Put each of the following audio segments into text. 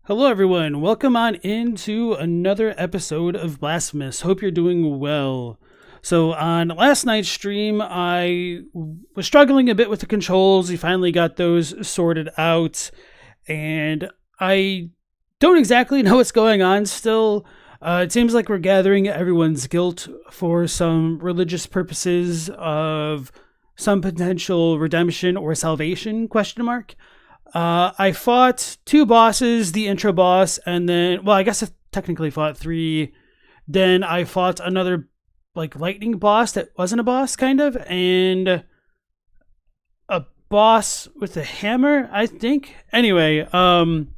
Hello everyone, welcome on into another episode of Blasphemous. Hope you're doing well. So on last night's stream, I was struggling a bit with the controls. We finally got those sorted out, and I don't exactly know what's going on still. It seems like we're gathering everyone's guilt for some religious purposes of some potential redemption or salvation, question mark. I fought two bosses, the intro boss, and then, well, I guess I technically fought three. Then I fought another, like, lightning boss that wasn't a boss, kind of, and a boss with a hammer, I think. Anyway, I'm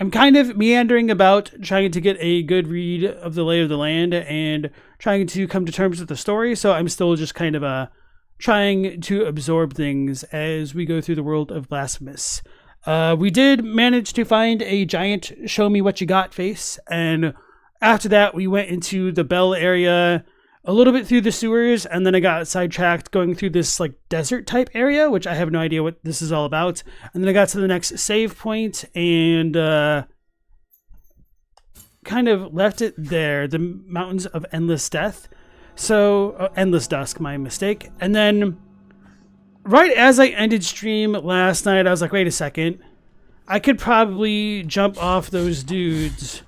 kind of meandering about trying to get a good read of the lay of the land and trying to come to terms with the story, so I'm still just kind of trying to absorb things as we go through the world of Blasphemous. We did manage to find a giant show me what you got face, and after that we went into the bell area, a little bit through the sewers, and then I got sidetracked going through this like desert type area, which I have no idea what this is all about. And then I got to the next save point and kind of left it there, the Mountains of Endless Death. So, Endless Dusk, my mistake. And then, right as I ended stream last night, I was like, wait a second. I could probably jump off those dudes.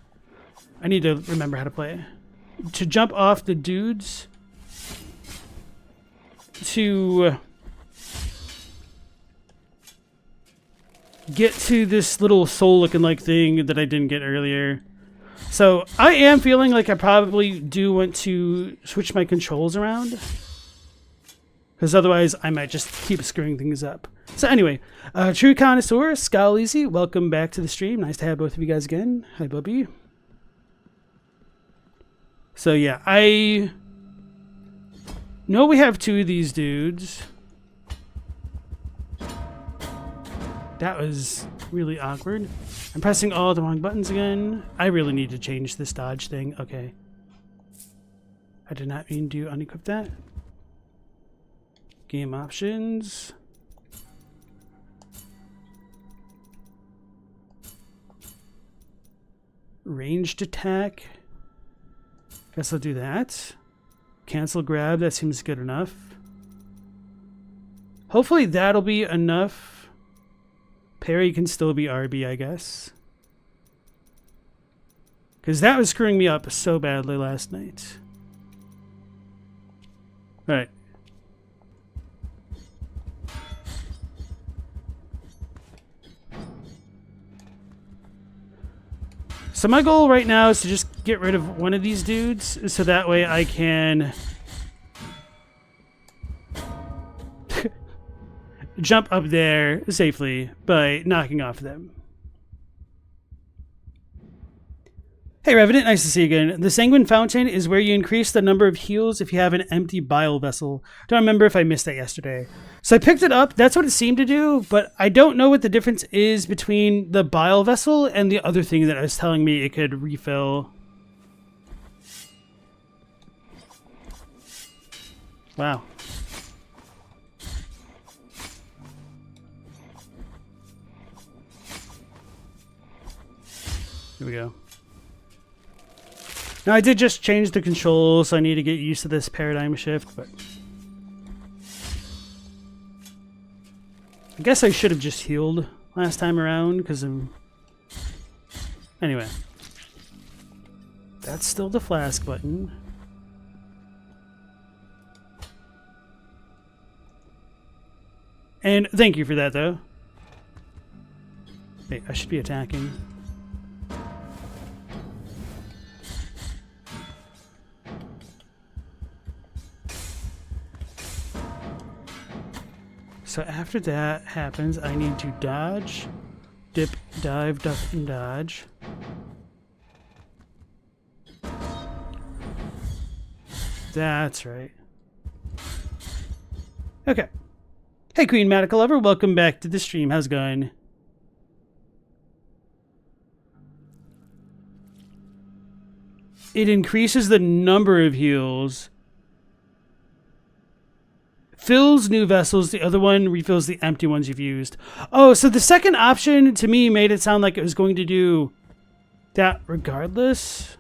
I need to remember how to play. To jump off the dudes. To get to this little soul-looking like thing that I didn't get earlier. So I am feeling like I probably do want to switch my controls around, because otherwise I might just keep screwing things up. So anyway, True Connoisseur, Scaleasy, welcome back to the stream. Nice to have both of you guys again. Hi, Bubby. So yeah, I know we have two of these dudes. That was really awkward. I'm pressing all the wrong buttons again. I really need to change this dodge thing. Okay. I did not mean to unequip that. Game options. Ranged attack. Guess I'll do that. Cancel grab. That seems good enough. Hopefully that'll be enough. Parry can still be RB, I guess. Because that was screwing me up so badly last night. Alright. So my goal right now is to just get rid of one of these dudes, so that way I can jump up there safely by knocking off them. Hey Revenant, nice to see you again. The Sanguine Fountain is where you increase the number of heals if you have an empty bile vessel. Don't remember if I missed that yesterday. So I picked it up, that's what it seemed to do, but I don't know what the difference is between the bile vessel and the other thing that was telling me it could refill. Wow. Here we go. Now I did just change the controls, so I need to get used to this paradigm shift, but I guess I should have just healed last time around, because I'm... Anyway. That's still the flask button. And thank you for that, though. Wait, I should be attacking. So after that happens, I need to dodge, dip, dive, duck, and dodge. That's right. Okay. Hey Queen Medical Lover, welcome back to the stream. How's it going? It increases the number of heals fills new vessels. The other one refills the empty ones you've used. Oh, so the second option to me made it sound like it was going to do that regardless.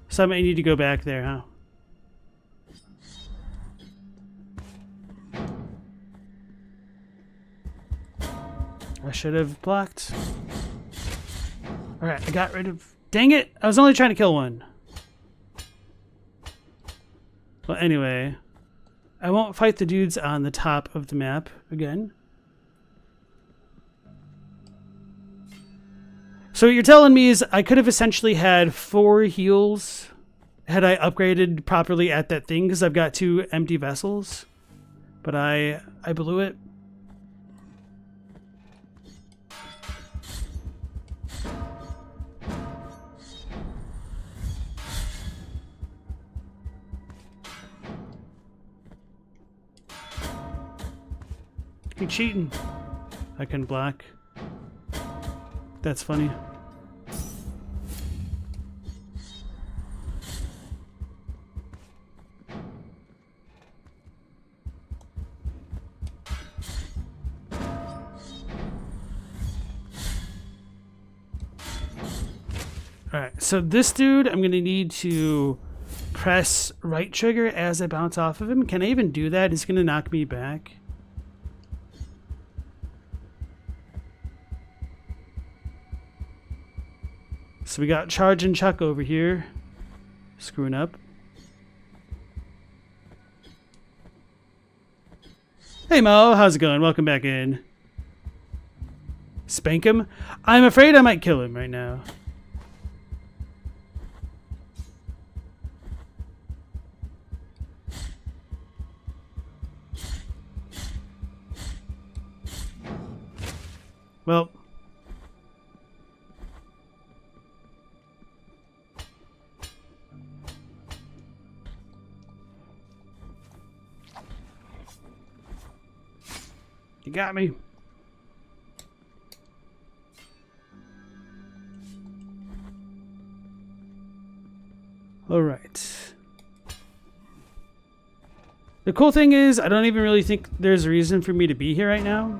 So I might need to go back there, huh? I should have blocked. Alright, I got rid of... Dang it! I was only trying to kill one. Well, anyway. I won't fight the dudes on the top of the map again. So what you're telling me is I could have essentially had 4 heals had I upgraded properly at that thing, because I've got 2 empty vessels. But I blew it. You're cheating. I can block. That's funny. Alright, so this dude, I'm going to need to press right trigger as I bounce off of him. Can I even do that? It's going to knock me back. So we got Charge and Chuck over here. Screwing up. Hey Mo, how's it going? Welcome back in. Spank him? I'm afraid I might kill him right now. Well... You got me. All right. The cool thing is, I don't even really think there's a reason for me to be here right now.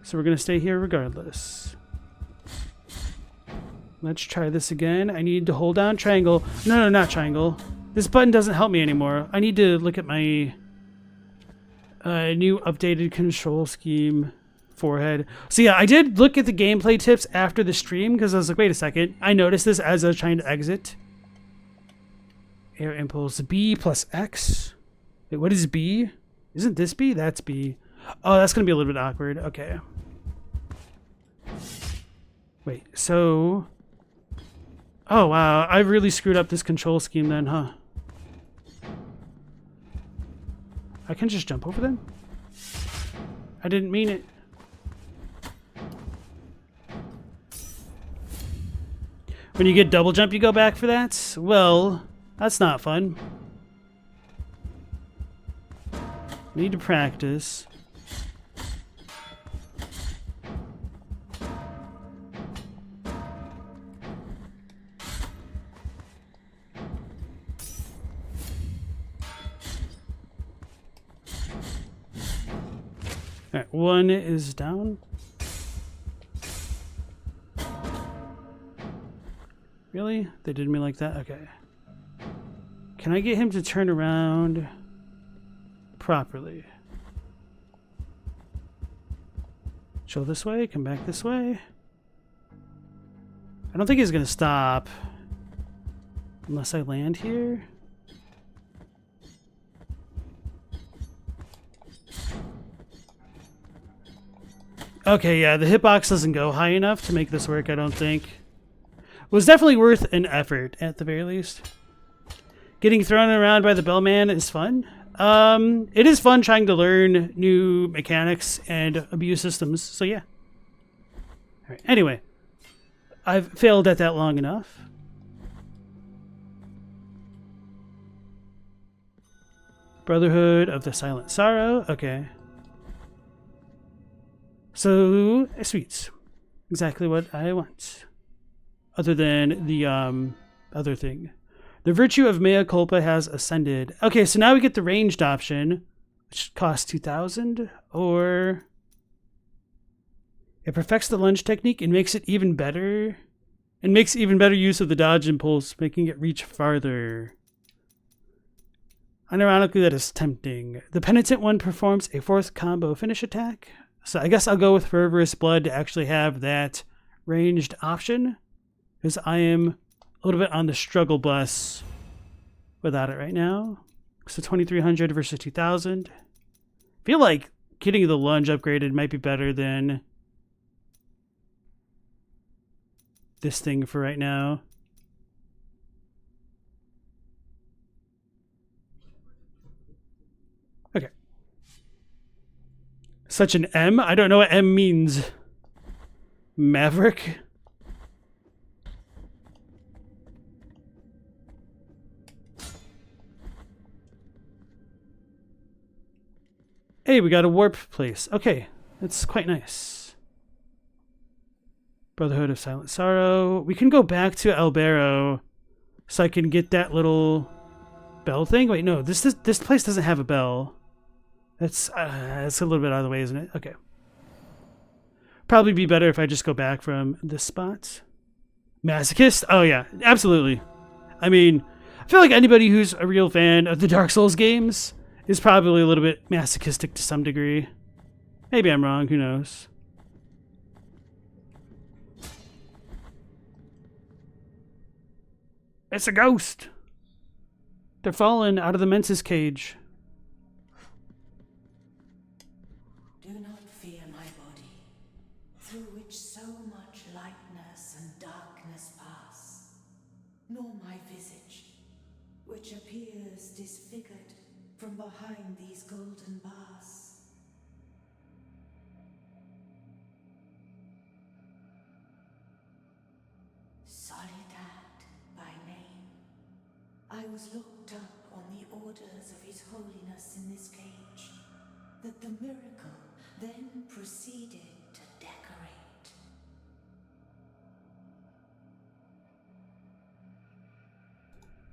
So we're going to stay here regardless. Let's try this again. I need to hold down triangle. No, not triangle. This button doesn't help me anymore. I need to look at my... new updated control scheme forehead. So yeah, I did look at the gameplay tips after the stream because I was like, wait a second. I noticed this as I was trying to exit. Air impulse B plus X. Wait, what is B? Isn't this B? That's B. Oh, that's going to be a little bit awkward. Okay. Wait, so... Oh, wow. I really screwed up this control scheme then, huh? I can just jump over them? I didn't mean it. When you get double jump, you go back for that? Well, that's not fun. Need to practice. Alright, one is down. Really? They did me like that? Okay. Can I get him to turn around properly? Chill this way, come back this way. I don't think he's gonna stop unless I land here. Okay, yeah, the hitbox doesn't go high enough to make this work, I don't think. It was definitely worth an effort, at the very least. Getting thrown around by the bellman is fun. It is fun trying to learn new mechanics and abuse systems, so yeah. Alright, anyway. I've failed at that long enough. Brotherhood of the Silent Sorrow, okay. So, sweets. Exactly what I want. Other than the other thing. The virtue of mea culpa has ascended. Okay, so now we get the ranged option, which costs 2,000, or it perfects the lunge technique and makes it even better, and makes even better use of the dodge impulse, making it reach farther. Unironically, that is tempting. The penitent one performs a 4th combo finish attack. So I guess I'll go with Fervorous Blood to actually have that ranged option, because I am a little bit on the struggle bus without it right now. So 2,300 versus 2,000. I feel like getting the lunge upgraded might be better than this thing for right now. Okay. Such an M? I don't know what M means. Maverick? Hey, we got a warp place. Okay, that's quite nice. Brotherhood of Silent Sorrow. We can go back to Albero so I can get that little bell thing. Wait, no, this place doesn't have a bell. That's a little bit out of the way, isn't it? Okay. Probably be better if I just go back from this spot. Masochist? Oh yeah, absolutely. I mean, I feel like anybody who's a real fan of the Dark Souls games is probably a little bit masochistic to some degree. Maybe I'm wrong, who knows. It's a ghost! They're falling out of the Mensis cage. Do not fear my body, through which so much lightness and darkness pass, nor my visage, which appears disfigured from behind these golden bars. Solidad by name, I was looked up on the orders of His Holiness in this cage, that the miracle then proceeded to decorate.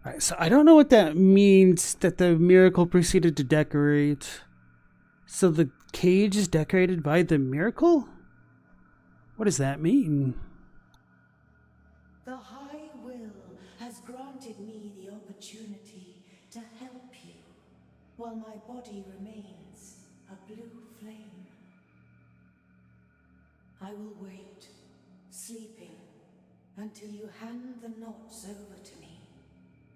All right, so I don't know what that means, that the miracle proceeded to decorate. So the cage is decorated by the miracle? What does that mean? The High Will has granted me the opportunity to help you, while my body remains a blue flame. I will wait, sleeping, until you hand the knots over to me,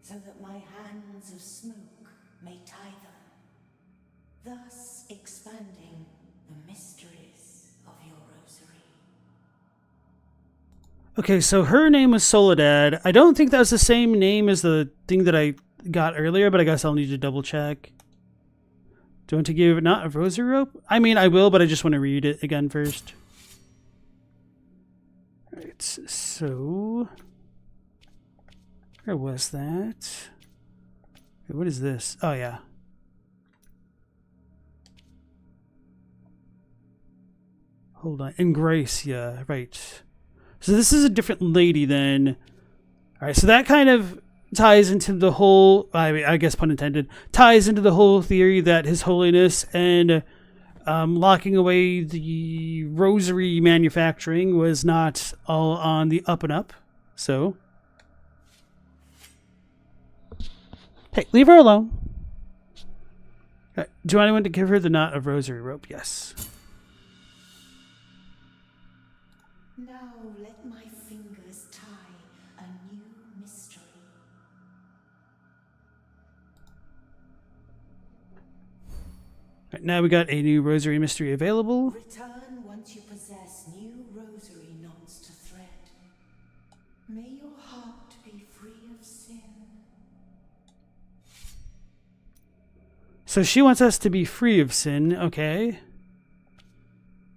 so that my hands of smoke may tie them, thus expanding the mysteries of your rosary. Okay, so her name was Solidad. I don't think that was the same name as the thing that I got earlier, but I guess I'll need to double check. Do you want to give not a rosary rope? I mean, I will, but I just want to read it again first. Alright, so where was that? Wait, what is this? Oh, yeah. Hold on. Ingracia, right. So this is a different lady then. Alright, so that kind of ties into the whole, I guess pun intended, ties into the whole theory that His Holiness and locking away the rosary manufacturing was not all on the up and up. So, hey, leave her alone. Do I want to give her the knot of rosary rope? Yes. Now let my fingers tie a new mystery. Right, now we got a new rosary mystery available. Return once you possess new rosary knots to thread. May your heart be free of sin. So she wants us to be free of sin. Okay.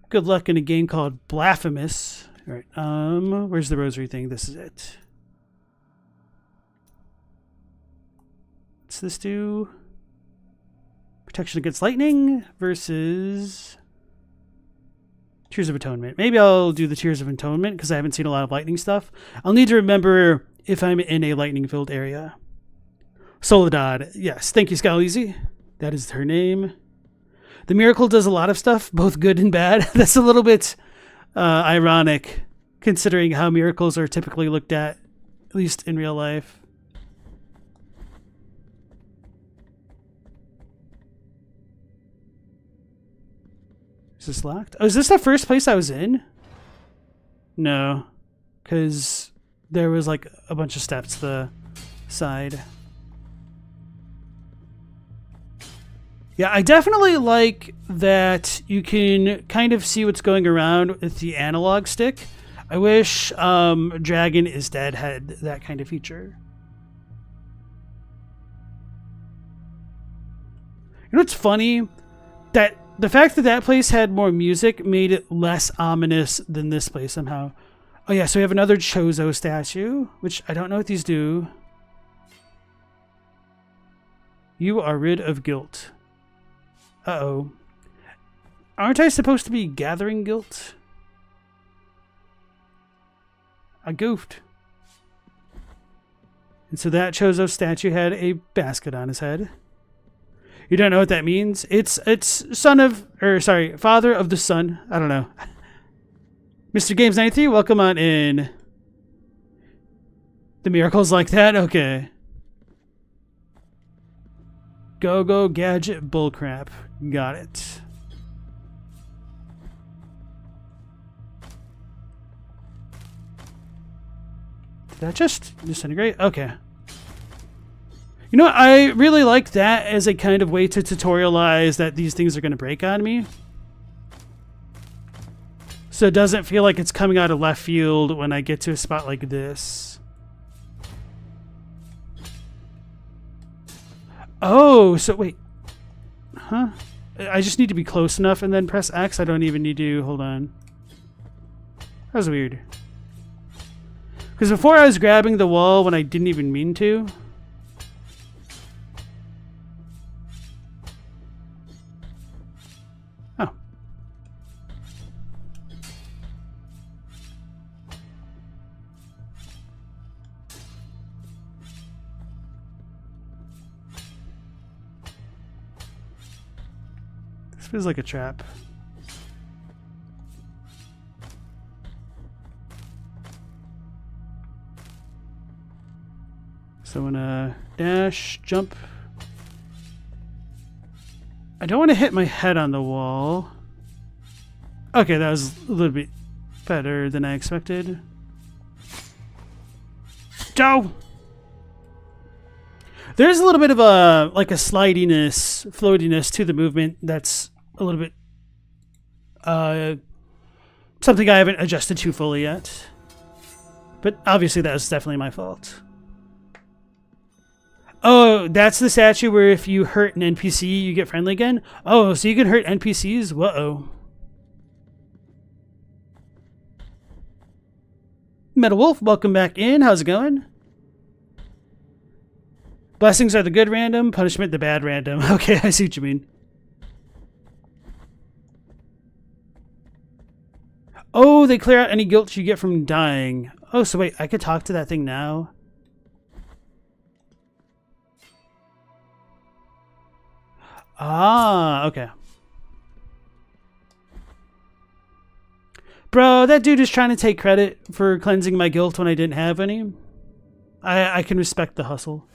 Good luck in a game called Blasphemous. All right. Where's the rosary thing? This is it. What's this do? Protection against lightning versus Tears of Atonement. Maybe I'll do the Tears of Atonement because I haven't seen a lot of lightning stuff. I'll need to remember if I'm in a lightning-filled area. Solidad. Yes, thank you, Scaleezy. That is her name. The miracle does a lot of stuff, both good and bad. That's a little bit ironic, considering how miracles are typically looked at least in real life. Is this locked? Oh, is this the first place I was in? No, because there was like a bunch of steps to the side. Yeah, I definitely like that you can kind of see what's going around with the analog stick. I wish Dragon is Dead had that kind of feature. You know what's funny? That the fact that that place had more music made it less ominous than this place somehow. Oh yeah, so we have another Chozo statue, which I don't know what these do. You are rid of guilt. Uh-oh. Aren't I supposed to be gathering guilt? I goofed. And so that Chozo statue had a basket on his head. You don't know what that means? It's father of the sun. I don't know. Mr. Games 93, welcome on in. The miracles like that? Okay. Go gadget bullcrap. Got it. Did that just disintegrate? Okay. You know, I really like that as a kind of way to tutorialize that these things are going to break on me. So it doesn't feel like it's coming out of left field when I get to a spot like this. Oh, so wait. Huh? I just need to be close enough and then press X. I don't even need to... Hold on. That was weird. Because before I was grabbing the wall when I didn't even mean to. Oh. This feels like a trap. So I'm gonna dash, jump. I don't want to hit my head on the wall. Okay, that was a little bit better than I expected. Go! There's a little bit of a slidiness, floatiness to the movement that's a little bit something I haven't adjusted to fully yet. But obviously that was definitely my fault. Oh, that's the statue where if you hurt an NPC, you get friendly again? Oh, so you can hurt NPCs? Whoa. Metal Wolf, welcome back in. How's it going? Blessings are the good random, punishment the bad random. Okay, I see what you mean. Oh, they clear out any guilt you get from dying. Oh, so wait, I could talk to that thing now? Ah, okay. Bro, that dude is trying to take credit for cleansing my guilt when I didn't have any. I can respect the hustle.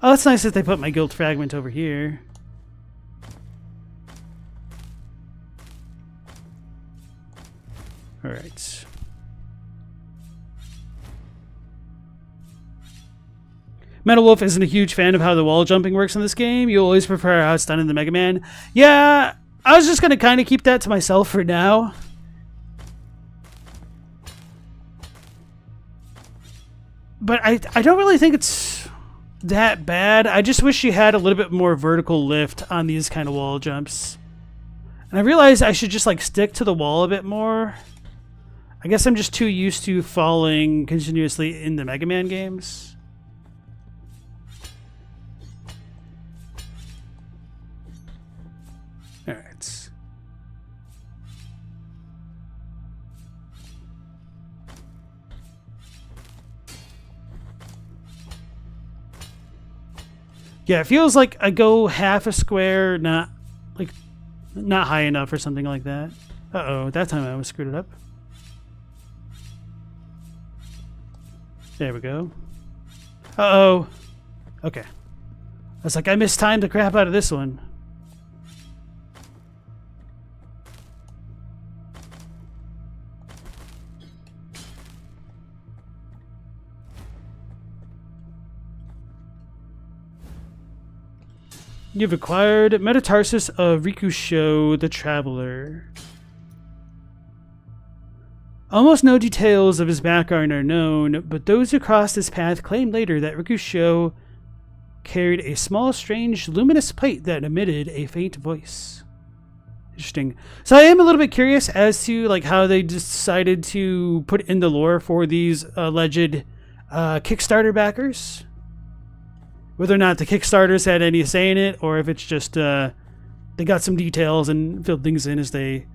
Oh, it's nice that they put my guilt fragment over here. Alright. Metal Wolf isn't a huge fan of how the wall jumping works in this game. You always prefer how it's done in the Mega Man. Yeah, I was just going to kind of keep that to myself for now. But I don't really think it's that bad. I just wish you had a little bit more vertical lift on these kind of wall jumps. And I realized I should just like stick to the wall a bit more. I guess I'm just too used to falling continuously in the Mega Man games. Alright. Yeah, it feels like I go half a square, not high enough or something like that. Uh-oh, that time I almost screwed it up. There we go. Uh-oh. Okay. I was like, I mistimed the crap out of this one. You've acquired Metatarsus of Rikusho the Traveler. Almost no details of his background are known, but those who crossed his path claimed later that Rikusho carried a small, strange, luminous plate that emitted a faint voice. Interesting. So I am a little bit curious as to like how they decided to put in the lore for these alleged Kickstarter backers. Whether or not the Kickstarters had any say in it, or if it's just they got some details and filled things in as they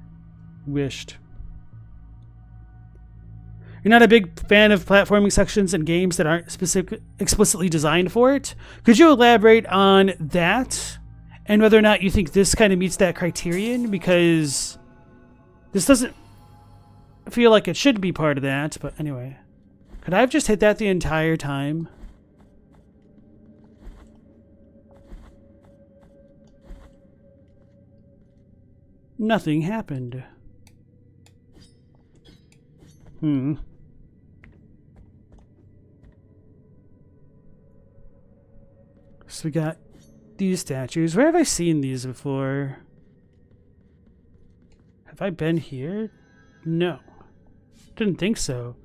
wished. You're not a big fan of platforming sections in games that aren't explicitly designed for it. Could you elaborate on that and whether or not you think this kind of meets that criterion? Because this doesn't feel like it should be part of that, but anyway. Could I have just hit that the entire time? Nothing happened. So we got these statues. Where have I seen these before? Have I been here? No. Didn't think so.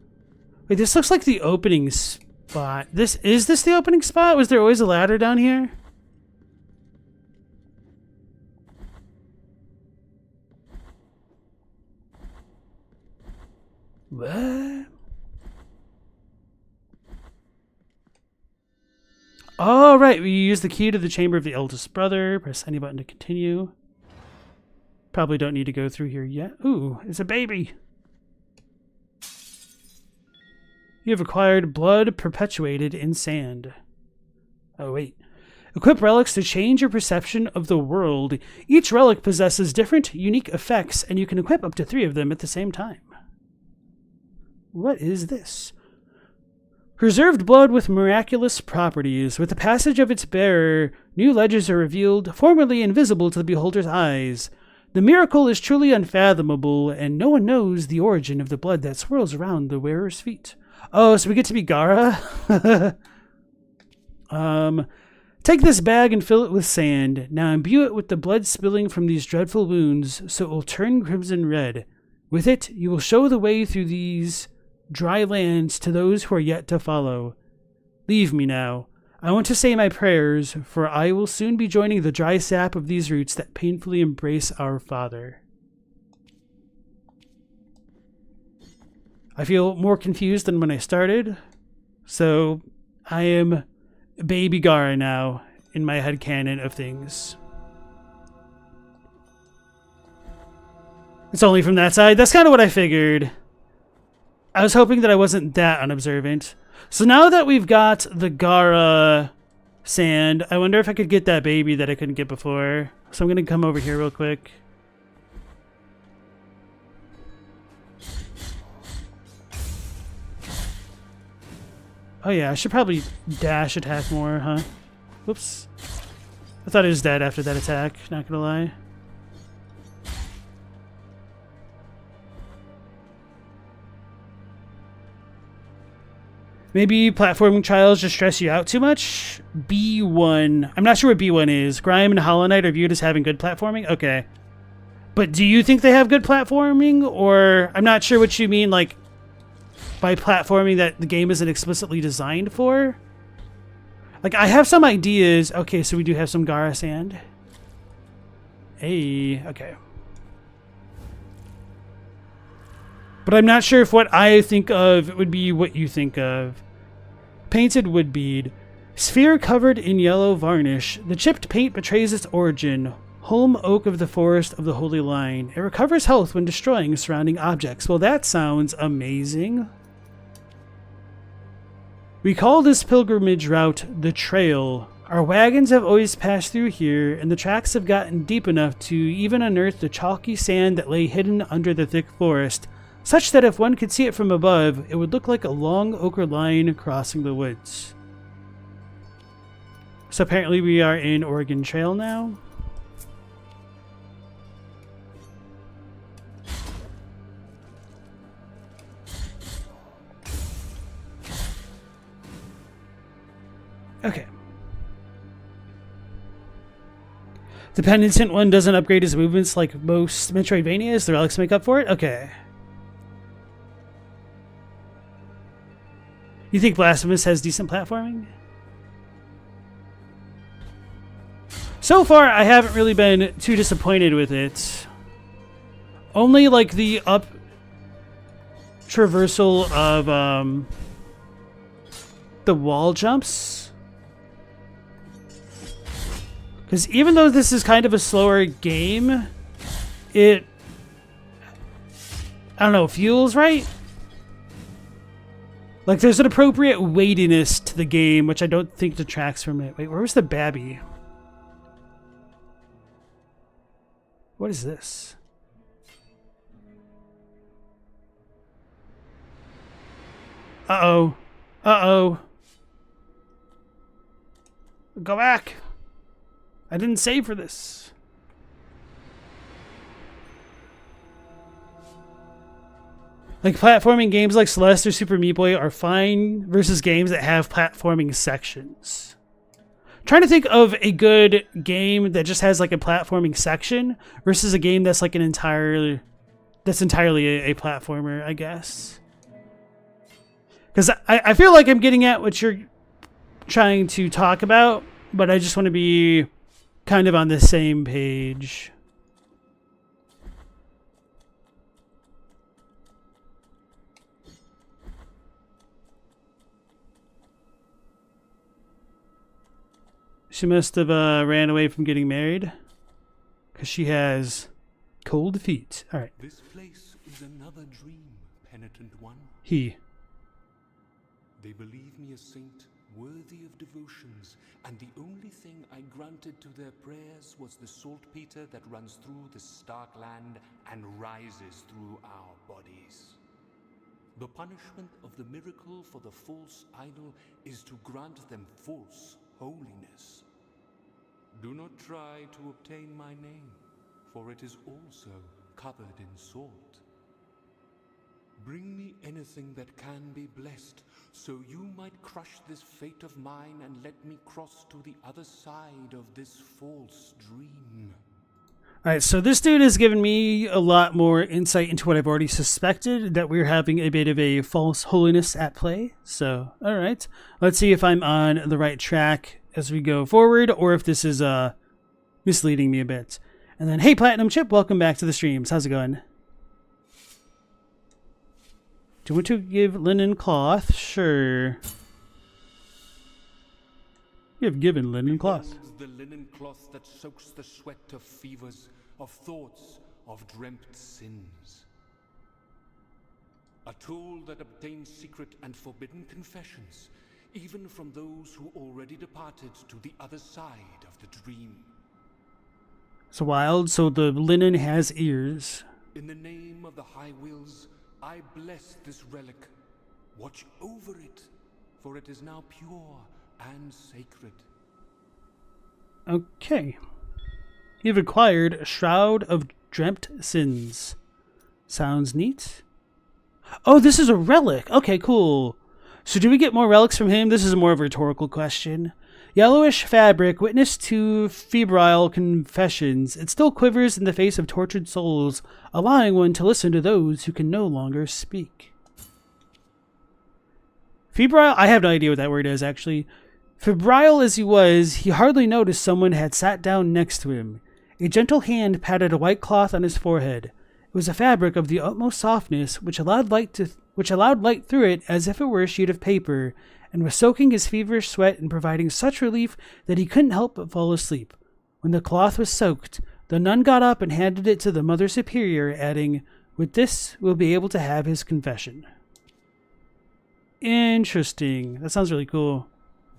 Wait, this looks like the opening spot. Is this the opening spot? Was there always a ladder down here? What? Oh, right. We use the key to the chamber of the eldest brother. Press any button to continue. Probably don't need to go through here yet. Ooh, it's a baby. You have acquired blood perpetuated in sand. Oh, wait. Equip relics to change your perception of the world. Each relic possesses different, unique effects, and you can equip up to 3 of them at the same time. What is this? Preserved blood with miraculous properties. With the passage of its bearer, new legends are revealed, formerly invisible to the beholder's eyes. The miracle is truly unfathomable, and no one knows the origin of the blood that swirls around the wearer's feet. Oh, so we get to be Gara? Take this bag and fill it with sand. Now imbue it with the blood spilling from these dreadful wounds, so it will turn crimson red. With it, you will show the way through these dry lands to those who are yet to follow. Leave me now. I want to say my prayers, for I will soon be joining the dry sap of these roots that painfully embrace our Father. I feel more confused than when I started, so I am Baby Gara now in my headcanon of things. It's only from that side. That's kind of what I figured. I was hoping that I wasn't that unobservant. So now that we've got the Gar Sand, I wonder if I could get that baby that I couldn't get before. So I'm going to come over here real quick. Oh yeah, I should probably dash attack more, huh? Whoops. I thought he was dead after that attack, not gonna lie. Maybe platforming trials just stress you out too much? B1. I'm not sure what B1 is. Grime and Hollow Knight are viewed as having good platforming? Okay. But do you think they have good platforming? Or I'm not sure what you mean, like, by platforming that the game isn't explicitly designed for? Like, I have some ideas. Okay, so we do have some Gar Sand. Hey, okay. But I'm not sure if what I think of would be what you think of. Painted wood bead. Sphere covered in yellow varnish. The chipped paint betrays its origin. Holm oak of the forest of the Holy Line. It recovers health when destroying surrounding objects. Well, that sounds amazing. We call this pilgrimage route the Trail. Our wagons have always passed through here, and the tracks have gotten deep enough to even unearth the chalky sand that lay hidden under the thick forest, such that if one could see it from above, it would look like a long ochre line crossing the woods. So apparently we are in Oregon Trail now. Okay. The penitent one doesn't upgrade his movements like most metroidvanias. The relics make up for it? Okay. You think Blasphemous has decent platforming? So far, I haven't really been too disappointed with it. Only like the up traversal of the wall jumps. Because even though this is kind of a slower game, it, I don't know, feels right. Like there's an appropriate weightiness to the game, which I don't think detracts from it. Wait, where was the babby? What is this? Uh-oh. Uh-oh. Go back. I didn't save for this. Like platforming games like Celeste or Super Meat Boy are fine versus games that have platforming sections. Trying to think of a good game that just has like a platforming section versus a game that's like entirely a platformer, I guess. Because I feel like I'm getting at what you're trying to talk about, but I just want to be kind of on the same page. She must have ran away from getting married, because she has cold feet. All right. This place is another dream, penitent one. He. They believe me a saint worthy of devotions, and the only thing I granted to their prayers was the saltpeter that runs through the stark land and rises through our bodies. The punishment of the miracle for the false idol is to grant them false holiness. Do not try to obtain my name, for it is also covered in salt. Bring me anything that can be blessed, so you might crush this fate of mine and let me cross to the other side of this false dream. Alright, so this dude has given me a lot more insight into what I've already suspected, that we're having a bit of a false holiness at play. So, alright, let's see if I'm on the right track as we go forward, or if this is misleading me a bit. And then, hey Platinum Chip, welcome back to the streams. How's it going? Do you want to give linen cloth? Sure. You have given linen cloth. The linen cloth that soaks the sweat of fevers, of thoughts, of dreamt sins. A tool that obtains secret and forbidden confessions, even from those who already departed to the other side of the dream. It's wild, so the linen has ears. In the name of the High Wills, I bless this relic. Watch over it, for it is now pure and sacred. Okay. You've acquired a Shroud of Dreamt Sins. Sounds neat. Oh, this is a relic. Okay, cool. So do we get more relics from him? This is more of a rhetorical question. Yellowish fabric, witness to febrile confessions. It still quivers in the face of tortured souls, allowing one to listen to those who can no longer speak. Febrile? I have no idea what that word is, actually. Febrile as he was, he hardly noticed someone had sat down next to him. A gentle hand patted a white cloth on his forehead. It was a fabric of the utmost softness, which allowed light through it as if it were a sheet of paper, and was soaking his feverish sweat and providing such relief that he couldn't help but fall asleep. When the cloth was soaked, the nun got up and handed it to the Mother Superior, adding, "With this, we'll be able to have his confession." Interesting. That sounds really cool.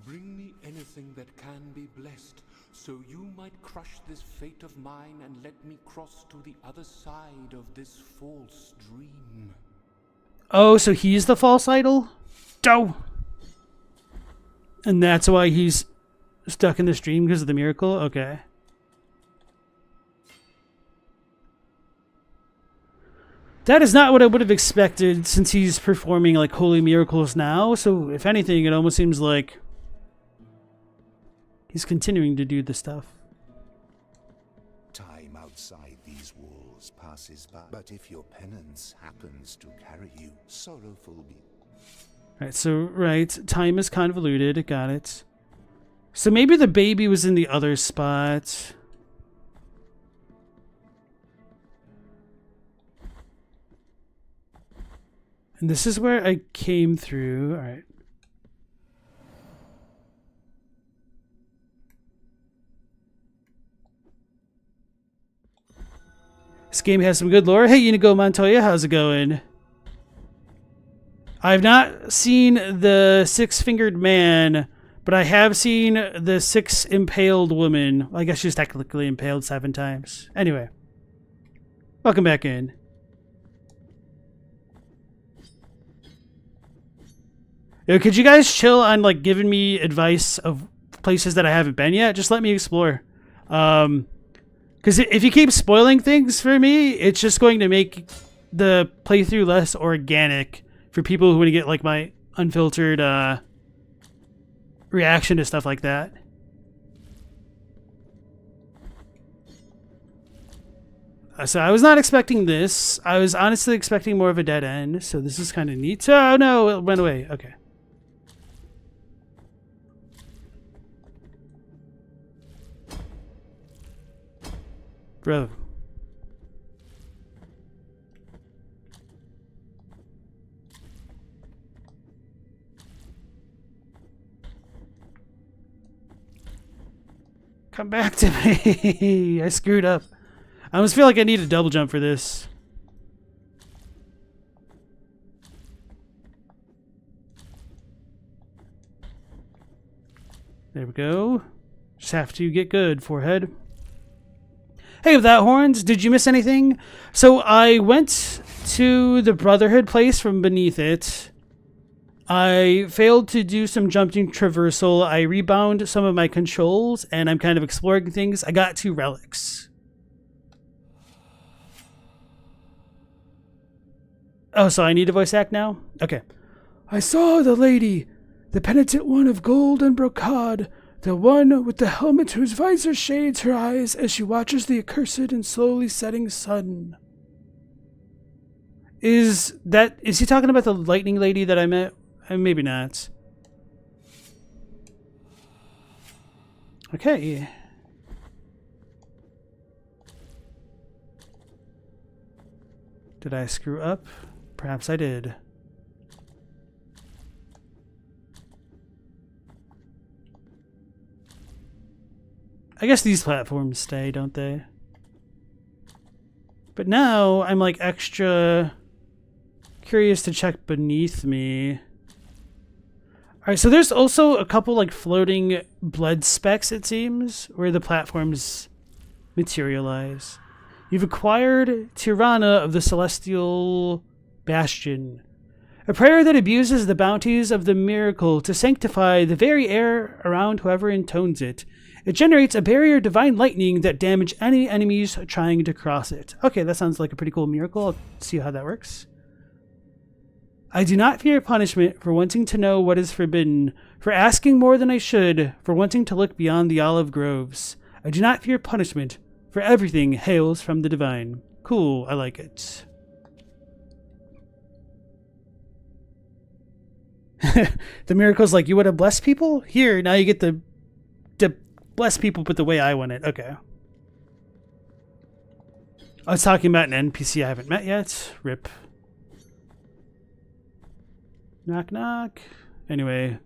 Bring me anything that can be blessed, so you might crush this fate of mine and let me cross to the other side of this false dream. Oh, so he's the false idol? Doh! And that's why he's stuck in this dream because of the miracle? Okay. That is not what I would have expected since he's performing like holy miracles now. So if anything, it almost seems like he's continuing to do the stuff. Time outside these walls passes by, but if your penance happens to carry you, sorrowful be. Right, so time is convoluted, got it. So maybe the baby was in the other spot. And this is where I came through. All right. This game has some good lore. Hey, Inigo Montoya, how's it going? I've not seen the six-fingered man, but I have seen the six impaled woman. Well, I guess she's technically impaled 7 times. Anyway, welcome back in. Yo, could you guys chill on like giving me advice of places that I haven't been yet? Just let me explore. Because if you keep spoiling things for me, it's just going to make the playthrough less organic for people who want to get like my unfiltered reaction to stuff like that. So I was not expecting this. I was honestly expecting more of a dead end. So this is kind of neat. Oh no, it went away. Okay. Bro. Come back to me. I screwed up. I almost feel like I need a double jump for this. There we go. Just have to get good, forehead. Hey, without horns, did you miss anything? So I went to the Brotherhood place from beneath it. I failed to do some jumping traversal. I rebound some of my controls, and I'm kind of exploring things. I got 2 relics. Oh, so I need a voice act now? Okay. I saw the lady, the penitent one of gold and brocade, the one with the helmet whose visor shades her eyes as she watches the accursed and slowly setting sun. Is he talking about the lightning lady that I met? Maybe not. Okay. Did I screw up? Perhaps I did. I guess these platforms stay, don't they? But now I'm like extra curious to check beneath me. Alright, so there's also a couple like floating blood specks, it seems, where the platforms materialize. You've acquired Tirana of the Celestial Bastion, a prayer that abuses the bounties of the miracle to sanctify the very air around whoever intones it. It generates a barrier of divine lightning that damage any enemies trying to cross it. Okay, that sounds like a pretty cool miracle. I'll see how that works. I do not fear punishment for wanting to know what is forbidden, for asking more than I should, for wanting to look beyond the olive groves. I do not fear punishment, for everything hails from the divine. Cool, I like it. The miracle's like, you want to bless people? Here, now you get to bless people but the way I want it. Okay. I was talking about an NPC I haven't met yet. Rip. Knock, knock. Anyway.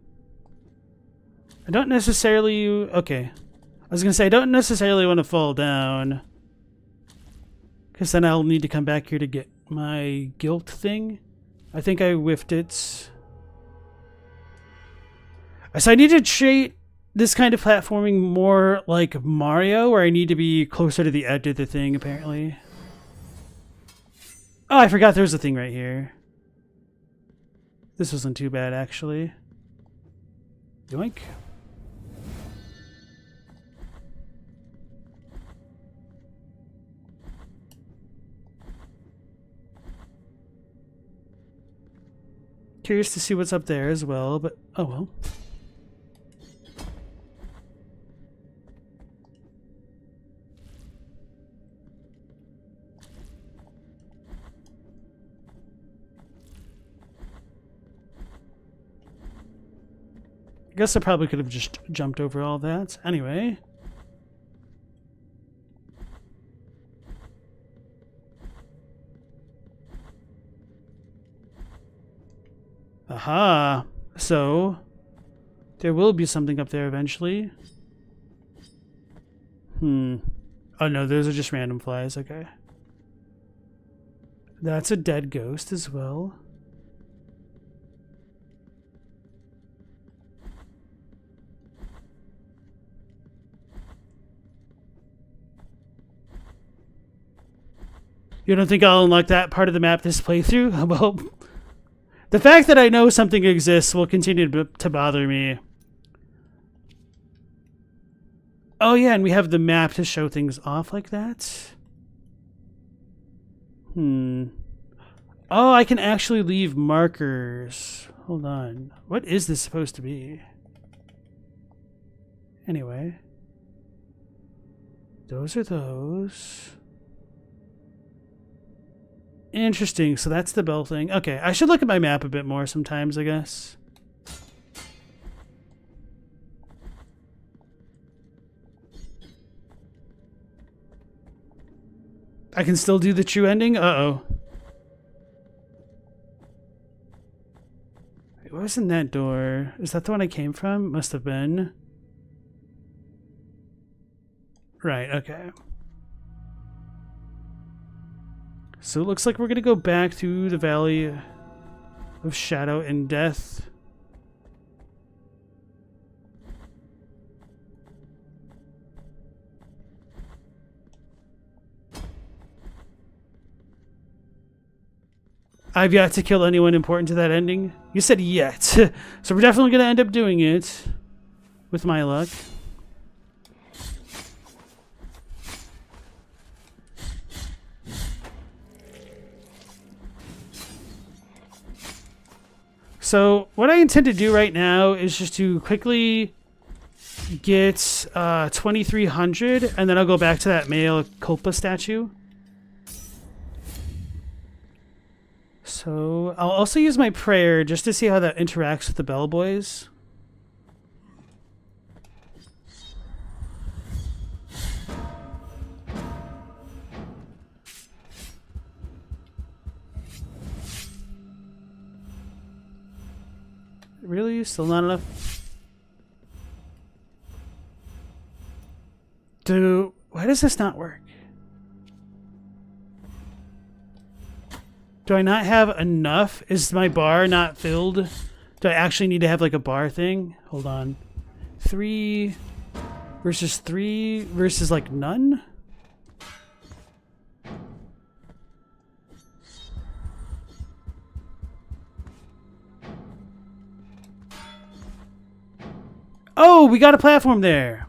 I don't necessarily... Okay. I was going to say, I don't necessarily want to fall down. Because then I'll need to come back here to get my guilt thing. I think I whiffed it. So I need to treat this kind of platforming more like Mario, where I need to be closer to the edge of the thing, apparently. Oh, I forgot there was a thing right here. This wasn't too bad, actually. Yoink. Curious to see what's up there as well, but oh well. I guess I probably could have just jumped over all that. Anyway. Aha! So, there will be something up there eventually. Oh no, those are just random flies, okay. That's a dead ghost as well. You don't think I'll unlock that part of the map this playthrough? Well, the fact that I know something exists will continue to bother me. Oh yeah, and we have the map to show things off like that. Oh, I can actually leave markers. Hold on. What is this supposed to be? Anyway. Those are those. Interesting. So that's the bell thing. Okay, I should look at my map a bit more sometimes, I guess. I can still do the true ending? Uh-oh. Wait, what was in that door? Is that the one I came from? Must have been. Right, okay. So it looks like we're going to go back through the Valley of Shadow and Death. I've yet to kill anyone important to that ending. You said yet. So we're definitely going to end up doing it. With my luck. So what I intend to do right now is just to quickly get 2300 and then I'll go back to that male culpa statue. So I'll also use my prayer just to see how that interacts with the bellboys. Really? Still not enough? Why does this not work? Do I not have enough? Is my bar not filled? Do I actually need to have like a bar thing? Hold on. 3 versus 3 versus like none? Oh, we got a platform there.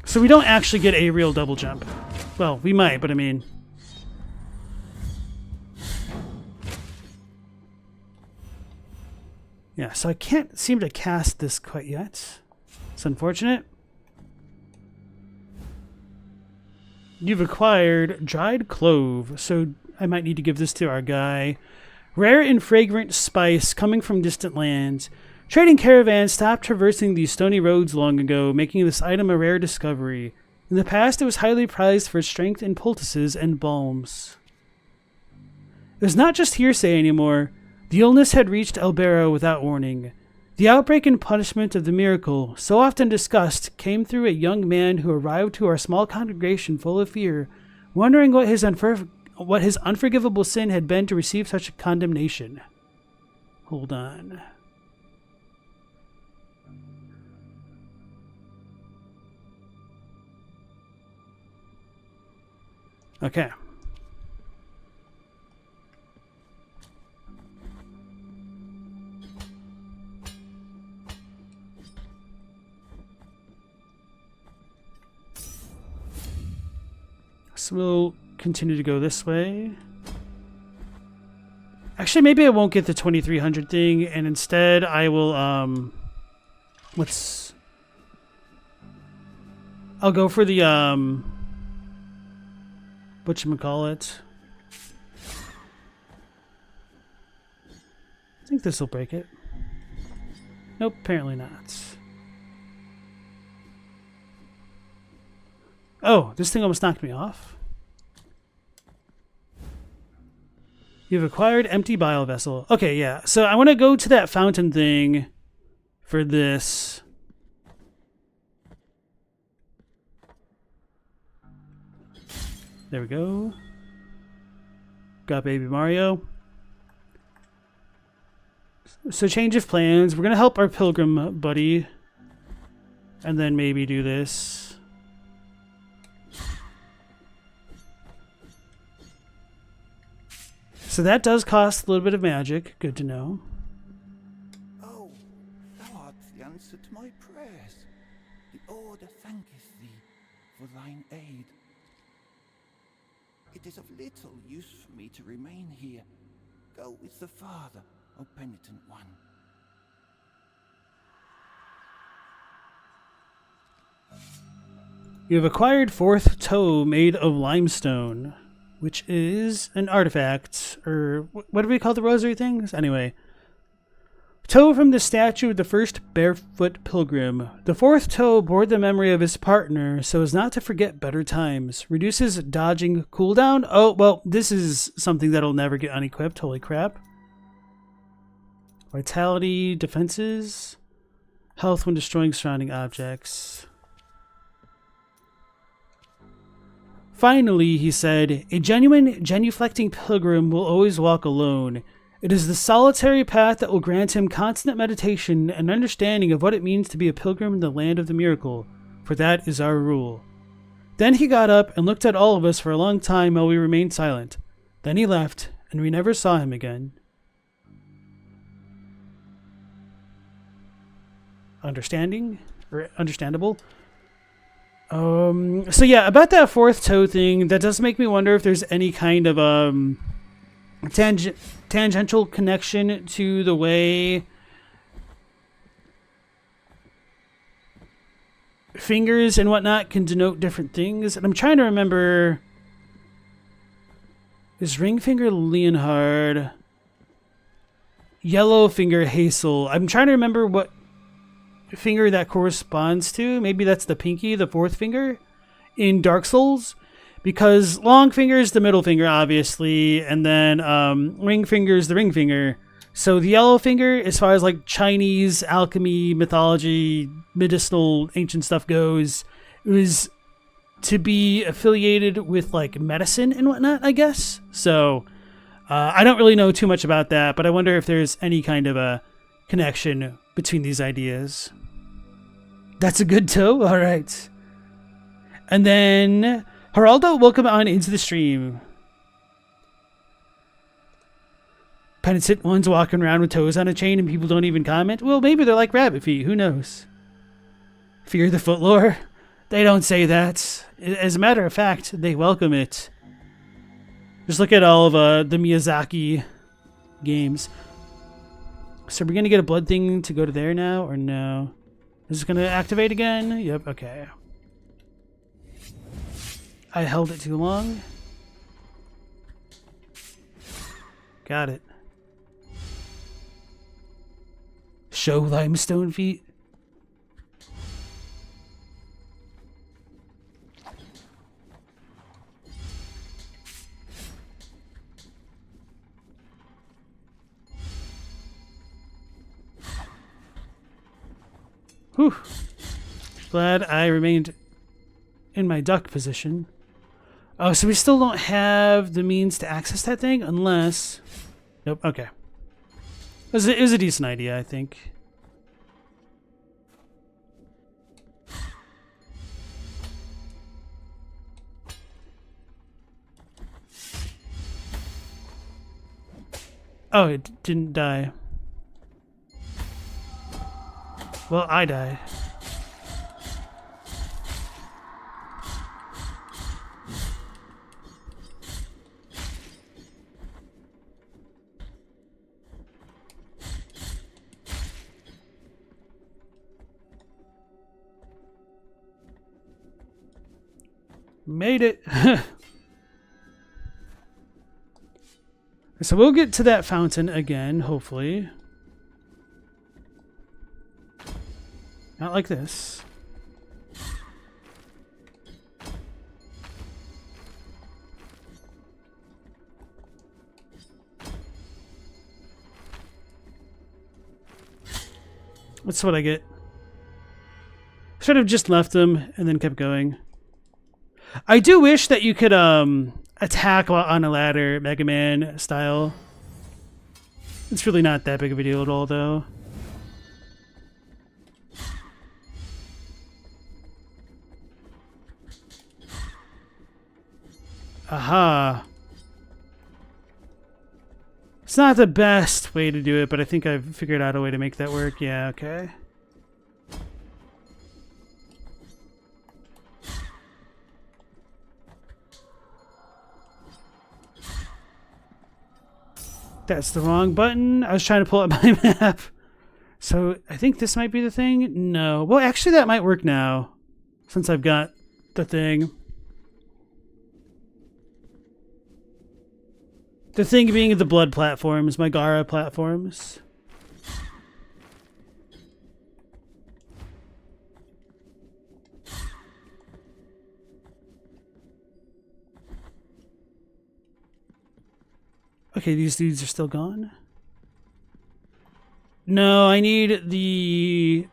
So we don't actually get a real double jump. Well, we might, but I mean... Yeah, so I can't seem to cast this quite yet. It's unfortunate. You've acquired dried clove, so I might need to give this to our guy. Rare and fragrant spice coming from distant lands. Trading caravans stopped traversing these stony roads long ago, making this item a rare discovery. In the past, it was highly prized for its strength in poultices and balms. It was not just hearsay anymore. The illness had reached El Barro without warning. The outbreak and punishment of the miracle, so often discussed, came through a young man who arrived to our small congregation full of fear, wondering what his unforgivable sin had been to receive such a condemnation. Hold on. Okay. So we'll continue to go this way. Actually, maybe I won't get the 2300 thing, and instead I will, I'll go for the, whatchamacallit. I think this will break it. Nope, apparently not. Oh, this thing almost knocked me off. You've acquired empty bile vessel. Okay, yeah. So I want to go to that fountain thing for this. There we go. Got baby Mario. So change of plans. We're going to help our pilgrim buddy. And then maybe do this. So that does cost a little bit of magic. Good to know. Oh, thou art the answer to my prayers. The Order thanketh thee for thine aid. It is of little use for me to remain here. Go with the Father, O penitent one. You have acquired fourth toe made of limestone, which is an artifact, or what do we call the rosary things? Anyway. Toe from the statue of the first barefoot pilgrim. The fourth toe bore the memory of his partner so as not to forget better times. Reduces dodging cooldown. Oh, well, this is something that'll never get unequipped. Holy crap. Vitality, defenses. Health when destroying surrounding objects. Finally, he said, a genuine, genuflecting pilgrim will always walk alone. It is the solitary path that will grant him constant meditation and understanding of what it means to be a pilgrim in the land of the miracle, for that is our rule. Then he got up and looked at all of us for a long time while we remained silent. Then he left, and we never saw him again. Understandable. So yeah, about that fourth toe thing, that does make me wonder if there's any kind of tangential connection to the way fingers and whatnot can denote different things. And I'm trying to remember, is ring finger Leonhard, yellow finger Hazel? I'm trying to remember what finger that corresponds to. Maybe that's the pinky, the fourth finger in Dark Souls, because long finger is the middle finger, obviously, and then ring finger is the ring finger. So the yellow finger, as far as like Chinese alchemy, mythology, medicinal, ancient stuff goes, it was to be affiliated with like medicine and whatnot, I guess. So I don't really know too much about that, but I wonder if there's any kind of a connection between these ideas. That's a good toe? All right. And then Geraldo, welcome on into the stream. Penitent ones walking around with toes on a chain and people don't even comment. Well, maybe they're like rabbit feet. Who knows? Fear the footlore? They don't say that. As a matter of fact, they welcome it. Just look at all of the Miyazaki games. So we're going to get a blood thing to go to there now, or no? Is it going to activate again? Yep, okay. I held it too long. Got it. Show limestone feet. Whew. Glad I remained in my duck position. Oh, so we still don't have the means to access that thing unless... Nope, okay. It was a decent idea, I think. Oh, it didn't die. Well, I died. Made it. So we'll get to that fountain again, hopefully. Not like this. That's what I get. Should have just left them and then kept going. I do wish that you could attack while on a ladder, Mega Man style. It's really not that big of a deal at all, though. Aha. It's not the best way to do it, but I think I've figured out a way to make that work. Yeah, okay. That's the wrong button. I was trying to pull up my map. So I think this might be the thing. No. Well, actually that might work now, since I've got the thing. The thing being the blood platforms, my Gara platforms. Okay, these dudes are still gone. No, I need the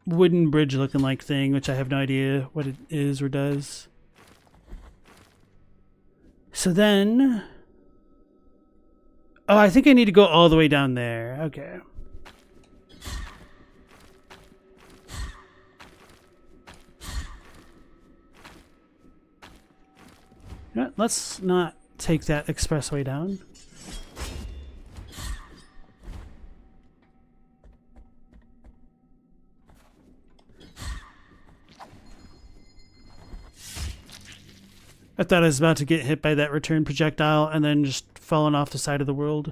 wooden bridge looking like thing, which I have no idea what it is or does. So then... Oh, I think I need to go all the way down there. Okay. Yeah, let's not take that expressway down. I thought I was about to get hit by that return projectile and then just falling off the side of the world.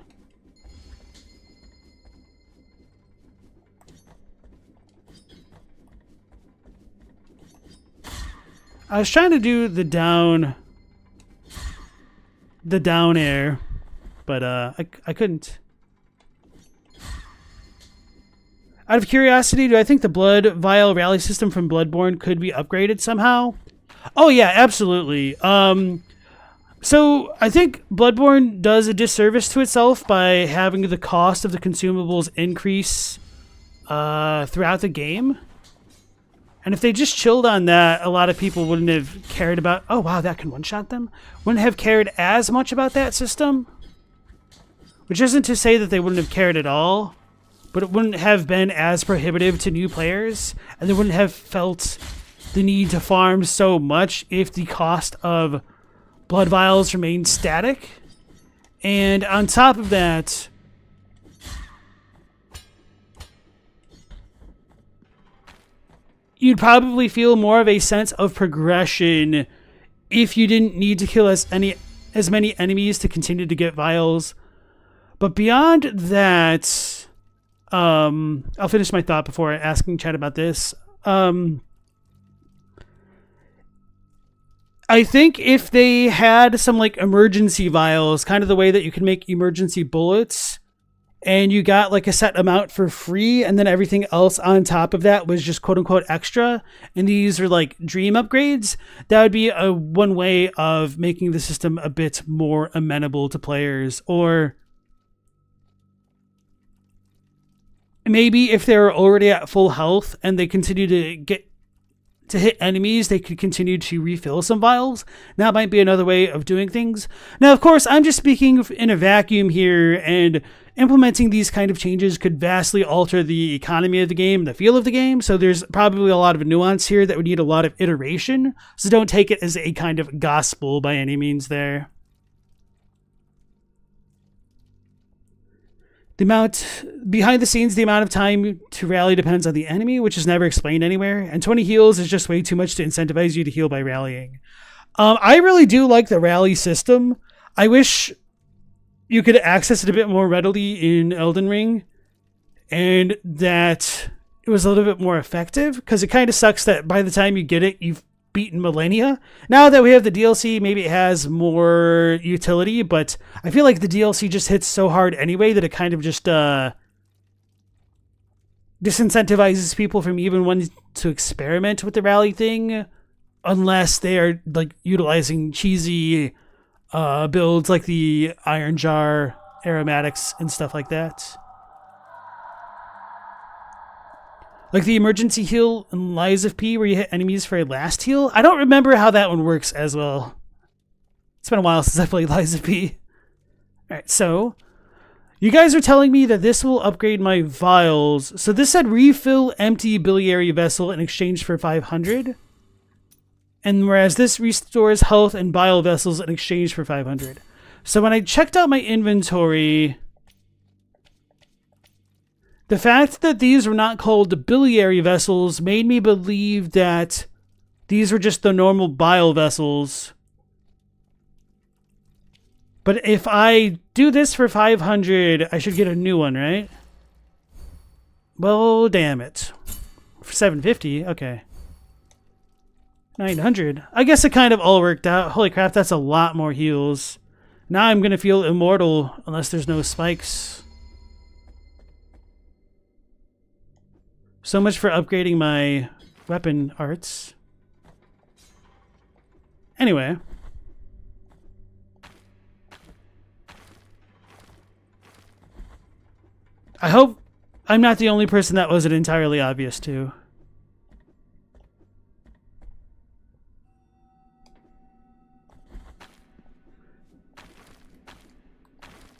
I was trying to do the down air, but I couldn't. Out of curiosity, do I think the blood vial rally system from Bloodborne could be upgraded somehow? Oh yeah, absolutely. So I think Bloodborne does a disservice to itself by having the cost of the consumables increase throughout the game. And if they just chilled on that, a lot of people wouldn't have cared about, oh wow, that can one-shot them? Wouldn't have cared as much about that system. Which isn't to say that they wouldn't have cared at all, but it wouldn't have been as prohibitive to new players, and they wouldn't have felt the need to farm so much if the cost of blood vials remained static. And on top of that, you'd probably feel more of a sense of progression if you didn't need to kill as many enemies to continue to get vials. But beyond that, I'll finish my thought before asking chat about this. I think if they had some like emergency vials, kind of the way that you can make emergency bullets, and you got like a set amount for free, and then everything else on top of that was just quote unquote extra, and these are like dream upgrades, that would be one way of making the system a bit more amenable to players. Or maybe if they're already at full health and they continue to hit enemies, they could continue to refill some vials. That might be another way of doing things. Now, of course, I'm just speaking in a vacuum here, and implementing these kind of changes could vastly alter the economy of the game, the feel of the game, so there's probably a lot of nuance here that would need a lot of iteration, so don't take it as a kind of gospel by any means there. The amount behind the scenes, the amount of time to rally depends on the enemy, which is never explained anywhere. And 20 heals is just way too much to incentivize you to heal by rallying. I really do like the rally system. I wish you could access it a bit more readily in Elden Ring, and that it was a little bit more effective, because it kind of sucks that by the time you get it, you've beaten millennia. Now that we have the DLC, maybe it has more utility, but I feel like the DLC just hits so hard anyway that it kind of just disincentivizes people from even wanting to experiment with the rally thing, unless they are like utilizing cheesy builds like the Iron Jar aromatics and stuff like that. Like the emergency heal in Lies of P where you hit enemies for a last heal. I don't remember how that one works as well. It's been a while since I played Lies of P. Alright, so you guys are telling me that this will upgrade my vials. So this said refill empty biliary vessel in exchange for 500. And whereas this restores health and bile vessels in exchange for 500. So when I checked out my inventory, the fact that these were not called biliary vessels made me believe that these were just the normal bile vessels. But if I do this for 500, I should get a new one, right? Well, damn it. For 750, okay. 900. I guess it kind of all worked out. Holy crap, that's a lot more heals. Now I'm going to feel immortal unless there's no spikes. So much for upgrading my weapon arts. Anyway. I hope I'm not the only person that wasn't entirely obvious to.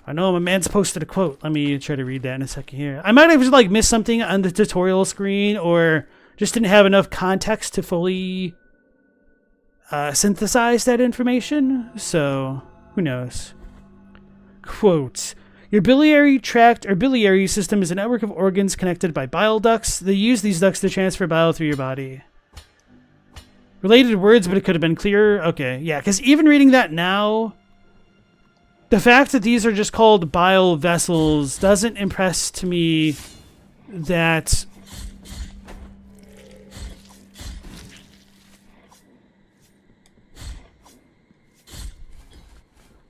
I know my man's posted a quote. Let me try to read that in a second here. I might have just like missed something on the tutorial screen, or just didn't have enough context to fully synthesize that information. So who knows? Quote: your biliary tract or biliary system is a network of organs connected by bile ducts. They use these ducts to transfer bile through your body. Related words, but it could have been clearer. Okay, yeah, because even reading that now, the fact that these are just called bile vessels doesn't impress to me that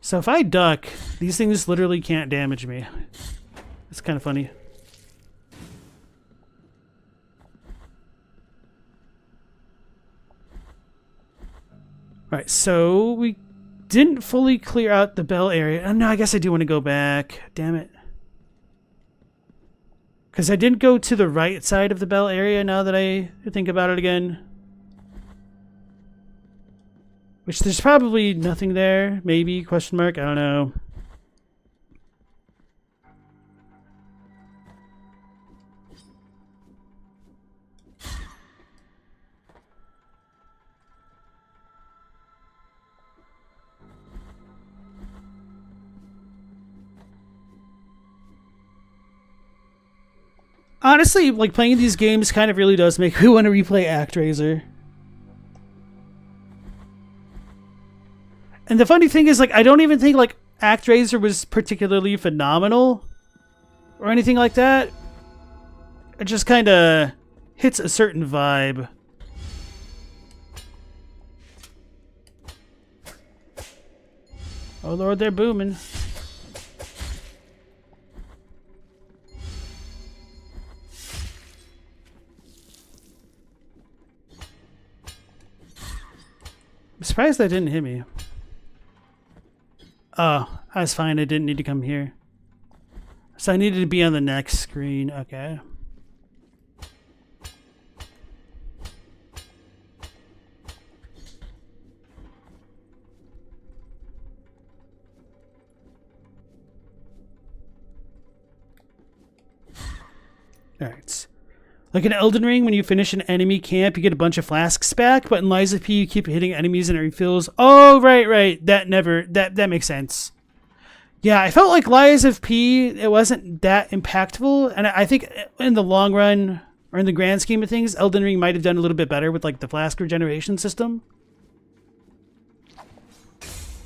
so if I duck, these things literally can't damage me. It's kind of funny. Right, so we didn't fully clear out the bell area. Oh, no, I guess I do want to go back. Damn it. Because I didn't go to the right side of the bell area now that I think about it again. Which there's probably nothing there. Maybe, question mark, I don't know. Honestly, like playing these games kind of really does make me want to replay ActRaiser. And the funny thing is, like, I don't even think like ActRaiser was particularly phenomenal or anything like that. It just kind of hits a certain vibe. Oh Lord, they're booming. I'm surprised that didn't hit me. Oh, I was fine. I didn't need to come here. So I needed to be on the next screen. Okay. Alright. Like in Elden Ring, when you finish an enemy camp, you get a bunch of flasks back, but in Lies of P, you keep hitting enemies and it refills. Oh, right. That makes sense. Yeah, I felt like Lies of P, it wasn't that impactful, and I think in the long run, or in the grand scheme of things, Elden Ring might have done a little bit better with like the flask regeneration system.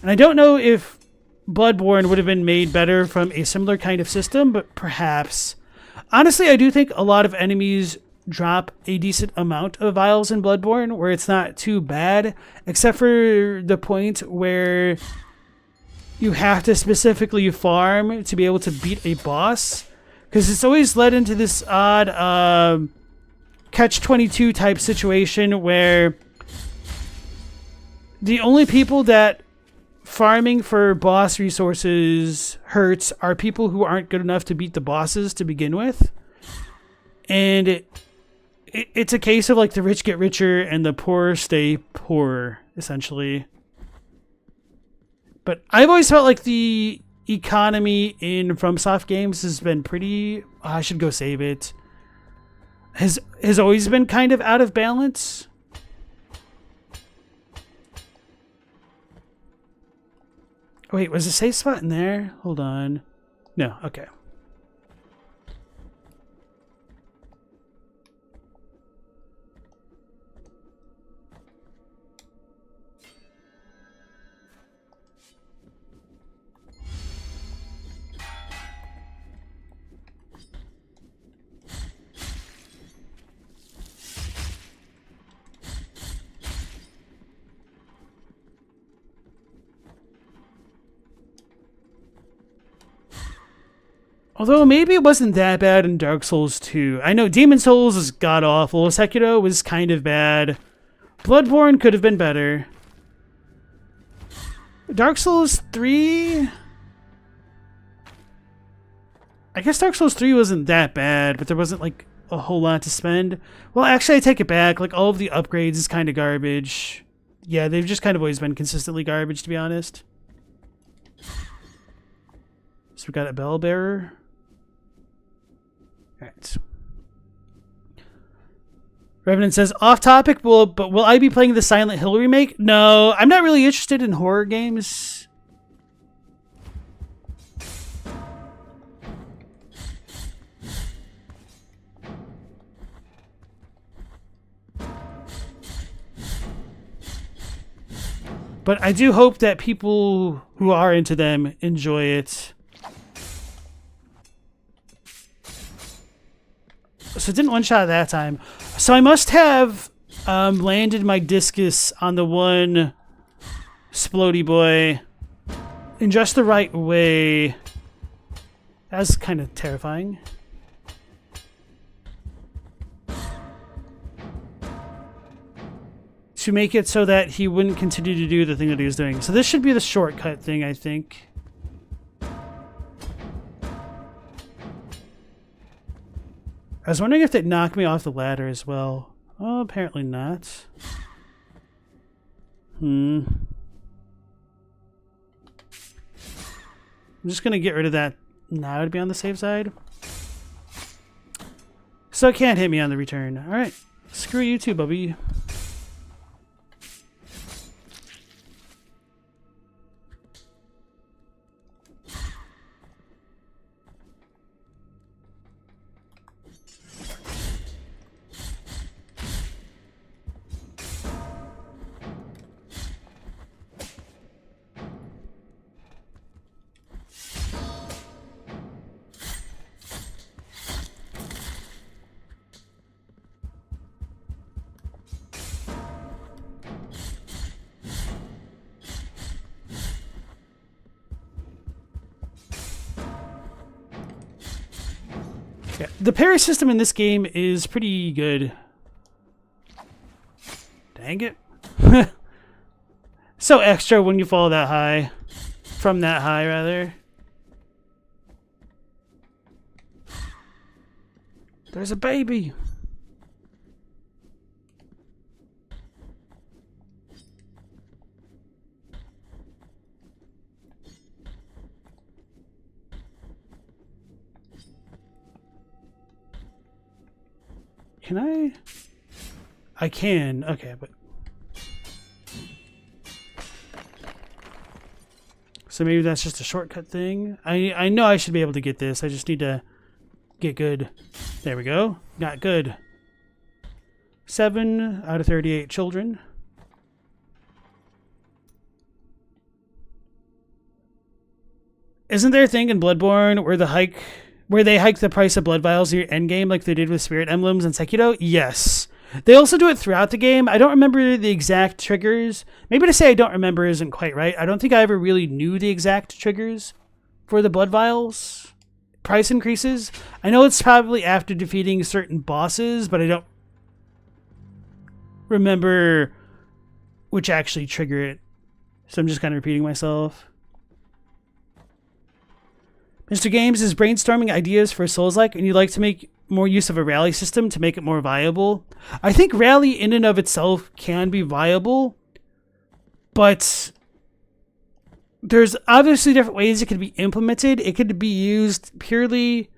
And I don't know if Bloodborne would have been made better from a similar kind of system, but perhaps. Honestly, I do think a lot of enemies drop a decent amount of vials in Bloodborne, where it's not too bad, except for the point where you have to specifically farm to be able to beat a boss, because it's always led into this odd catch-22 type situation where the only people that farming for boss resources hurts are people who aren't good enough to beat the bosses to begin with. And it's a case of like the rich get richer and the poor stay poorer, essentially. But I've always felt like the economy in FromSoft games has been pretty... I should go save it. Has always been kind of out of balance. Wait, was the safe spot in there? Hold on. No, okay. Although maybe it wasn't that bad in Dark Souls 2. I know Demon Souls is god-awful. Sekiro was kind of bad. Bloodborne could have been better. Dark Souls 3... I guess Dark Souls 3 wasn't that bad, but there wasn't like a whole lot to spend. Well, actually, I take it back. Like, all of the upgrades is kind of garbage. Yeah, they've just kind of always been consistently garbage, to be honest. So we got a bell bearer. Alright. Revenant says, off topic, but will I be playing the Silent Hill remake? No, I'm not really interested in horror games. But I do hope that people who are into them enjoy it. So it didn't one-shot that time. So I must have landed my discus on the one Splody boy in just the right way. That's kind of terrifying. To make it so that he wouldn't continue to do the thing that he was doing. So this should be the shortcut thing, I think. I was wondering if they'd knock me off the ladder as well. Oh, apparently not. I'm just going to get rid of that now to be on the safe side. So it can't hit me on the return. Alright. Screw you too, Bubby. Yeah, the parry system in this game is pretty good. Dang it. So extra when you fall that high. From that high, rather. There's a baby. Can I? I can. Okay, but... So maybe that's just a shortcut thing. I know I should be able to get this. I just need to get good. There we go. Got good. 7 out of 38 children. Isn't there a thing in Bloodborne where they hike the price of blood vials in your endgame like they did with spirit emblems and Sekiro? Yes. They also do it throughout the game. I don't remember the exact triggers. Maybe to say I don't remember isn't quite right. I don't think I ever really knew the exact triggers for the blood vials price increases. I know it's probably after defeating certain bosses, but I don't remember which actually trigger it. So I'm just kind of repeating myself. Mr. Games is brainstorming ideas for Souls-like, and you'd like to make more use of a rally system to make it more viable. I think rally in and of itself can be viable, but there's obviously different ways it could be implemented. It could be used purely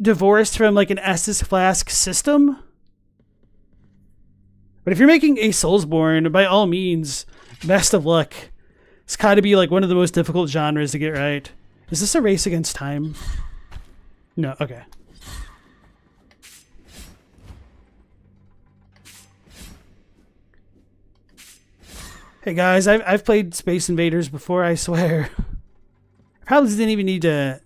divorced from like an Estus Flask system. But if you're making a Soulsborne, by all means, best of luck. It's got to be like one of the most difficult genres to get right. Is this a race against time? No, okay. Hey guys, I've played Space Invaders before, I swear. I probably didn't even need to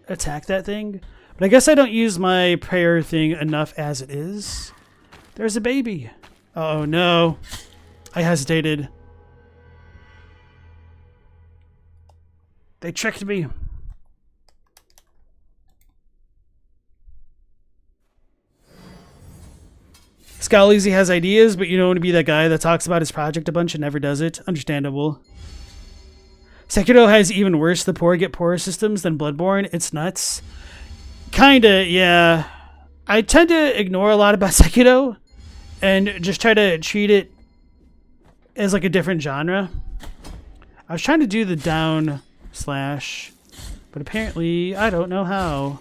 attack that thing. But I guess I don't use my prayer thing enough as it is. There's a baby. Oh no. I hesitated. They tricked me. Scalleasy has ideas, but you don't want to be that guy that talks about his project a bunch and never does it. Understandable. Sekiro has even worse the poor get poorer systems than Bloodborne. It's nuts. Kinda, yeah. I tend to ignore a lot about Sekiro and just try to treat it as like a different genre. I was trying to do the down slash, but apparently I don't know how.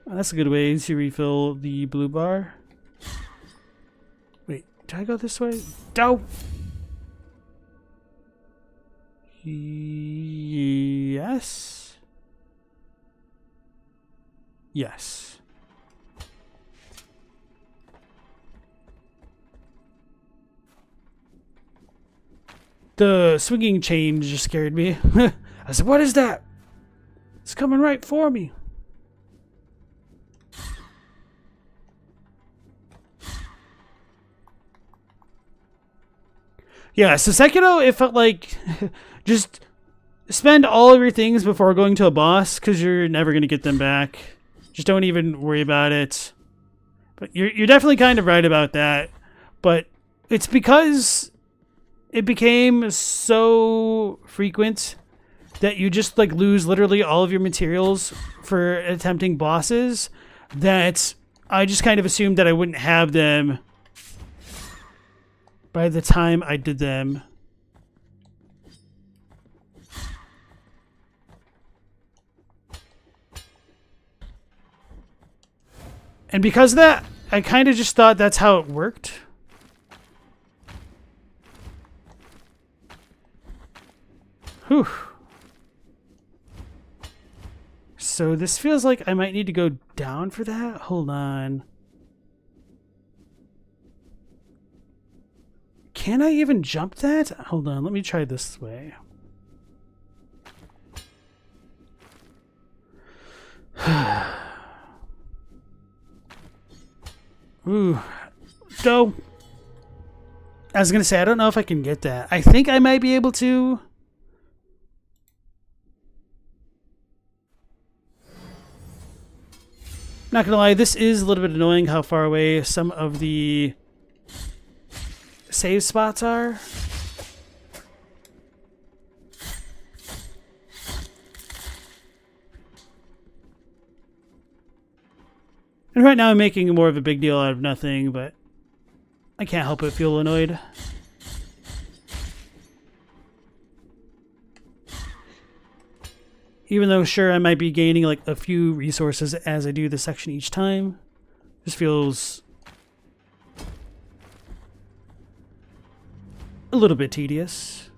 Oh, that's a good way to refill the blue bar. Wait, did I go this way? No! Yes? Yes. The swinging chain just scared me. I said, what is that? It's coming right for me. Yeah, so Sekiro, it felt like just spend all of your things before going to a boss because you're never going to get them back. Just don't even worry about it. But you're definitely kind of right about that. But it's because it became so frequent that you just like lose literally all of your materials for attempting bosses that I just kind of assumed that I wouldn't have them by the time I did them. And because of that, I kind of just thought that's how it worked. Whew. So this feels like I might need to go down for that. Hold on. Can I even jump that? Hold on, let me try this way. Ooh. Go. I was going to say, I don't know if I can get that. I think I might be able to. Not going to lie, this is a little bit annoying how far away some of the save spots are. And right now I'm making more of a big deal out of nothing, but I can't help but feel annoyed. Even though, sure, I might be gaining like a few resources as I do this section each time. Just feels a little bit tedious.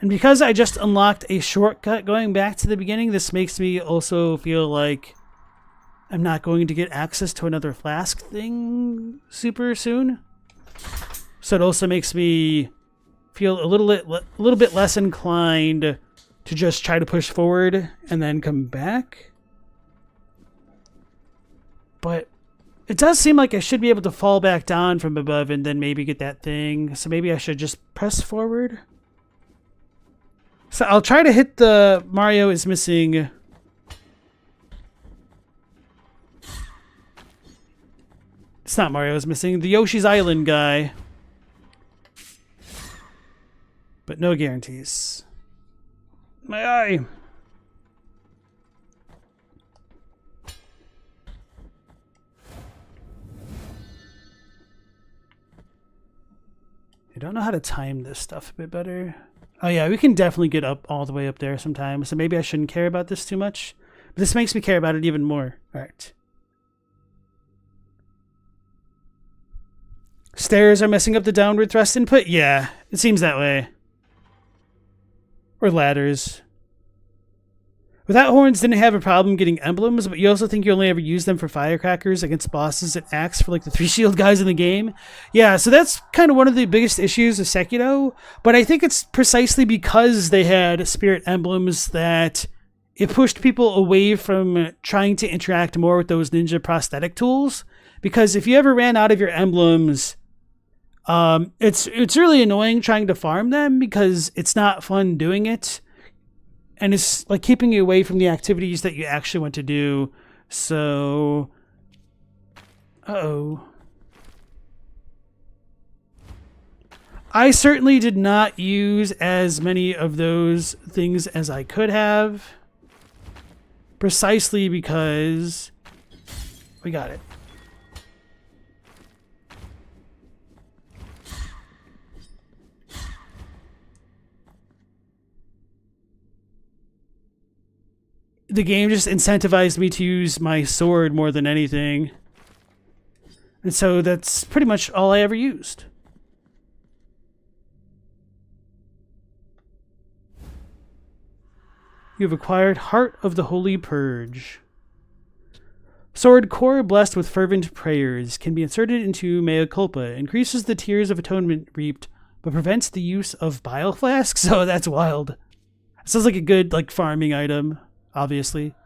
And because I just unlocked a shortcut going back to the beginning, this makes me also feel like I'm not going to get access to another flask thing super soon. So it also makes me feel a little bit less inclined to just try to push forward and then come back. But it does seem like I should be able to fall back down from above and then maybe get that thing. So maybe I should just press forward. So I'll try to hit the Mario is missing. It's not Mario is missing. The Yoshi's Island guy. But no guarantees. My eye. I don't know how to time this stuff a bit better. Oh yeah, we can definitely get up all the way up there sometimes. So maybe I shouldn't care about this too much. But this makes me care about it even more. Alright. Stairs are messing up the downward thrust input? Yeah, it seems that way. Or ladders. Without horns, didn't have a problem getting emblems, but you also think you only ever use them for firecrackers against bosses at Axe for like the 3-shield guys in the game? Yeah, so that's kind of one of the biggest issues of Sekiro, but I think it's precisely because they had spirit emblems that it pushed people away from trying to interact more with those ninja prosthetic tools, because if you ever ran out of your emblems, it's really annoying trying to farm them because it's not fun doing it. And it's like keeping you away from the activities that you actually want to do. So, uh-oh. I certainly did not use as many of those things as I could have. Precisely because we got it. The game just incentivized me to use my sword more than anything. And so that's pretty much all I ever used. You have acquired Heart of the Holy Purge. Sword core blessed with fervent prayers can be inserted into mea culpa, increases the tears of atonement reaped, but prevents the use of bile flasks. Oh, that's wild. Sounds like a good farming item. Obviously.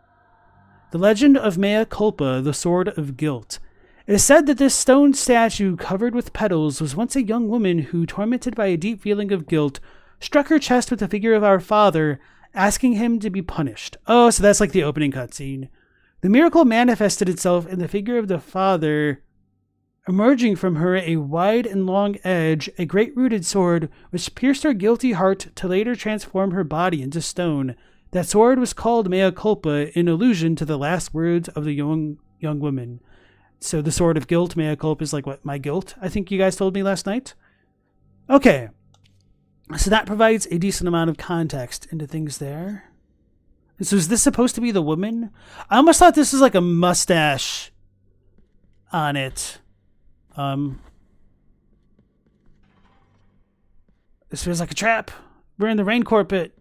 The legend of Mea Culpa, the Sword of Guilt. It is said that this stone statue covered with petals was once a young woman who, tormented by a deep feeling of guilt, struck her chest with the figure of our Father, asking him to be punished. Oh, so that's like the opening cutscene. The miracle manifested itself in the figure of the Father, emerging from her a wide and long edge, a great rooted sword, which pierced her guilty heart to later transform her body into stone. That sword was called Mea Culpa in allusion to the last words of the young woman. So the sword of guilt, Mea Culpa, is like what? My guilt, I think you guys told me last night. Okay. So that provides a decent amount of context into things there. And so is this supposed to be the woman? I almost thought this was like a mustache on it. This feels like a trap. We're in the Raincore pit.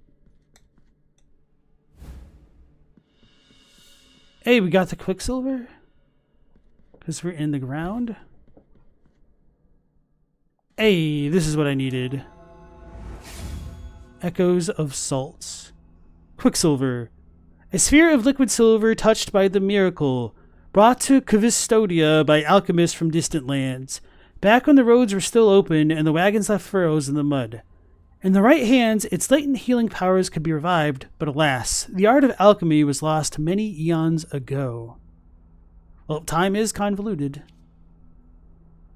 Hey, we got the Quicksilver? Because we're in the ground? Hey, this is what I needed. Echoes of Salts. Quicksilver. A sphere of liquid silver touched by the miracle. Brought to Kvistodia by alchemists from distant lands. Back when the roads were still open and the wagons left furrows in the mud. In the right hands, its latent healing powers could be revived, but alas, the art of alchemy was lost many eons ago. Well, time is convoluted.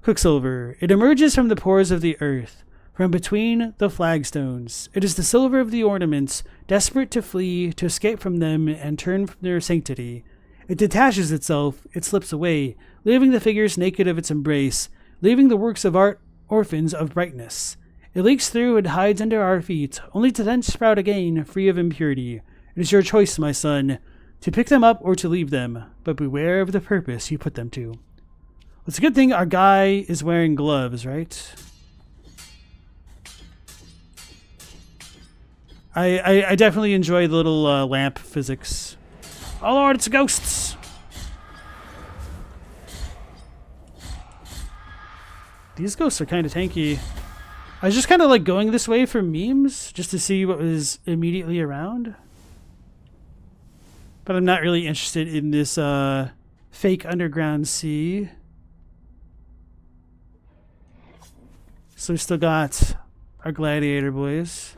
Quicksilver. It emerges from the pores of the earth, from between the flagstones. It is the silver of the ornaments, desperate to flee, to escape from them, and turn from their sanctity. It detaches itself, it slips away, leaving the figures naked of its embrace, leaving the works of art orphans of brightness. It leaks through and hides under our feet, only to then sprout again, free of impurity. It is your choice, my son, to pick them up or to leave them, but beware of the purpose you put them to. It's a good thing our guy is wearing gloves, right? I definitely enjoy the little lamp physics. Oh lord, it's ghosts! These ghosts are kind of tanky. I was just kind of like going this way for memes, just to see what was immediately around. But I'm not really interested in this fake underground sea. So we still got our gladiator boys.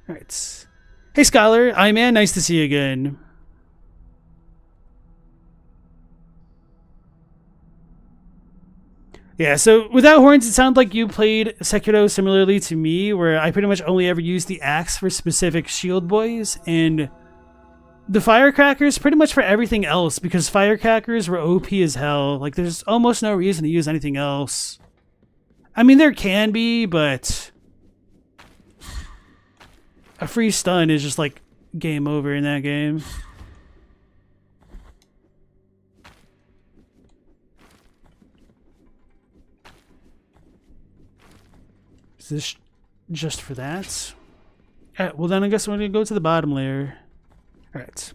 Alright. Hey Scholar, man, nice to see you again. Yeah, so without horns, it sounded like you played Sekiro similarly to me, where I pretty much only ever used the axe for specific shield boys, and the firecrackers pretty much for everything else, because firecrackers were OP as hell. Like, there's almost no reason to use anything else. I mean, there can be, but a free stun is just like game over in that game. Is this just for that? Alright, well then I guess we're gonna go to the bottom layer. Alright.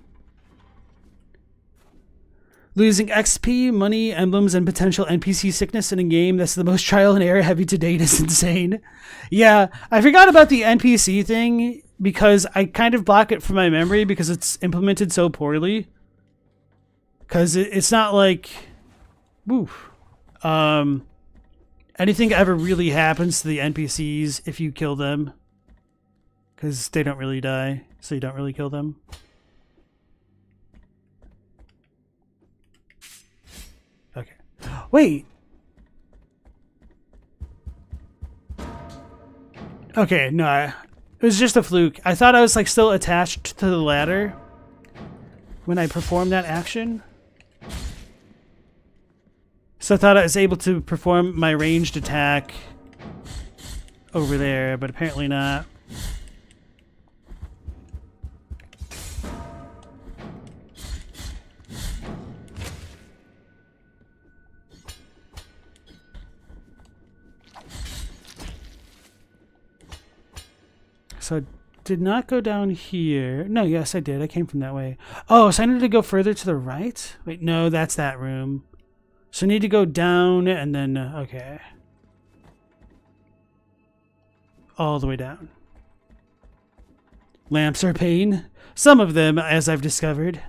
Losing XP, money, emblems, and potential NPC sickness in a game that's the most trial and error heavy to date is insane. Yeah, I forgot about the NPC thing because I kind of block it from my memory because it's implemented so poorly. Because it's not like... Woof. Anything ever really happens to the NPCs if you kill them. Because they don't really die, so you don't really kill them. Okay. Wait! Okay, no, it was just a fluke. I thought I was like still attached to the ladder when I performed that action. So I thought I was able to perform my ranged attack over there, but apparently not. So I did not go down here. No, yes, I did. I came from that way. Oh, so I needed to go further to the right? Wait, no, that's that room. So I need to go down and then, okay. All the way down. Lamps are pain. Some of them, as I've discovered.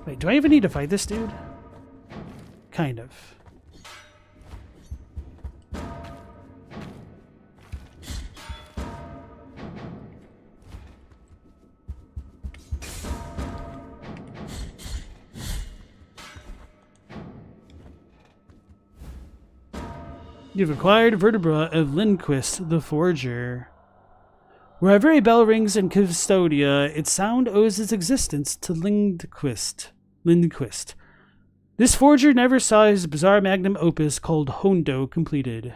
Wait, do I even need to fight this dude? Kind of. You've acquired vertebra of Lindquist, the Forger. Wherever a bell rings in Custodia, its sound owes its existence to Lindquist. This forger never saw his bizarre magnum opus called Hondo completed.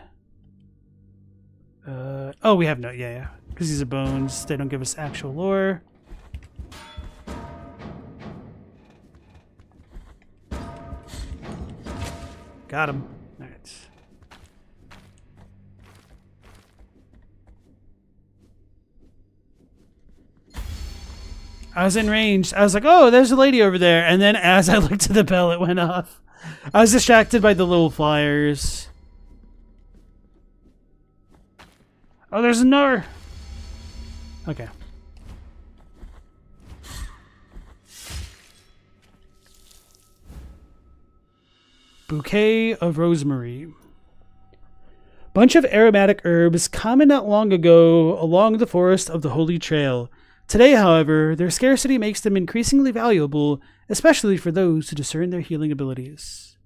Oh, we have no, yeah. Because these are bones. They don't give us actual lore. Got him. Alright. I was in range. I was like, oh, there's a lady over there. And then as I looked at the bell, it went off. I was distracted by the little flyers. Oh, there's another. Okay. Bouquet of rosemary. Bunch of aromatic herbs common not long ago along the forest of the Holy Trail. Today, however, their scarcity makes them increasingly valuable, especially for those who discern their healing abilities.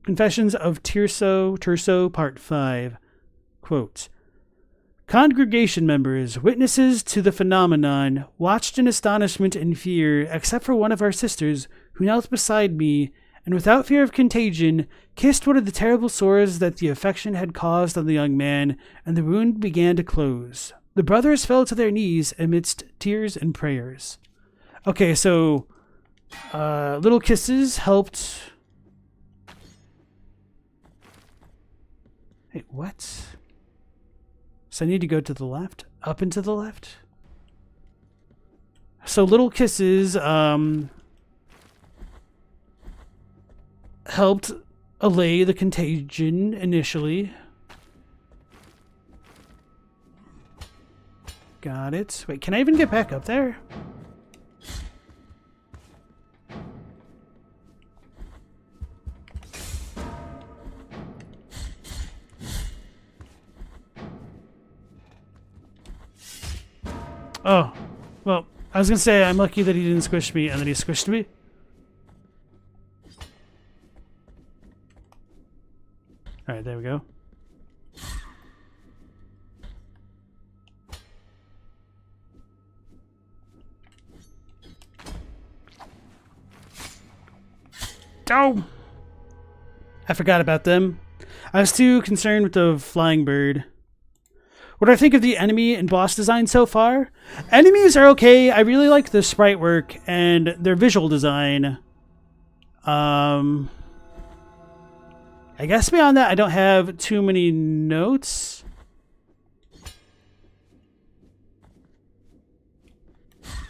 Confessions of Tirso, Part 5. Quote, Congregation members, witnesses to the phenomenon, watched in astonishment and fear, except for one of our sisters, who knelt beside me and without fear of contagion, kissed one of the terrible sores that the affection had caused on the young man, and the wound began to close. The brothers fell to their knees amidst tears and prayers. Okay, so little kisses helped. Wait, what? So I need to go to the left? Up and to the left? So little kisses helped allay the contagion initially. Got it. Wait, can I even get back up there? Oh, well, I was gonna say I'm lucky that he didn't squish me, and then he squished me. Alright, there we go. Oh! I forgot about them. I was too concerned with the flying bird. What do I think of the enemy and boss design so far? Enemies are okay. I really like the sprite work and their visual design. I guess beyond that, I don't have too many notes.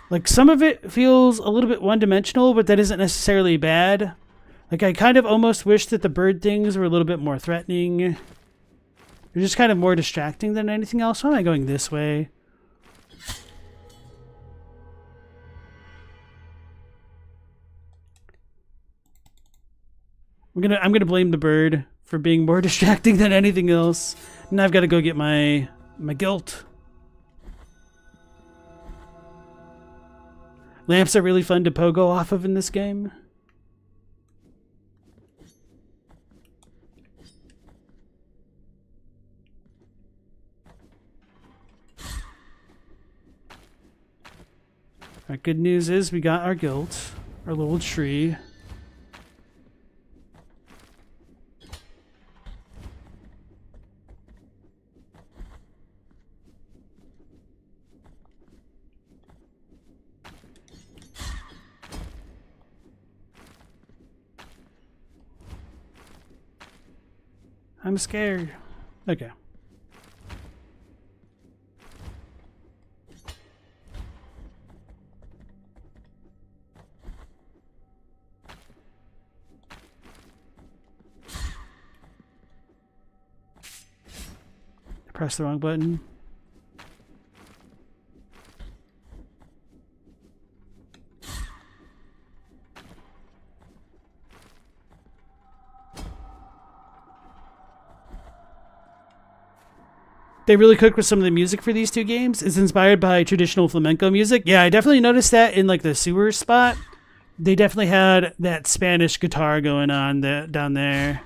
Like, some of it feels a little bit one-dimensional, but that isn't necessarily bad. Like, I kind of almost wish that the bird things were a little bit more threatening. They're just kind of more distracting than anything else. Why am I going this way? I'm gonna blame the bird for being more distracting than anything else. Now I've got to go get my guilt. Lamps are really fun to pogo off of in this game. Alright, good news is we got our guilt, our little tree. I'm scared. Okay. Press the wrong button. They really cooked with some of the music for these two games. It's inspired by traditional flamenco music. Yeah, I definitely noticed that in like the sewer spot. They definitely had that Spanish guitar going on down there.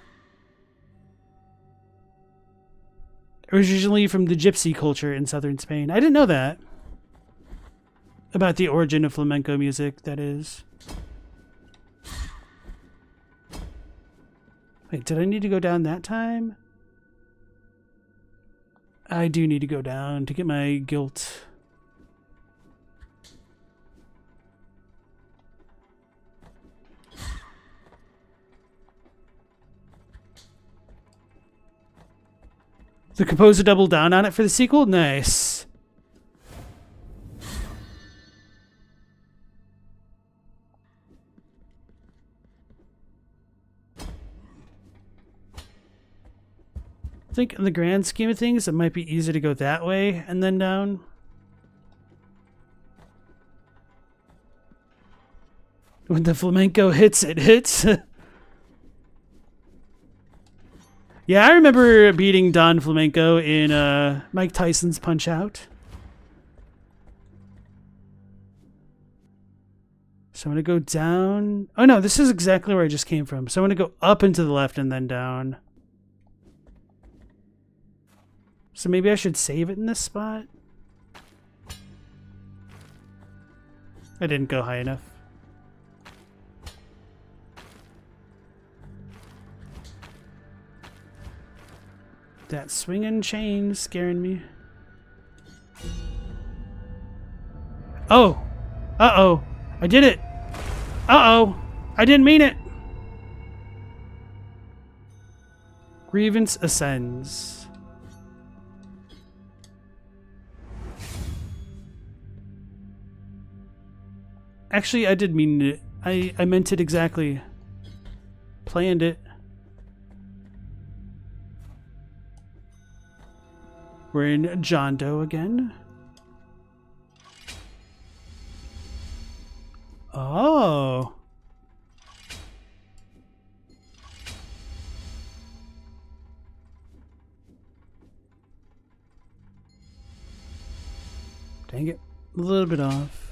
Originally from the gypsy culture in southern Spain. I didn't know that. About the origin of flamenco music, that is. Wait, did I need to go down that time? I do need to go down to get my guilt. The composer doubled down on it for the sequel? Nice. I think in the grand scheme of things, it might be easier to go that way and then down. When the flamenco hits, it hits. Yeah, I remember beating Don Flamenco in Mike Tyson's Punch-Out. So I'm going to go down. Oh no, this is exactly where I just came from. So I'm going to go up and to the left and then down. So maybe I should save it in this spot? I didn't go high enough. That swinging chain scaring me. Oh! Uh-oh! I did it! Uh-oh! I didn't mean it! Grievance ascends. Actually, I did mean it. I meant it exactly. Planned it. We're in John Doe again. Oh. Dang it. A little bit off.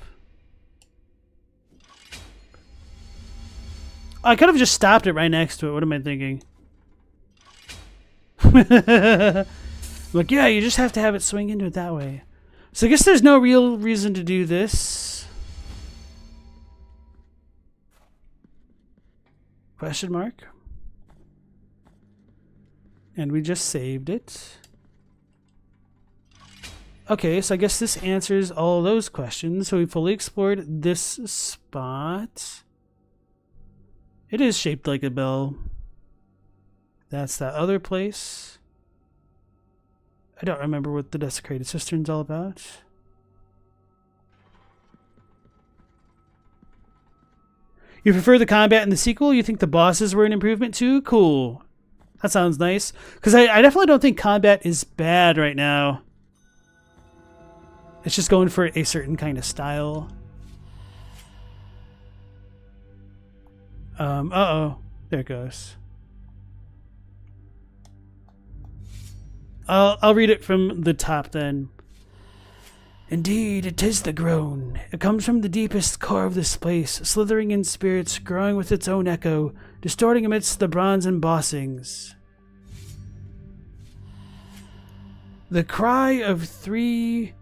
I could have just stopped it right next to it. What am I thinking? Like, yeah, you just have to have it swing into it that way. So I guess there's no real reason to do this. Question mark. And we just saved it. Okay, so I guess this answers all those questions. So we fully explored this spot. It is shaped like a bell. That's that other place. I don't remember what the Desecrated Cistern's all about. You prefer the combat in the sequel? You think the bosses were an improvement too? Cool. That sounds nice. Because I definitely don't think combat is bad right now. It's just going for a certain kind of style. Uh-oh. There it goes. I'll read it from the top then. Indeed, it is the groan. It comes from the deepest core of this place, slithering in spirits, growing with its own echo, distorting amidst the bronze embossings. The cry of 3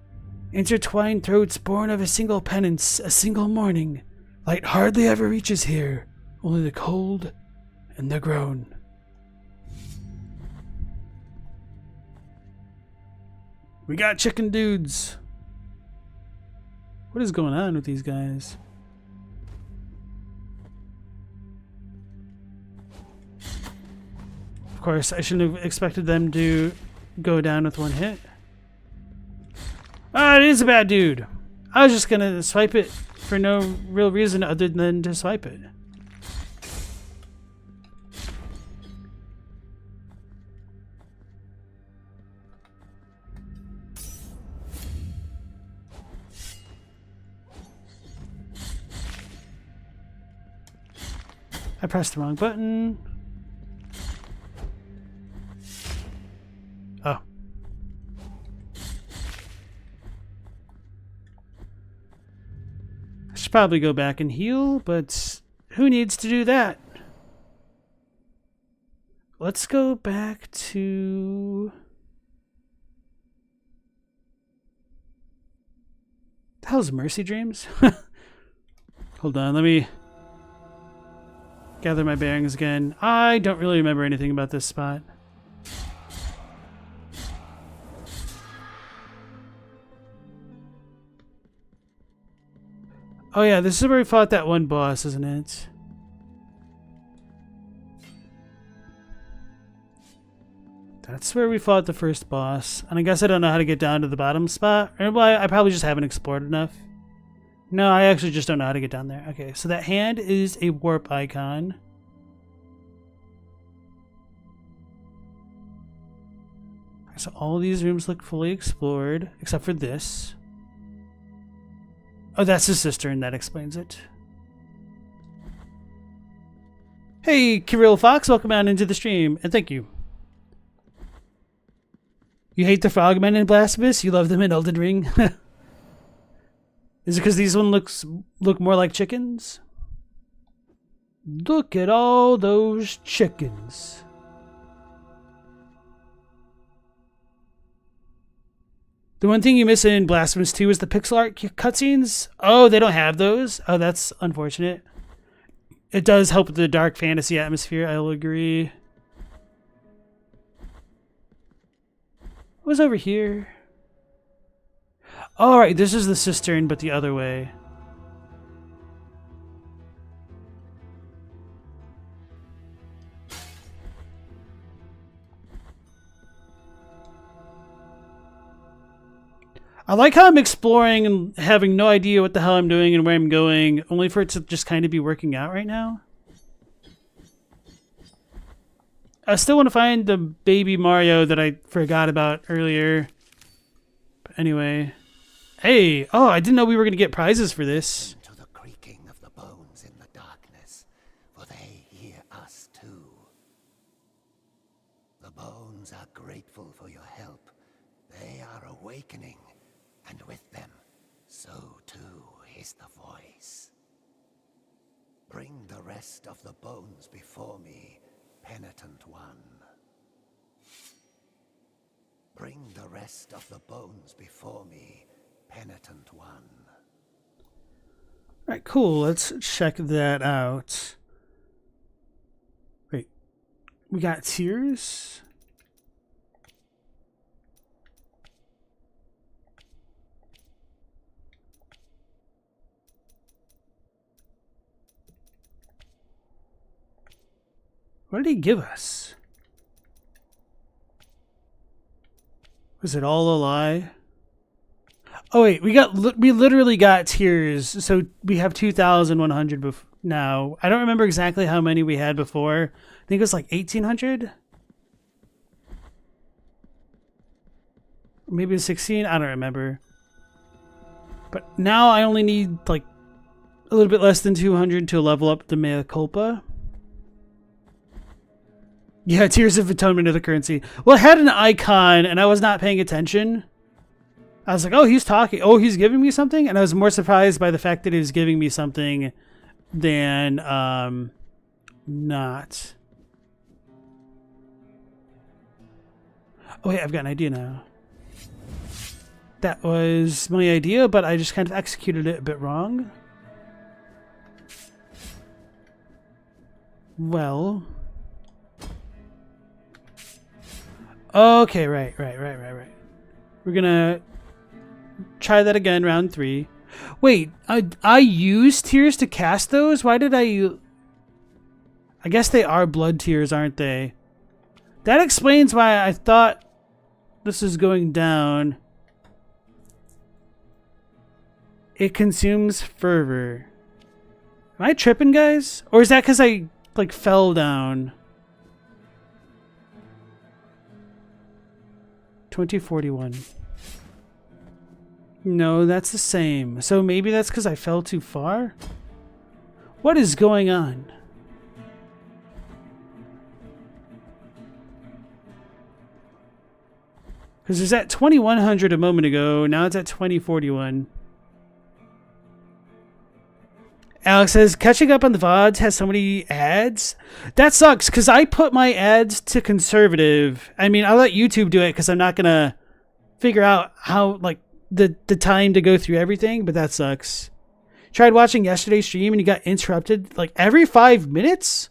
intertwined throats born of a single penance, a single mourning. Light hardly ever reaches here, only the cold and the groan. We got chicken dudes. What is going on with these guys? Of course, I shouldn't have expected them to go down with one hit. Oh, it is a bad dude. I was just gonna swipe it for no real reason other than to swipe it. I pressed the wrong button. Oh. I should probably go back and heal, but who needs to do that? Let's go back to... The hell's Mercy Dreams? Hold on, let me gather my bearings again. I don't really remember anything about this spot. Oh yeah, this is where we fought that one boss, isn't it? That's where we fought the first boss. And I guess I don't know how to get down to the bottom spot. Or, well, I probably just haven't explored enough. No, I actually just don't know how to get down there. Okay, so that hand is a warp icon. So all these rooms look fully explored, except for this. Oh, that's the cistern. That explains it. Hey, Kirill Fox, welcome on into the stream, and thank you. You hate the frogmen in Blasphemous? You love them in Elden Ring? Is it because these ones look more like chickens? Look at all those chickens. The one thing you miss in Blasphemous 2 is the pixel art cutscenes. Oh, they don't have those? Oh, that's unfortunate. It does help with the dark fantasy atmosphere, I will agree. What was over here? All right, this is the cistern, but the other way. I like how I'm exploring and having no idea what the hell I'm doing and where I'm going, only for it to just kind of be working out right now. I still want to find the baby Mario that I forgot about earlier. But anyway. Hey! Oh, I didn't know we were going to get prizes for this. To the creaking of the bones in the darkness, for they hear us too. The bones are grateful for your help. They are awakening, and with them, so too is the voice. Bring the rest of the bones before me, penitent one. Bring the rest of the bones before me, penitent one. Alright, cool. Let's check that out. Wait. We got tears? What did he give us? Was it all a lie? Oh wait, we literally got tears. So we have 2,100 now. I don't remember exactly how many we had before. I think it was like 1,800. Maybe 16. I don't remember. But now I only need like a little bit less than 200 to level up the mea culpa. Yeah, Tears of Atonement of the currency. Well, it had an icon, and I was not paying attention. I was like, oh, he's talking. Oh, he's giving me something? And I was more surprised by the fact that he was giving me something than not. Oh, wait, I've got an idea now. That was my idea, but I just kind of executed it a bit wrong. Well... Okay, right. We're gonna try that again, round 3. Wait, I used tears to cast those? Why did I guess they are blood tears, aren't they? That explains why I thought this is going down. It consumes fervor. Am I tripping, guys? Or is that because I, like, fell down? 2041. No, that's the same. So maybe that's because I fell too far? What is going on? Because it was at 2100 a moment ago. Now it's at 2041. Alex says, catching up on the VODs has so many ads. That sucks, because I put my ads to conservative. I mean, I'll let YouTube do it, because I'm not going to figure out how, like, the time to go through everything, but that sucks. Tried watching yesterday's stream, and you got interrupted, like, every 5 minutes?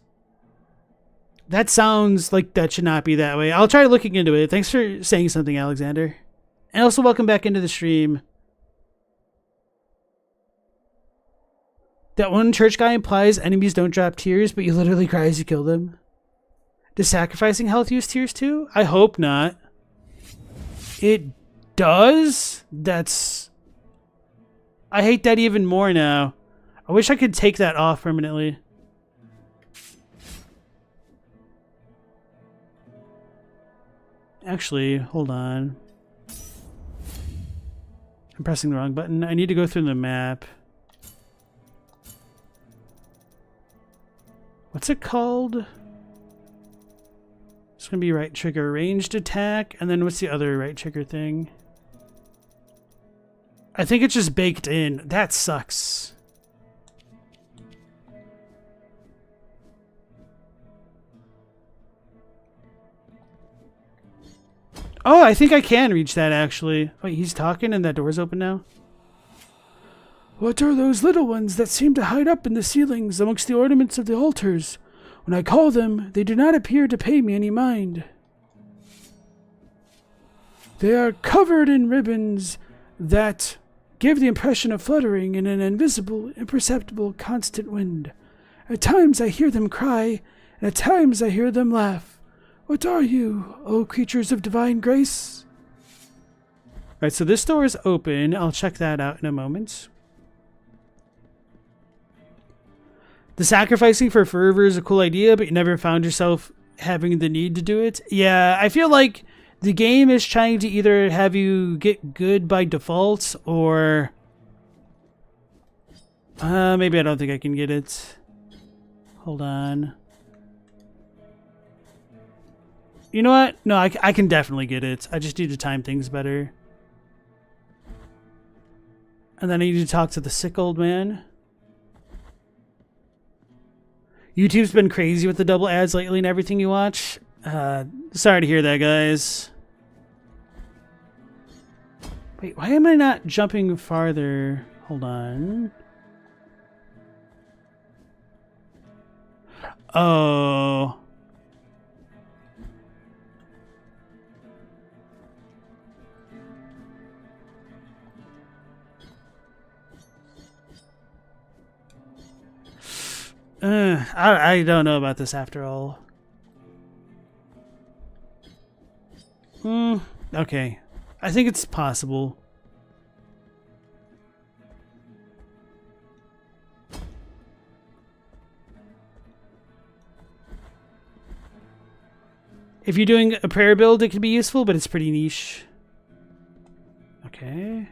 That sounds like that should not be that way. I'll try looking into it. Thanks for saying something, Alexander. And also, welcome back into the stream. That one church guy implies enemies don't drop tears, but you literally cry as you kill them. Does sacrificing health use tears too? I hope not. It does? That's... I hate that even more now. I wish I could take that off permanently. Actually, hold on. I'm pressing the wrong button. I need to go through the map. What's it called? It's going to be right trigger ranged attack. And then what's the other right trigger thing? I think it's just baked in. That sucks. Oh, I think I can reach that actually. Wait, he's talking and that door's open now? What are those little ones that seem to hide up in the ceilings amongst the ornaments of the altars? When I call them, they do not appear to pay me any mind. They are covered in ribbons that give the impression of fluttering in an invisible, imperceptible, constant wind. At times I hear them cry, and at times I hear them laugh. What are you, O creatures of divine grace? Alright, so this door is open. I'll check that out in a moment. The sacrificing for fervor is a cool idea, but you never found yourself having the need to do it. Yeah, I feel like the game is trying to either have you get good by default, or maybe I don't think I can get it. Hold on. You know what? No, I can definitely get it. I just need to time things better. And then I need to talk to the sick old man. YouTube's been crazy with the double ads lately and everything you watch. Sorry to hear that, guys. Wait, why am I not jumping farther? Hold on. Oh. I don't know about this after all. Okay. I think it's possible. If you're doing a prayer build, it can be useful, but it's pretty niche. Okay.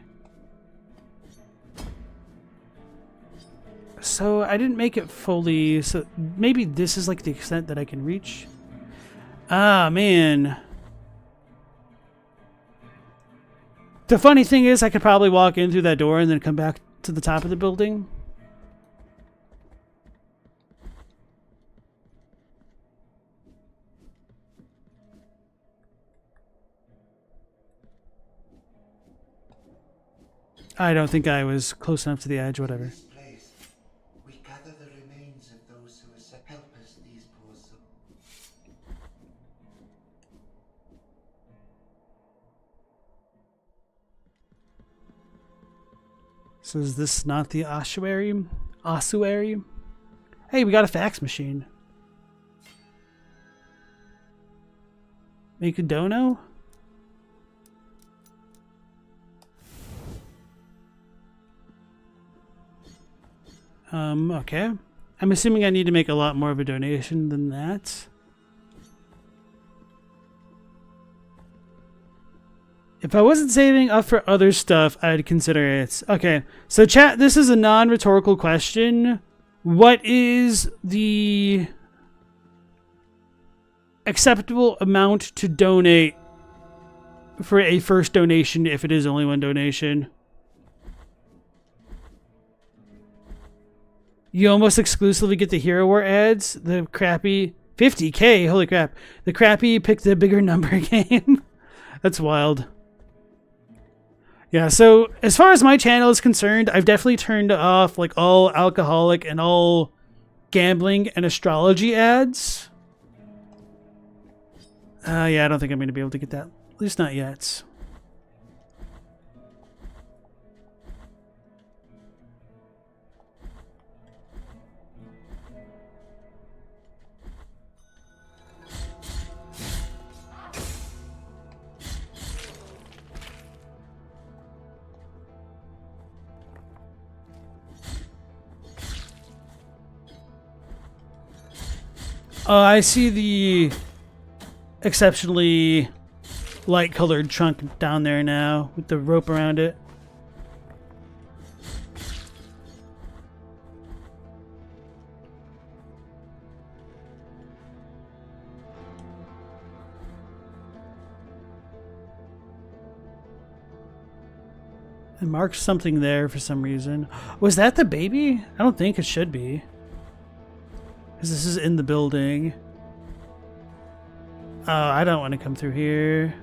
So I didn't make it fully, so maybe this is like the extent that I can reach. Ah, man. The funny thing is I could probably walk in through that door and then come back to the top of the building. I don't think I was close enough to the edge, whatever. So is this not the ossuary? Ossuary? Hey, we got a fax machine. Make a dono? Okay. I'm assuming I need to make a lot more of a donation than that. If I wasn't saving up for other stuff, I'd consider it. Okay, so chat, this is a non-rhetorical question. What is the acceptable amount to donate for a first donation if it is only one donation? You almost exclusively get the Hero War ads. The crappy 50K, holy crap. The crappy pick the bigger number game. That's wild. Yeah, so as far as my channel is concerned, I've definitely turned off like all alcoholic and all gambling and astrology ads. Yeah, I don't think I'm going to be able to get that. At least not yet. I see the exceptionally light-colored trunk down there now with the rope around it. It marks something there for some reason. Was that the baby? I don't think it should be. Because this is in the building. Oh, I don't want to come through here.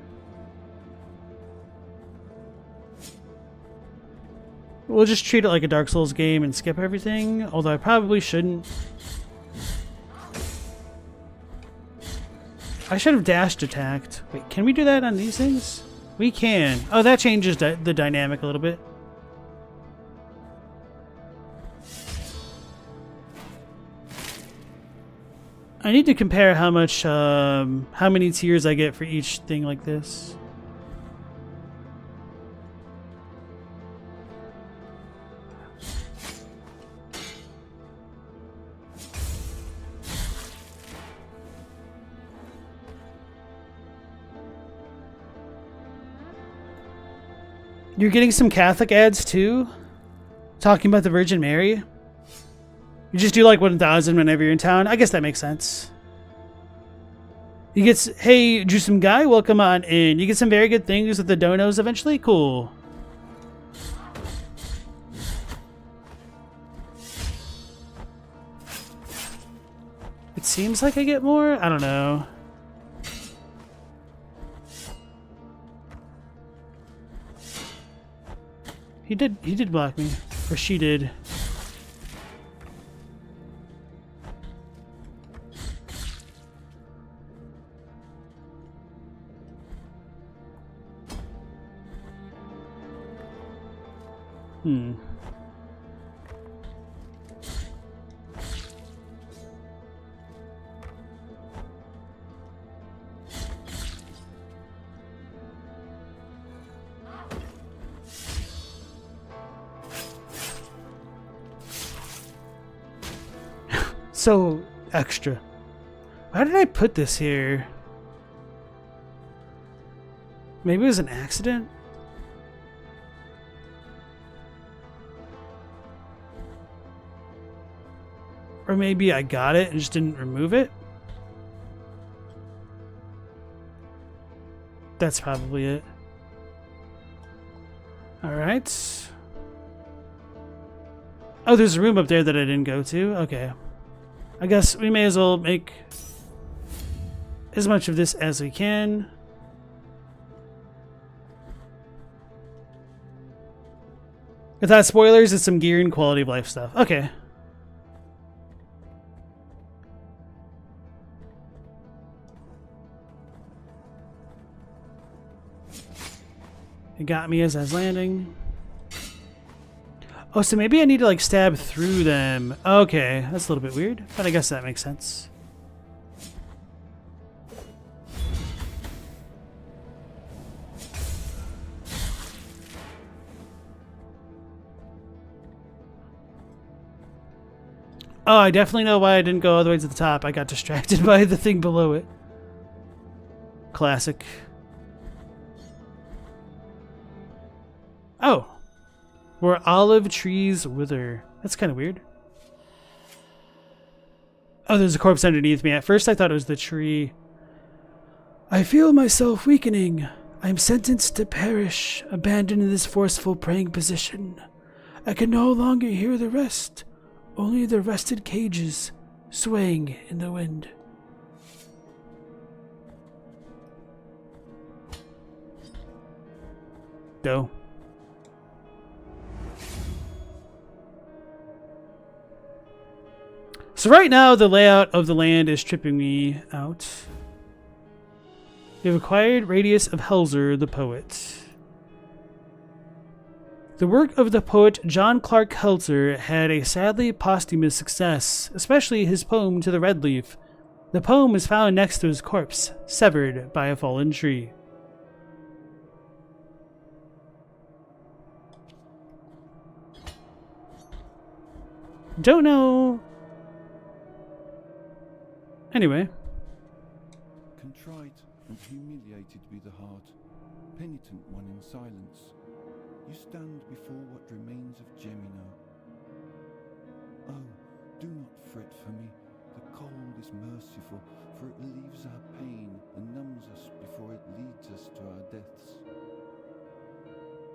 We'll just treat it like a Dark Souls game and skip everything, although I probably shouldn't. I should have dashed attacked. Wait, can we do that on these things? We can. Oh, that changes the dynamic a little bit. I need to compare how much, how many tiers I get for each thing like this. You're getting some Catholic ads too? Talking about the Virgin Mary? You just do like 1,000 whenever you're in town? I guess that makes sense. You get, hey, Jusum Guy, welcome on in. You get some very good things with the donos eventually? Cool. It seems like I get more? I don't know. He did block me. Or she did. So extra. Why did I put this here? Maybe it was an accident? Or maybe I got it and just didn't remove it? That's probably it. Alright. Oh, there's a room up there that I didn't go to? Okay. I guess we may as well make as much of this as we can. Without spoilers, it's some gear and quality of life stuff. Okay. It got me as I was landing. Oh, so maybe I need to like stab through them. Okay, that's a little bit weird, but I guess that makes sense. Oh, I definitely know why I didn't go all the way to the top. I got distracted by the thing below it. Classic. Oh. Where olive trees wither. That's kind of weird. Oh, there's a corpse underneath me. At first I thought it was the tree. I feel myself weakening. I am sentenced to perish, abandoned in this forceful praying position. I can no longer hear the rest, only the rusted cages swaying in the wind. Go. So right now, the layout of the land is tripping me out. You've acquired Radius of Helzer, the poet. The work of the poet John Clark Helzer had a sadly posthumous success, especially his poem To the Red Leaf. The poem is found next to his corpse, severed by a fallen tree. Don't know. Anyway. Contrite and humiliated be the heart, penitent one in silence. You stand before what remains of Gemino. Oh, do not fret for me. The cold is merciful, for it relieves our pain and numbs us before it leads us to our deaths.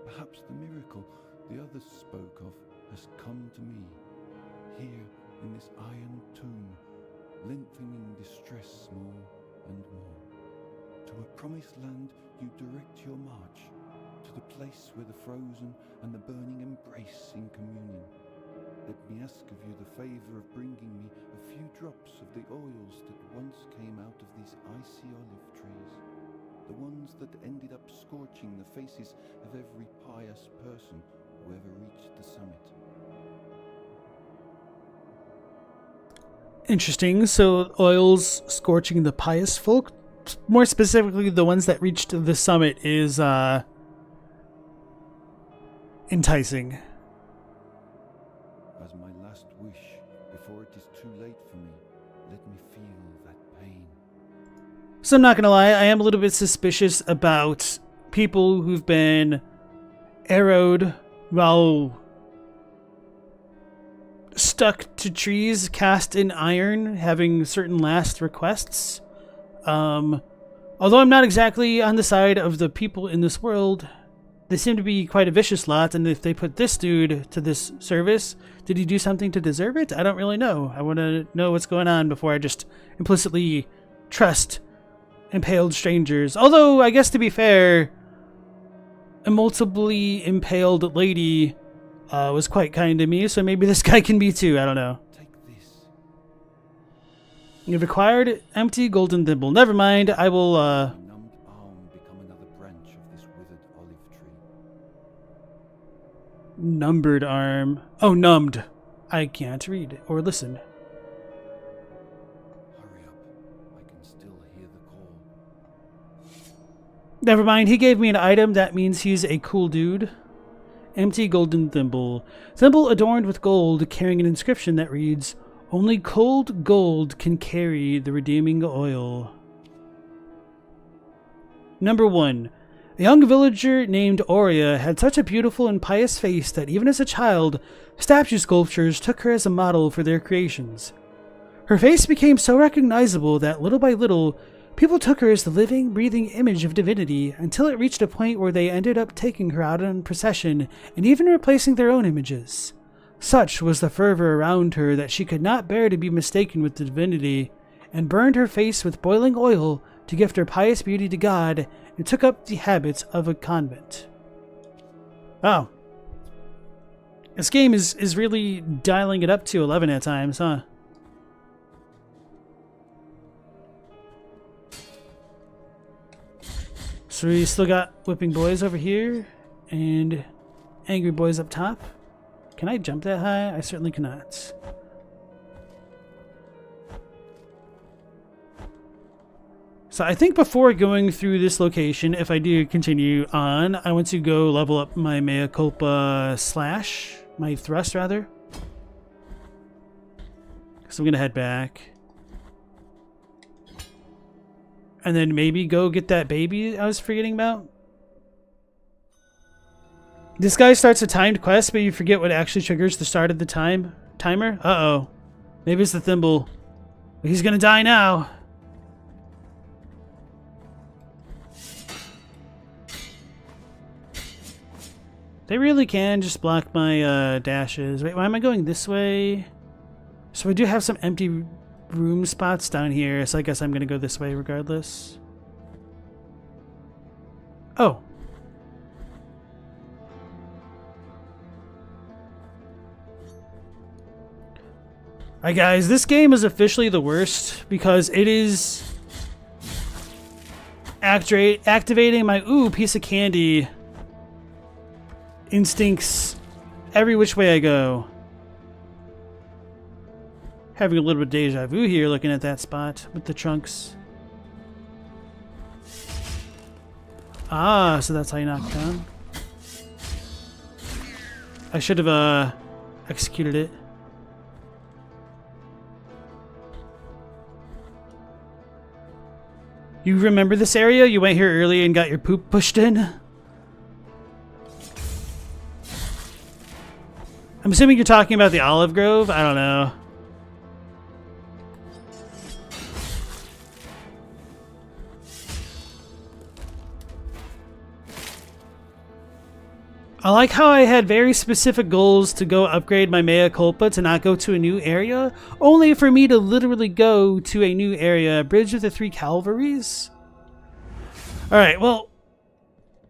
Perhaps the miracle the others spoke of has come to me, here in this iron tomb, lengthening distress more and more. To a promised land you direct your march, to the place where the frozen and the burning embrace in communion. Let me ask of you the favour of bringing me a few drops of the oils that once came out of these icy olive trees, the ones that ended up scorching the faces of every pious person who ever reached the summit. Interesting. So oils scorching the pious folk, more specifically the ones that reached the summit, is enticing. As my last wish, before it is too late for me, let me feel that pain. So I'm not going to lie, I am a little bit suspicious about people who've been arrowed while stuck to trees cast in iron having certain last requests. Although I'm not exactly on the side of the people in this world, they seem to be quite a vicious lot, and if they put this dude to this service, did he do something to deserve it? I don't really know. I want to know what's going on before I just implicitly trust impaled strangers. Although, I guess to be fair, a multiply impaled lady was quite kind to me, so maybe this guy can be too. I don't know. Take this. You've acquired empty golden thimble. Never mind. I will. My numbed arm become another branch of this withered olive tree. Numbered arm. Oh, numbed. I can't read or listen. Hurry up. I can still hear the call. Never mind. He gave me an item. That means he's a cool dude. Empty golden thimble. Thimble adorned with gold, carrying an inscription that reads, "Only cold gold can carry the redeeming oil." Number 1. A young villager named Aurea had such a beautiful and pious face that even as a child, statue sculptors took her as a model for their creations. Her face became so recognizable that little by little, people took her as the living, breathing image of divinity until it reached a point where they ended up taking her out in procession and even replacing their own images. Such was the fervor around her that she could not bear to be mistaken with divinity, and burned her face with boiling oil to gift her pious beauty to God, and took up the habits of a convent. Oh. This game is really dialing it up to 11 at times, huh? So we still got whipping boys over here and angry boys up top. Can I jump that high? I certainly cannot. So I think before going through this location, if I do continue on, I want to go level up my mea culpa slash, my thrust rather. So I'm going to head back. And then maybe go get that baby I was forgetting about. This guy starts a timed quest, but you forget what actually triggers the start of the timer. Uh-oh. Maybe it's the thimble. He's gonna die now. They really can just block my dashes. Wait, why am I going this way? So I do have some empty room spots down here, so I guess I'm gonna go this way regardless. Oh. Alright guys, this game is officially the worst because it is activating my piece of candy instincts every which way I go. Having a little bit of deja vu here looking at that spot with the trunks. Ah, so that's how you knock it down. I should have executed it. You remember this area? You went here early and got your poop pushed in? I'm assuming you're talking about the olive grove? I don't know. I like how I had very specific goals to go upgrade my mea culpa to not go to a new area, only for me to literally go to a new area, Bridge of the Three Calvaries. Alright, well,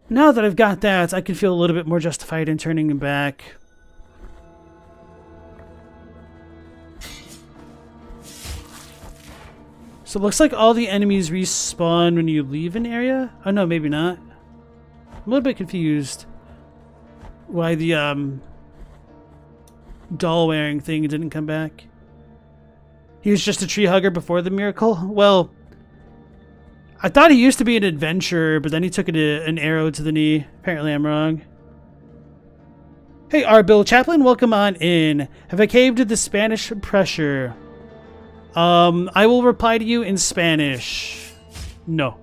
now that I've got that, I can feel a little bit more justified in turning him back. So it looks like all the enemies respawn when you leave an area. Oh no, maybe not. I'm a little bit confused why the doll wearing thing didn't come back. He was just a tree hugger before the miracle? Well, I thought he used to be an adventurer, but then he took an arrow to the knee. Apparently I'm wrong. Hey, R. Bill Chaplin, welcome on in. Have I caved to the Spanish pressure? I will reply to you in Spanish. No.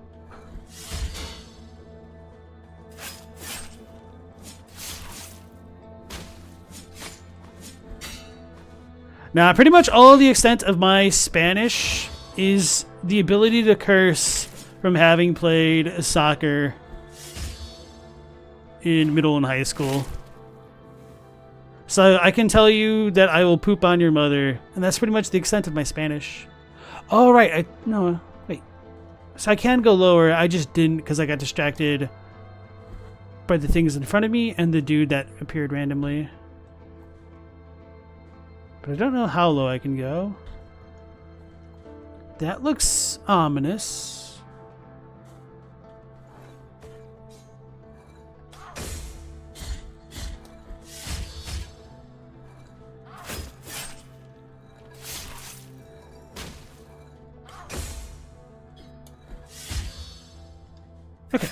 Now, pretty much all of the extent of my Spanish is the ability to curse from having played soccer in middle and high school. So I can tell you that I will poop on your mother, and that's pretty much the extent of my Spanish. Oh, right. No, wait. So I can go lower. I just didn't because I got distracted by the things in front of me and the dude that appeared randomly. But I don't know how low I can go. That looks ominous. Okay.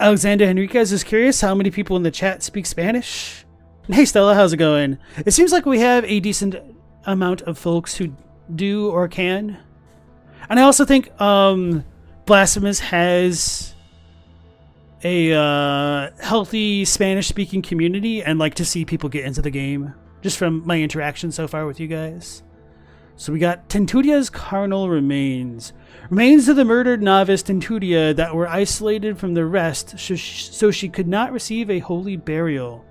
Alexander Henriquez is curious how many people in the chat speak Spanish. Hey Stella, how's it going? It seems like we have a decent amount of folks who do or can. And I also think Blasphemous has a healthy Spanish-speaking community and like to see people get into the game, just from my interaction so far with you guys. So we got Tenturia's carnal remains. Remains of the murdered novice Tenturia that were isolated from the rest so she could not receive a holy burial.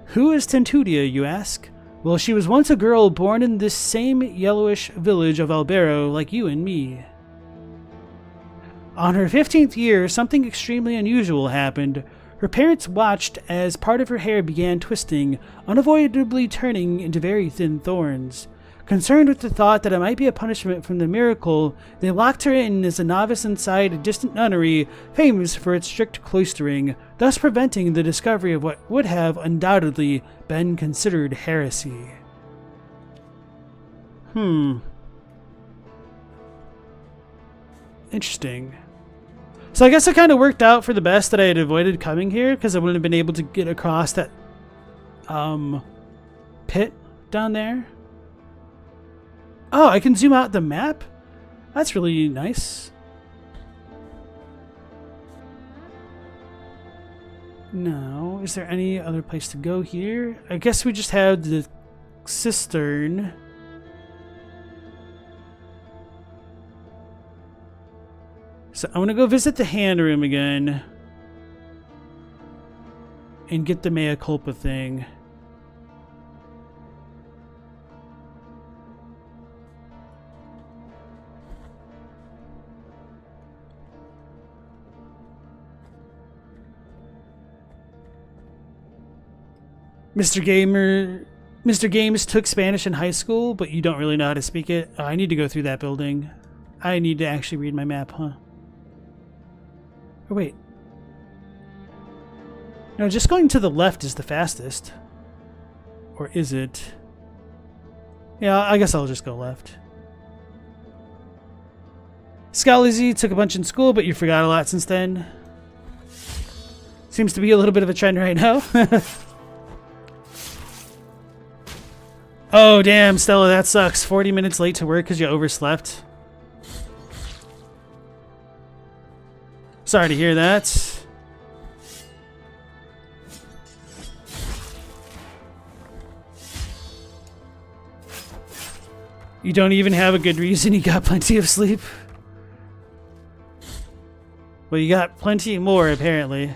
Who is Tenturia, you ask? Well, she was once a girl born in this same yellowish village of Albero like you and me. On her 15th year, something extremely unusual happened. Her parents watched as part of her hair began twisting, unavoidably turning into very thin thorns. Concerned with the thought that it might be a punishment from the miracle, they locked her in as a novice inside a distant nunnery famous for its strict cloistering, thus preventing the discovery of what would have undoubtedly been considered heresy. Interesting. So I guess it kind of worked out for the best that I had avoided coming here, because I wouldn't have been able to get across that pit down there. Oh, I can zoom out the map? That's really nice. Now, is there any other place to go here? I guess we just have the cistern. So I want to go visit the hand room again and get the mea culpa thing. Mr. Games took Spanish in high school, but you don't really know how to speak it. Oh, I need to go through that building. I need to actually read my map, huh? Oh, wait. No, just going to the left is the fastest. Or is it? Yeah, I guess I'll just go left. Scalazy took a bunch in school, but you forgot a lot since then. Seems to be a little bit of a trend right now. Oh, damn, Stella, that sucks. 40 minutes late to work because you overslept. Sorry to hear that. You don't even have a good reason. You got plenty of sleep. Well, you got plenty more, apparently.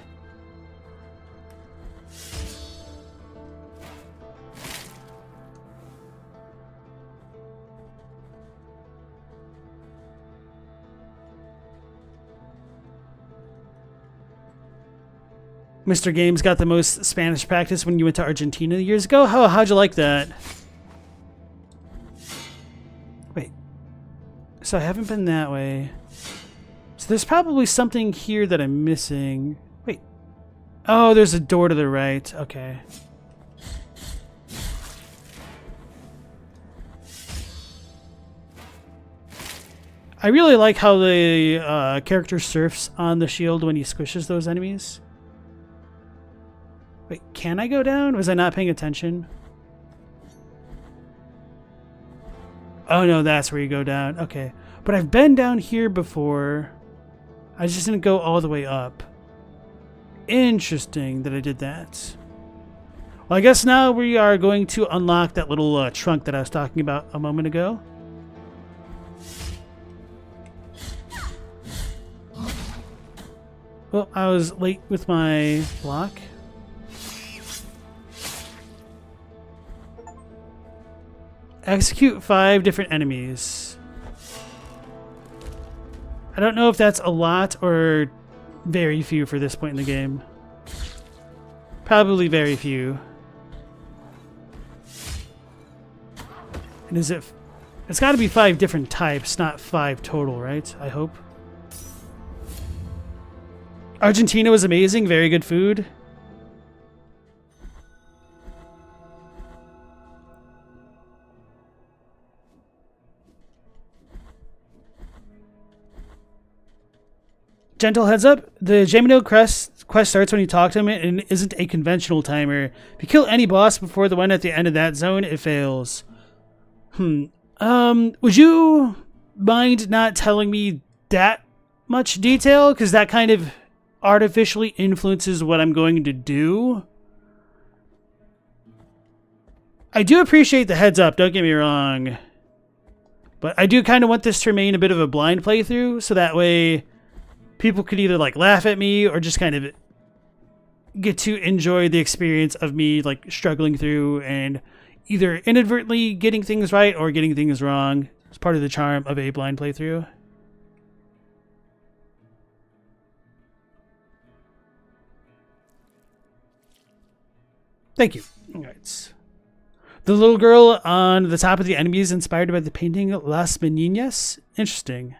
Mr. Games got the most Spanish practice when you went to Argentina years ago. How'd you like that? So I haven't been that way. So there's probably something here that I'm missing. Wait. Oh, there's a door to the right. Okay. I really like how the character surfs on the shield when he squishes those enemies. Wait, can I go down? Was I not paying attention? Oh no, that's where you go down. Okay. But I've been down here before. I just didn't go all the way up. Interesting that I did that. Well, I guess now we are going to unlock that little trunk that I was talking about a moment ago. Well, I was late with my block. Execute 5 different enemies. I don't know if that's a lot or very few for this point in the game. Probably very few. And is it... It's got to be 5 different types, not 5 total, right? I hope. Argentina was amazing. Very good food. Gentle heads up, the Jamino quest starts when you talk to him and isn't a conventional timer. If you kill any boss before the one at the end of that zone, it fails. Would you mind not telling me that much detail? Because that kind of artificially influences what I'm going to do. I do appreciate the heads up, don't get me wrong. But I do kind of want this to remain a bit of a blind playthrough, so that way people could either like laugh at me or just kind of get to enjoy the experience of me like struggling through and either inadvertently getting things right or getting things wrong. It's part of the charm of a blind playthrough. Thank you. All right. The little girl on the top of the enemy is inspired by the painting Las Meninas. Interesting.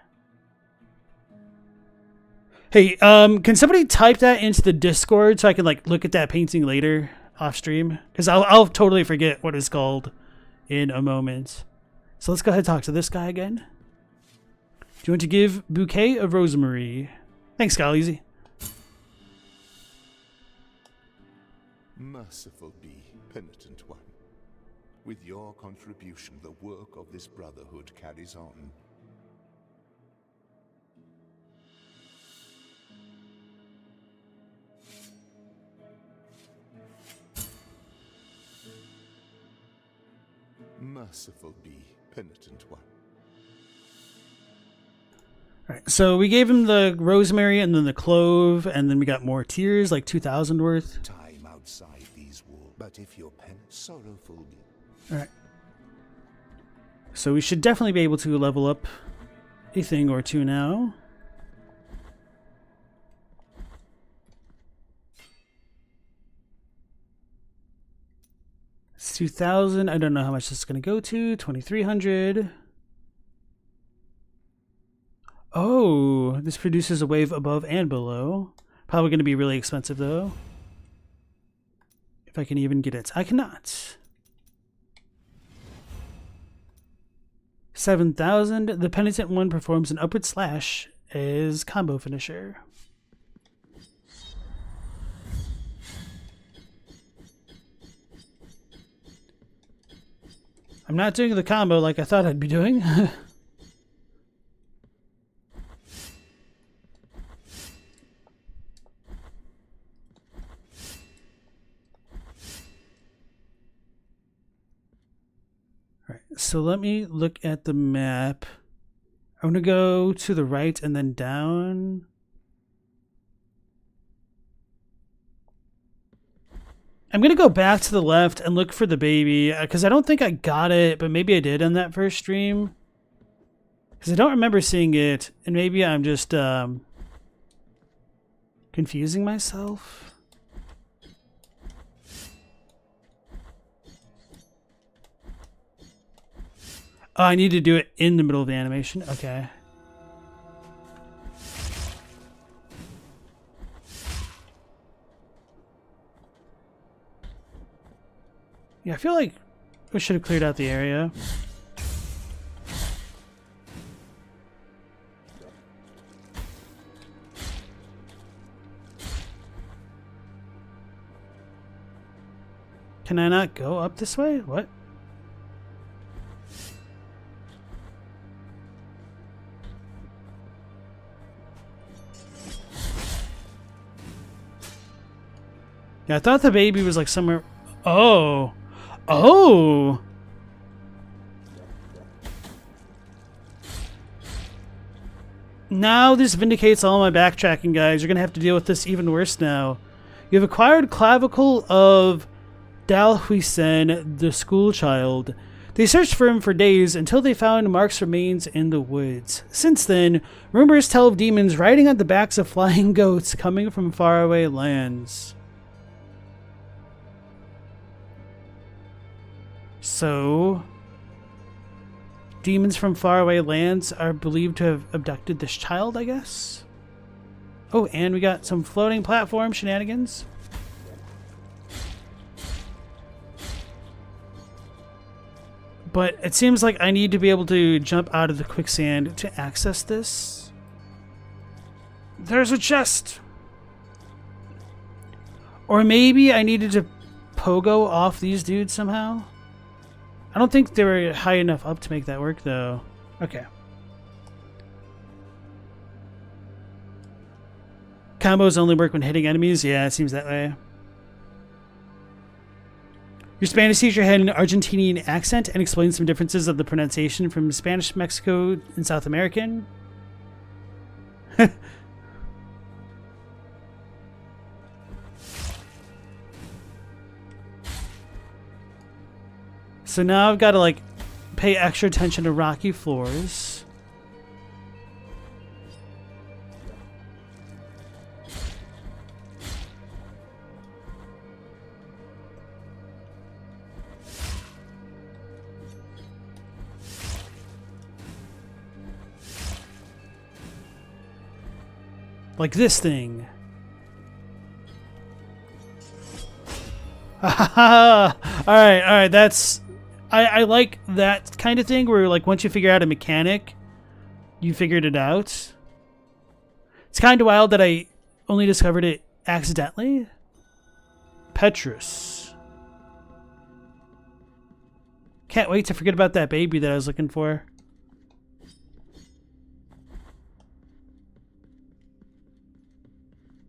Hey, can somebody type that into the Discord so I can like look at that painting later off stream? Because I'll totally forget what it's called in a moment. So let's go ahead and talk to this guy again. Do you want to give Bouquet of Rosemary? Thanks, Scaleezy. Merciful be, penitent one. With your contribution, the work of this Brotherhood carries on. Merciful be, penitent one. Alright, so we gave him the rosemary and then the clove, and then we got more tears, like 2,000 worth. Time outside these walls, but if your pen sorrowful be. Alright. So we should definitely be able to level up a thing or two now. It's 2,000. I don't know how much this is going to go to. 2,300. Oh, this produces a wave above and below. Probably going to be really expensive though. If I can even get it. I cannot. 7,000. The penitent one performs an upward slash as combo finisher. I'm not doing the combo like I thought I'd be doing. Alright, so let me look at the map. I'm going to go to the right and then down. I'm going to go back to the left and look for the baby, because I don't think I got it, but maybe I did on that first stream. Because I don't remember seeing it, and maybe I'm just confusing myself. Oh, I need to do it in the middle of the animation. Okay. Yeah, I feel like we should have cleared out the area. Can I not go up this way? What? Yeah, I thought the baby was like somewhere. Oh. Oh. Now this vindicates all my backtracking, guys. You're going to have to deal with this even worse now. You have acquired clavicle of Dalhuisen, the school child. They searched for him for days until they found Mark's remains in the woods. Since then, rumors tell of demons riding on the backs of flying goats coming from faraway lands. So, demons from faraway lands are believed to have abducted this child, I guess? Oh, and we got some floating platform shenanigans. But it seems like I need to be able to jump out of the quicksand to access this. There's a chest! Or maybe I needed to pogo off these dudes somehow? I don't think they were high enough up to make that work, though. Okay. Combos only work when hitting enemies? Yeah, it seems that way. Your Spanish teacher had an Argentinian accent and explained some differences of the pronunciation from Spanish, Mexico, and South American. So now I've got to like pay extra attention to rocky floors. Like this thing. Alright, that's... I like that kind of thing where like once you figure out a mechanic, you figured it out. It's kind of wild that I only discovered it accidentally. Petrus. Can't wait to forget about that baby that I was looking for.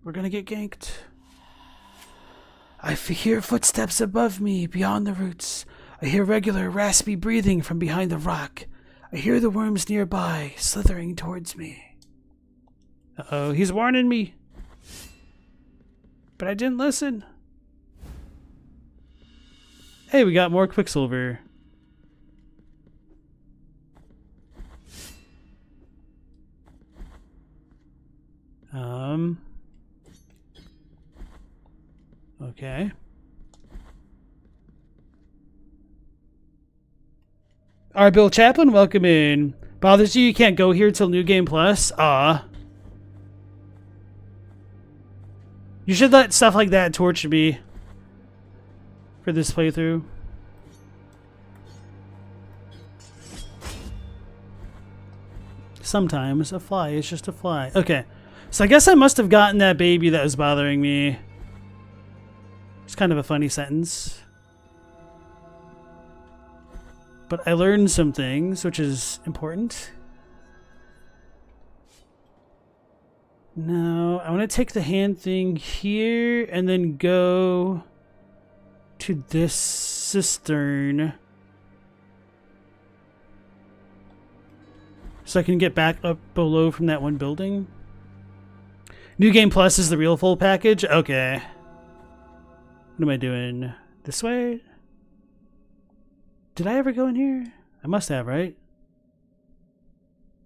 We're gonna get ganked. I hear footsteps above me, beyond the roots. I hear regular, raspy breathing from behind the rock. I hear the worms nearby, slithering towards me. Uh-oh, he's warning me. But I didn't listen. Hey, we got more Quicksilver. Okay. Alright, Bill Chaplin, welcome in. Bothers you can't go here till New Game Plus? You should let stuff like that torture me for this playthrough. Sometimes a fly is just a fly. Okay. So I guess I must have gotten that baby that was bothering me. It's kind of a funny sentence. But I learned some things, which is important. Now, I want to take the hand thing here and then go to this cistern. So I can get back up below from that one building. New Game Plus is the real full package? Okay. What am I doing? This way? Did I ever go in here? I must have, right?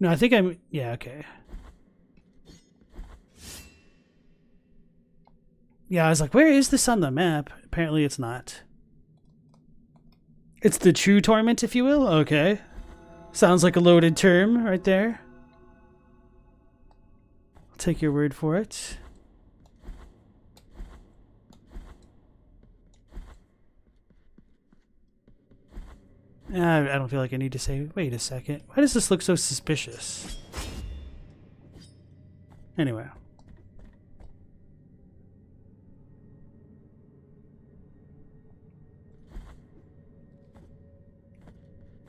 No, I think I'm... Yeah, okay. Yeah, I was like, where is this on the map? Apparently it's not. It's the true torment, if you will? Okay. Sounds like a loaded term right there. I'll take your word for it. I don't feel like I need to say, wait a second. Why does this look so suspicious? Anyway.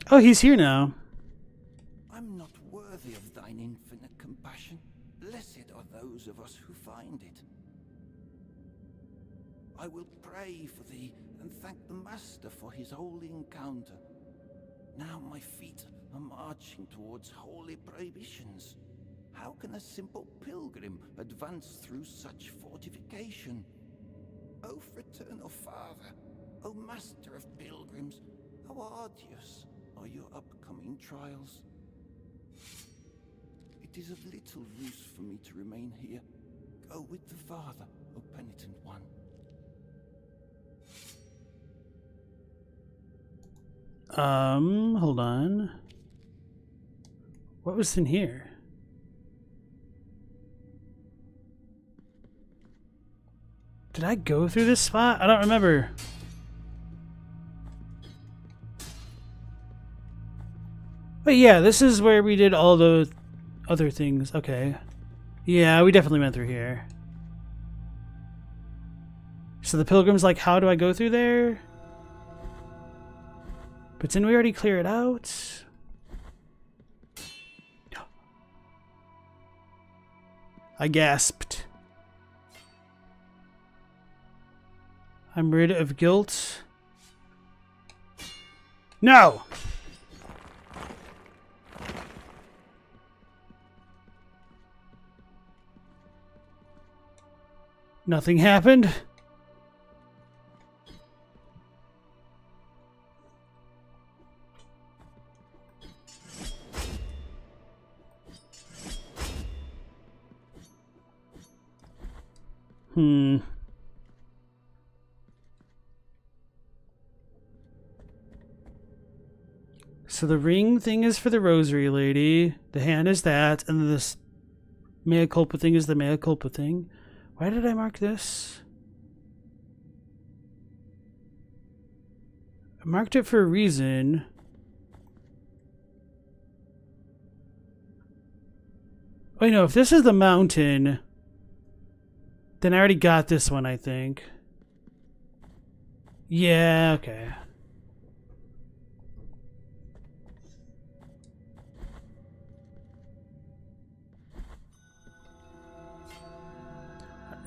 Oh, he's here now. I'm not worthy of thine infinite compassion. Blessed are those of us who find it. I will pray for thee and thank the Master for his holy encounter. Now my feet are marching towards holy prohibitions. How can a simple pilgrim advance through such fortification? O fraternal father, O master of pilgrims, how arduous are your upcoming trials? It is of little use for me to remain here. Go with the father, O penitent one. Hold on. What was in here? Did I go through this spot? I don't remember. But yeah, this is where we did all the other things. Okay. Yeah, we definitely went through here. So the pilgrim's like, how do I go through there? But didn't we already clear it out? I gasped. I'm rid of guilt. No! Nothing happened. So the ring thing is for the rosary lady. The hand is that. And this mea culpa thing is the mea culpa thing. Why did I mark this? I marked it for a reason. Wait, no, if this is the mountain, then I already got this one, I think. Yeah, okay.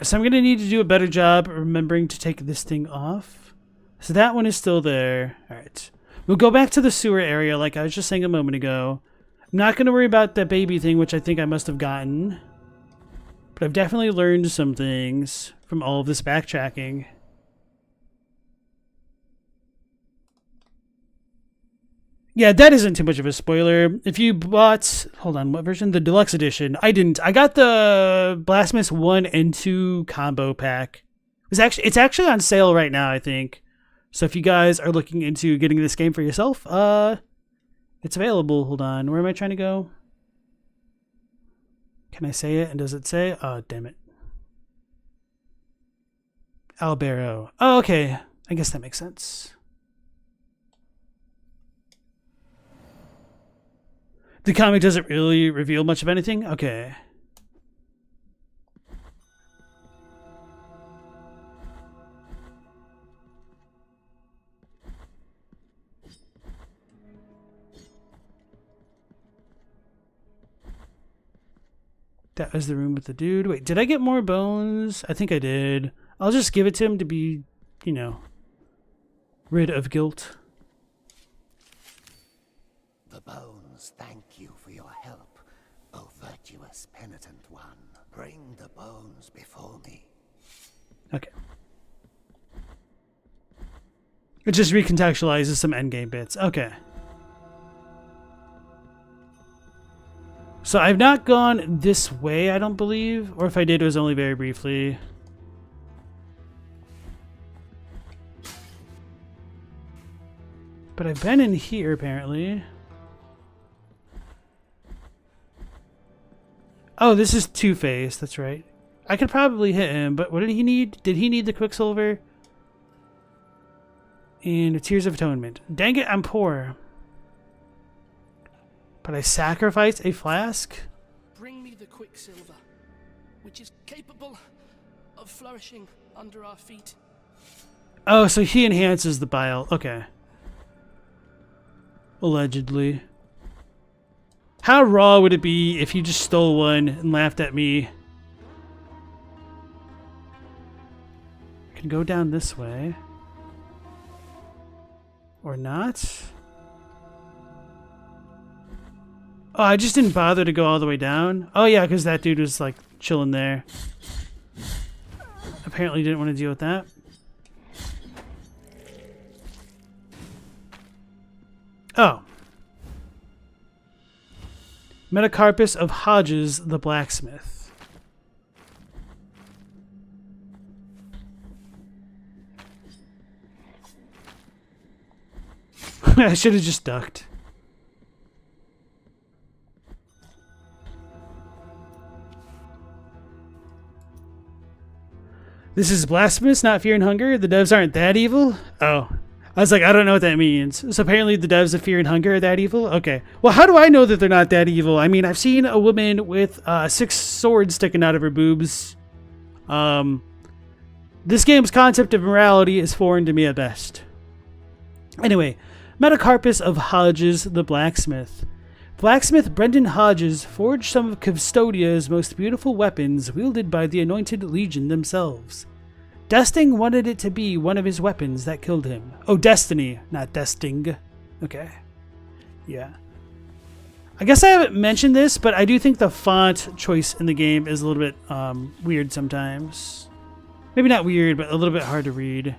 So I'm going to need to do a better job remembering to take this thing off. So that one is still there. All right. We'll go back to the sewer area like I was just saying a moment ago. I'm not going to worry about that baby thing, which I think I must have gotten. But I've definitely learned some things from all of this backtracking. Yeah, that isn't too much of a spoiler. If you bought, hold on, what version? The deluxe edition. I didn't. I got the Blasphemous 1 and 2 combo pack. It's actually on sale right now, I think. So if you guys are looking into getting this game for yourself, it's available. Hold on. Where am I trying to go? Can I say it? And does it say? Oh, damn it. Albero. Oh, okay. I guess that makes sense. The comic doesn't really reveal much of anything? Okay. That was the room with the dude. Wait, did I get more bones? I think I did. I'll just give it to him to be, you know, rid of guilt. The bones thank you for your help, O virtuous penitent one. Bring the bones before me. Okay. It just recontextualizes some endgame bits. Okay. So I've not gone this way, I don't believe. Or if I did, it was only very briefly. But I've been in here, apparently. Oh, this is Two-Face. That's right. I could probably hit him, but what did he need? Did he need the Quicksilver? And Tears of Atonement. Dang it, I'm poor. But I sacrifice a flask? Bring me the Quicksilver, which is capable of flourishing under our feet. Oh, so he enhances the bile. Okay. Allegedly. How raw would it be if you just stole one and laughed at me? I can go down this way. Or not? Oh, I just didn't bother to go all the way down. Oh yeah, because that dude was like chilling there. Apparently didn't want to deal with that. Oh. Metacarpus of Hodges the Blacksmith. I should have just ducked. This is Blasphemous, not Fear and Hunger. The devs aren't that evil? Oh. I was like, I don't know what that means. So apparently the devs of Fear and Hunger are that evil? Okay. Well, how do I know that they're not that evil? I mean, I've seen a woman with 6 swords sticking out of her boobs. This game's concept of morality is foreign to me at best. Anyway, Metacarpus of Hodges the Blacksmith. Blacksmith Brendan Hodges forged some of Custodia's most beautiful weapons wielded by the Anointed Legion themselves. Desting wanted it to be one of his weapons that killed him. Oh, Destiny, not Desting. Okay. Yeah. I guess I haven't mentioned this, but I do think the font choice in the game is a little bit weird sometimes. Maybe not weird, but a little bit hard to read.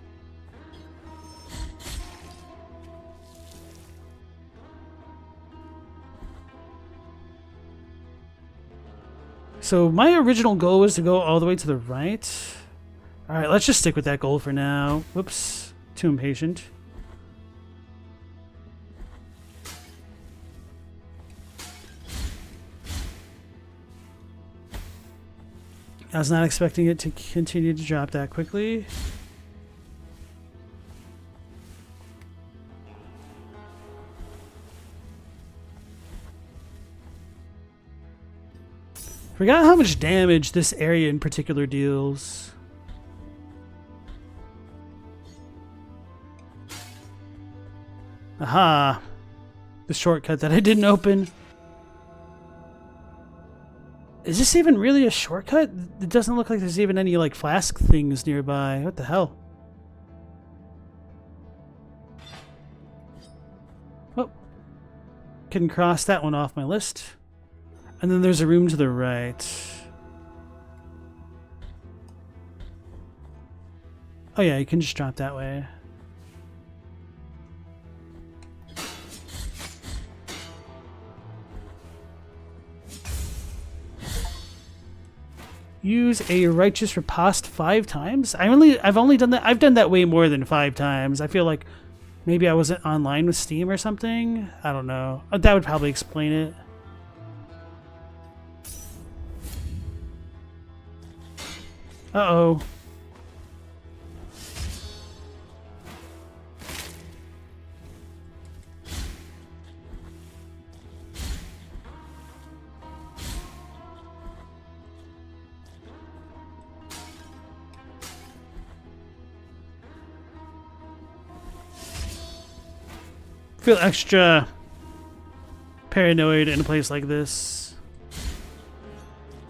So my original goal was to go all the way to the right. All right, let's just stick with that goal for now. Whoops, too impatient. I was not expecting it to continue to drop that quickly. Forgot how much damage this area in particular deals. Aha! The shortcut that I didn't open. Is this even really a shortcut? It doesn't look like there's even any like flask things nearby. What the hell? Oh. Can cross that one off my list. And then there's a room to the right. Oh yeah, you can just drop that way. Use a righteous riposte 5 times. I've only done that. I've done that way more than 5 times. I feel like maybe I wasn't online with Steam or something. I don't know. That would probably explain it. Uh-oh. Feel extra paranoid in a place like this.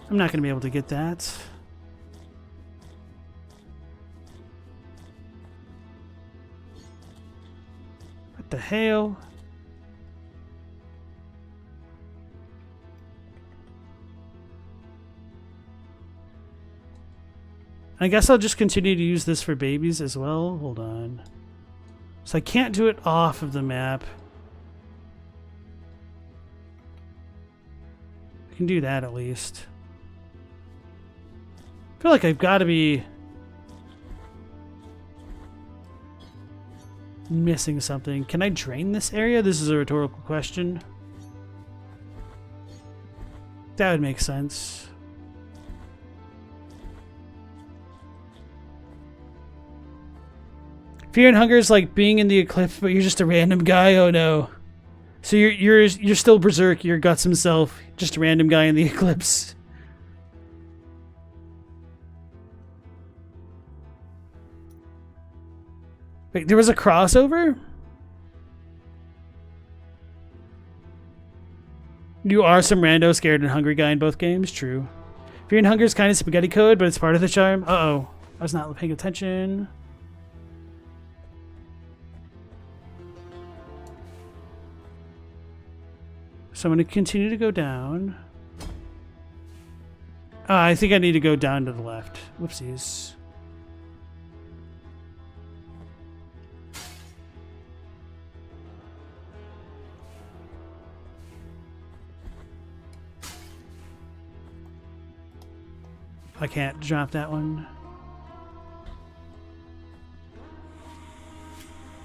I'm not going to be able to get that. What the hell? I guess I'll just continue to use this for babies as well. Hold on. So I can't do it off of the map. I can do that at least. I feel like I've got to be missing something. Can I drain this area? This is a rhetorical question. That would make sense. Fear and hunger is like being in the eclipse, but you're just a random guy. Oh no! So you're still Berserk. You're Guts himself, just a random guy in the eclipse. Wait, there was a crossover? You are some rando scared and hungry guy in both games. True. Fear and hunger is kind of spaghetti code, but it's part of the charm. Uh-oh. I was not paying attention. So I'm going to continue to go down. I think I need to go down to the left. Whoopsies. I can't drop that one.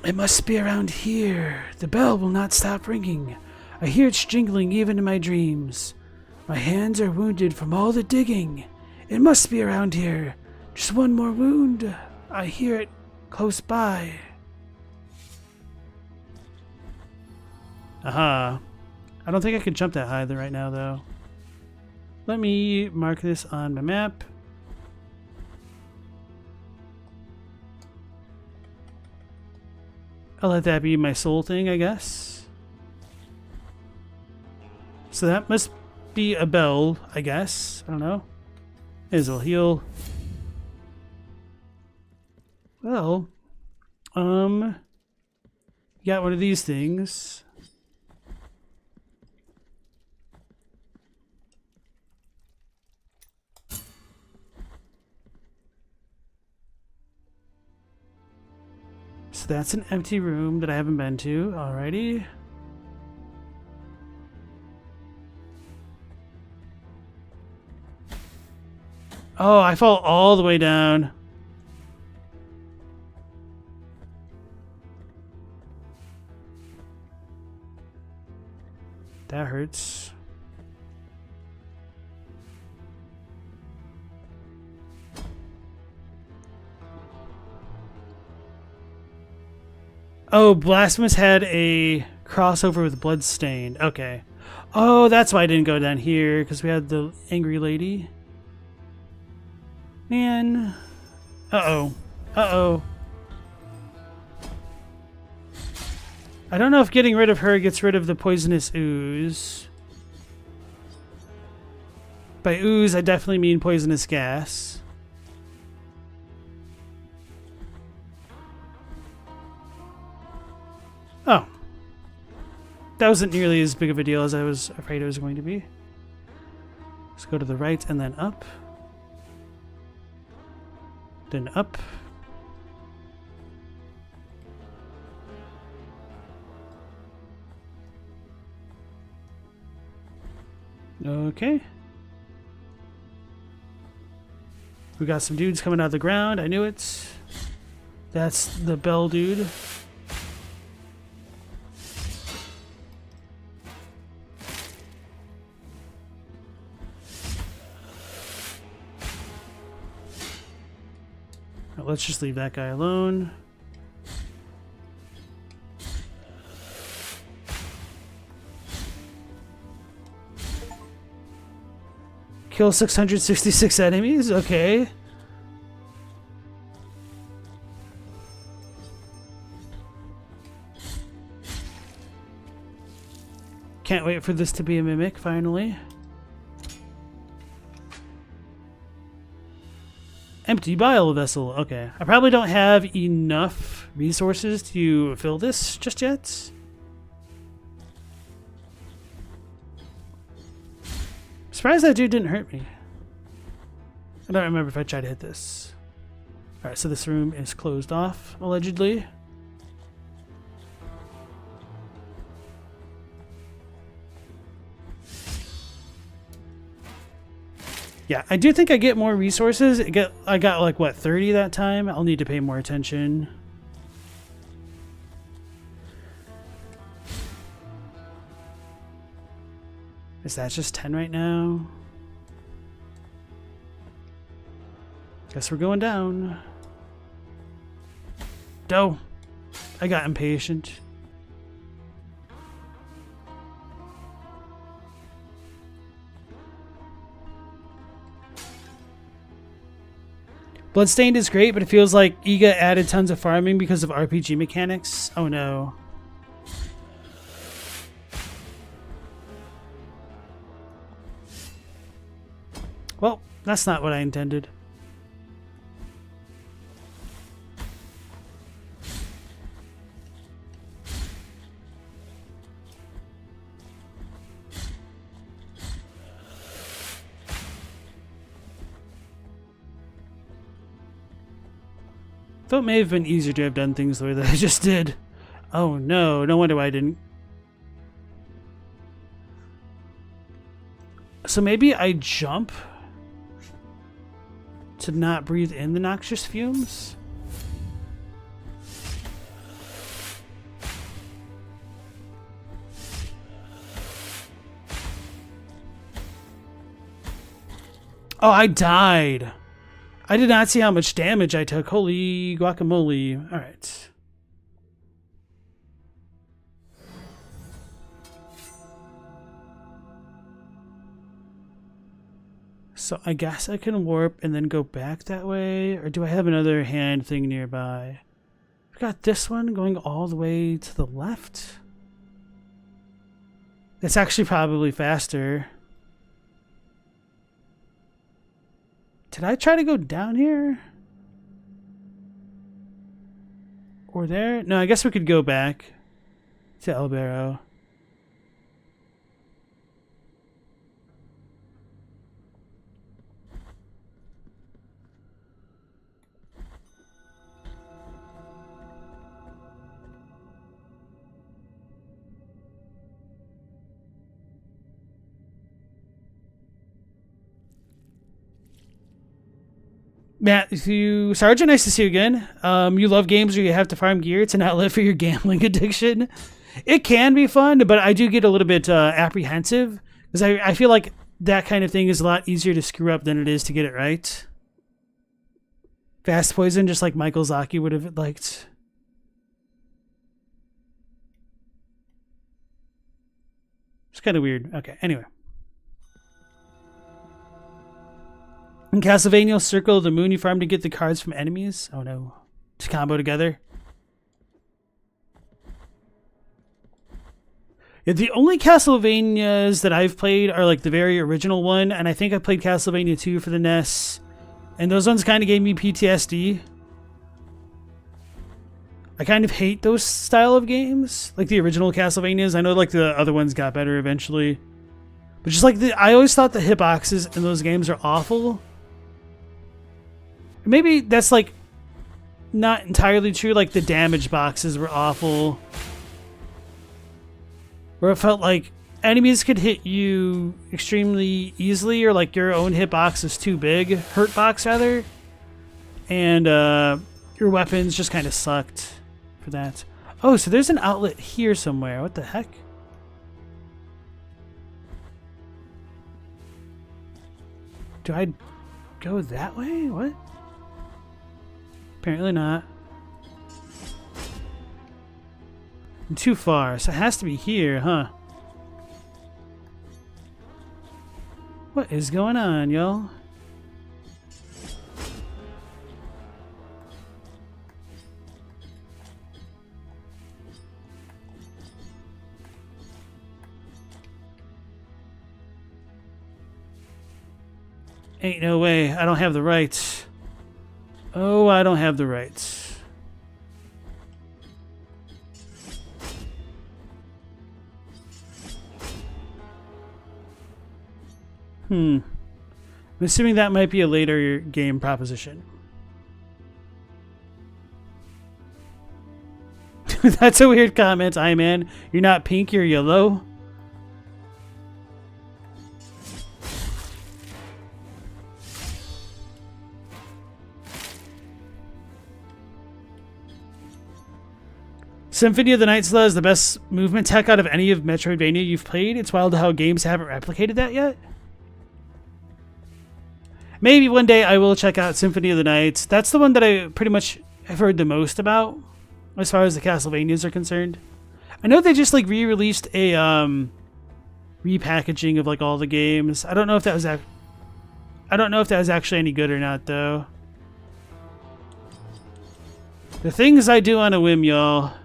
It must be around here. The bell will not stop ringing. I hear it jingling even in my dreams. My hands are wounded from all the digging. It must be around here. Just one more wound. I hear it close by. Aha. I don't think I can jump that high right now, though. Let me mark this on my map. I'll let that be my soul thing, I guess. So that must be a bell, I guess. I don't know. It'll heal. Well, you got one of these things. So that's an empty room that I haven't been to. Alrighty. Oh, I fall all the way down. That hurts. Oh, Blasphemous had a crossover with Bloodstained. Okay. Oh, that's why I didn't go down here, because we had the angry lady. Man. Uh-oh. Uh-oh. I don't know if getting rid of her gets rid of the poisonous ooze. By ooze, I definitely mean poisonous gas. Oh. That wasn't nearly as big of a deal as I was afraid it was going to be. Let's go to the right and then up. Then up. Okay. We got some dudes coming out of the ground. I knew it. That's the bell dude. Let's just leave that guy alone. Kill 666 enemies? Okay. Can't wait for this to be a mimic, finally. Empty bile vessel. Okay. I probably don't have enough resources to fill this just yet. Surprised that dude didn't hurt me. I don't remember if I tried to hit this. Alright, so this room is closed off, allegedly. Yeah, I do think I get more resources. I got like, what, 30 that time? I'll need to pay more attention. Is that just 10 right now? Guess we're going down. Dough. I got impatient. Bloodstained is great, but it feels like Iga added tons of farming because of RPG mechanics. Oh no. Well, that's not what I intended. Though it may have been easier to have done things the way that I just did. Oh no, no wonder why I didn't. So maybe I jump to not breathe in the noxious fumes? Oh, I died. I did not see how much damage I took. Holy guacamole. All right. So I guess I can warp and then go back that way. Or do I have another hand thing nearby? I've got this one going all the way to the left. That's actually probably faster. Did I try to go down here? Or there? No, I guess we could go back to El Barro. Matt, Sergeant, nice to see you again. You love games where you have to farm gear to not live for your gambling addiction. It can be fun, but I do get a little bit apprehensive because I feel like that kind of thing is a lot easier to screw up than it is to get it right. Fast poison, just like Michael Zaki would have liked. It's kind of weird. Okay, anyway. In Castlevania Circle the Moon, you farm to get the cards from enemies. Oh no. To combo together. Yeah, the only Castlevanias that I've played are like the very original one, and I think I played Castlevania 2 for the NES. And those ones kind of gave me PTSD. I kind of hate those style of games. Like the original Castlevanias. I know like the other ones got better eventually. But just like I always thought the hitboxes in those games are awful. Maybe that's like not entirely true. Like the damage boxes were awful. Where it felt like enemies could hit you extremely easily, or like your own hitbox is too big. Hurt box rather. And your weapons just kind of sucked for that. Oh, so there's an outlet here somewhere. What the heck? Do I go that way? What? Apparently not. I'm too far, so it has to be here, huh? What is going on, y'all? Ain't no way. I don't have the rights. Oh, I don't have the rights. I'm assuming that might be a later game proposition. That's a weird comment, I-Man. You're not pink, you're yellow. Symphony of the Night still has the best movement tech out of any of Metroidvania you've played. It's wild how games haven't replicated that yet. Maybe one day I will check out Symphony of the Night. That's the one that I pretty much have heard the most about as far as the Castlevanias are concerned. I know they just like re-released a repackaging of like all the games. I don't know if that was actually any good or not though. The things I do on a whim, y'all.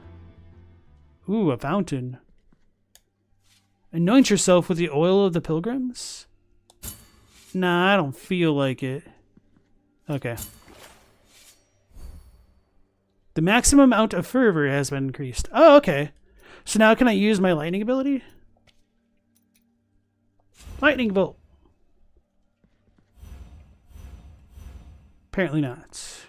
Ooh, a fountain. Anoint yourself with the oil of the pilgrims? Nah, I don't feel like it. Okay. The maximum amount of fervor has been increased. Oh, okay. So now can I use my lightning ability? Lightning bolt. Apparently not.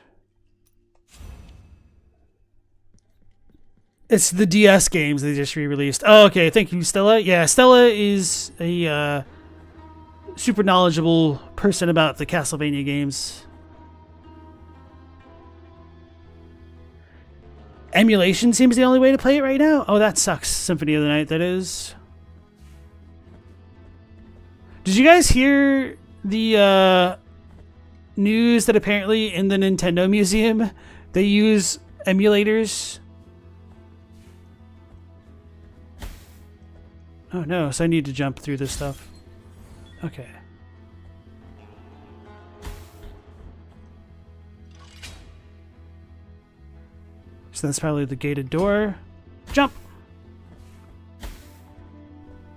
It's the DS games they just re-released. Oh, okay. Thank you, Stella. Yeah, Stella is a super knowledgeable person about the Castlevania games. Emulation seems the only way to play it right now. Oh, that sucks. Symphony of the Night, that is. Did you guys hear the news that apparently in the Nintendo Museum they use emulators? Oh no, so I need to jump through this stuff. Okay. So that's probably the gated door. Jump!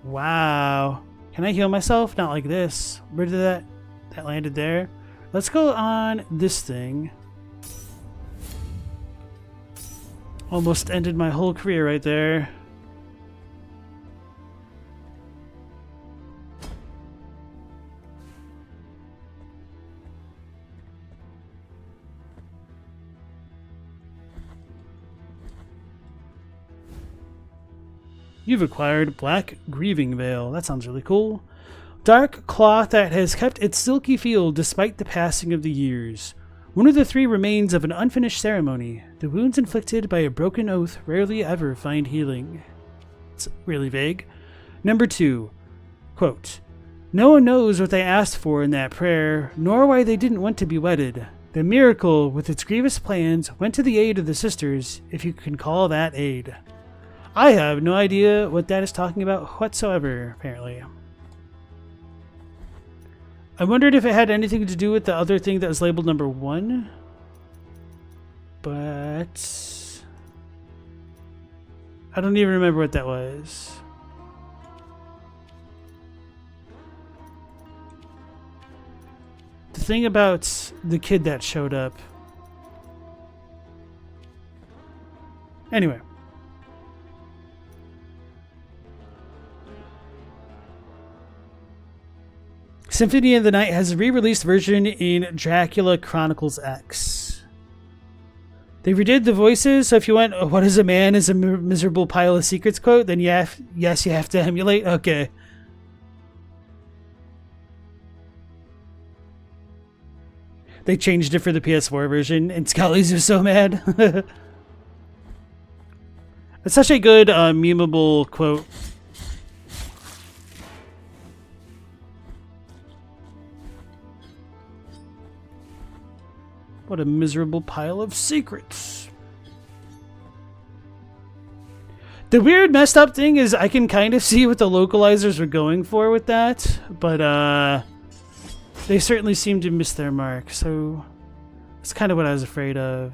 Wow. Can I heal myself? Not like this. Where did that landed there? Let's go on this thing. Almost ended my whole career right there. You've acquired Black Grieving Veil. That sounds really cool. Dark cloth that has kept its silky feel despite the passing of the years. One of the three remains of an unfinished ceremony. The wounds inflicted by a broken oath rarely ever find healing. It's really vague. Number 2. Quote, no one knows what they asked for in that prayer, nor why they didn't want to be wedded. The miracle, with its grievous plans, went to the aid of the sisters, if you can call that aid. I have no idea what that is talking about whatsoever, apparently. I wondered if it had anything to do with the other thing that was labeled number 1. But I don't even remember what that was. The thing about the kid that showed up. Anyway. Symphony of the Night has a re-released version in Dracula Chronicles X. They redid the voices, so if you went, what is a man is a miserable pile of secrets quote, then yes, you have to emulate. Okay. They changed it for the PS4 version, and Scully's was so mad. It's such a good, memeable quote. What a miserable pile of secrets. The weird messed up thing is I can kind of see what the localizers were going for with that, but they certainly seem to miss their mark, so that's kind of what I was afraid of.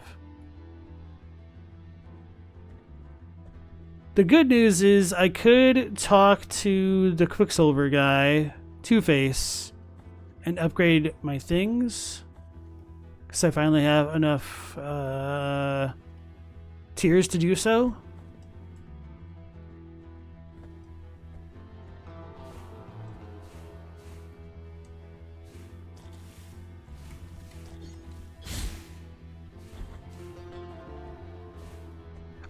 The good news is I could talk to the Quicksilver guy, Two-Face, and upgrade my things. Because I finally have enough tiers to do so.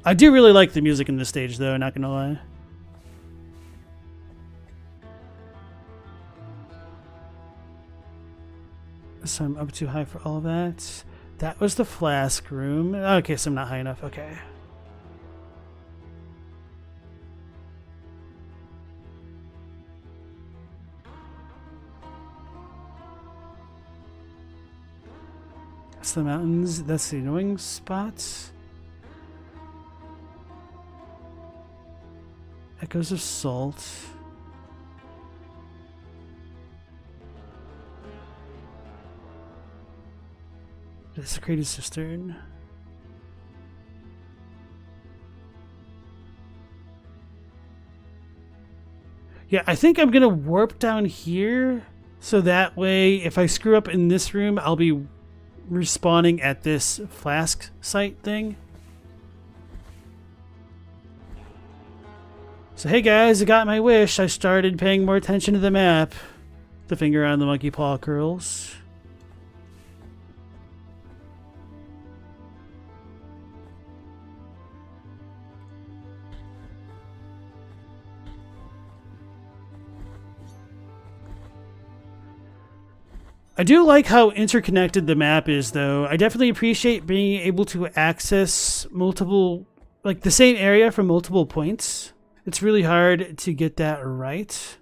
I do really like the music in this stage, though, not gonna lie. So I'm up too high for all that. That was the flask room. Okay, so I'm not high enough. Okay. It's the mountains. That's the annoying spots. Echoes of salt. Desecrated cistern. Yeah, I think I'm gonna warp down here so that way if I screw up in this room, I'll be respawning at this flask site thing. So hey guys, I got my wish. I started paying more attention to the map. The finger on the monkey paw curls. I do like how interconnected the map is, though. I definitely appreciate being able to access multiple, like the same area from multiple points. It's really hard to get that right.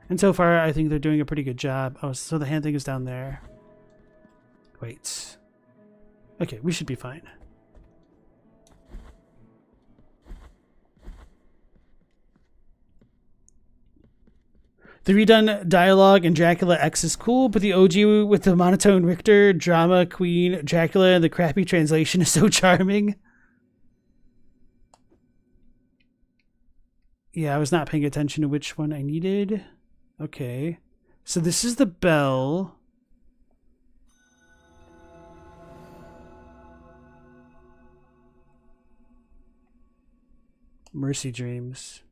And so far, I think they're doing a pretty good job. Oh, so the hand thing is down there. Wait. Okay, we should be fine. The redone dialogue in Dracula X is cool, but the OG with the monotone Richter, drama, Queen, Dracula, and the crappy translation is so charming. Yeah, I was not paying attention to which one I needed. Okay. So this is the bell. Mercy Dreams.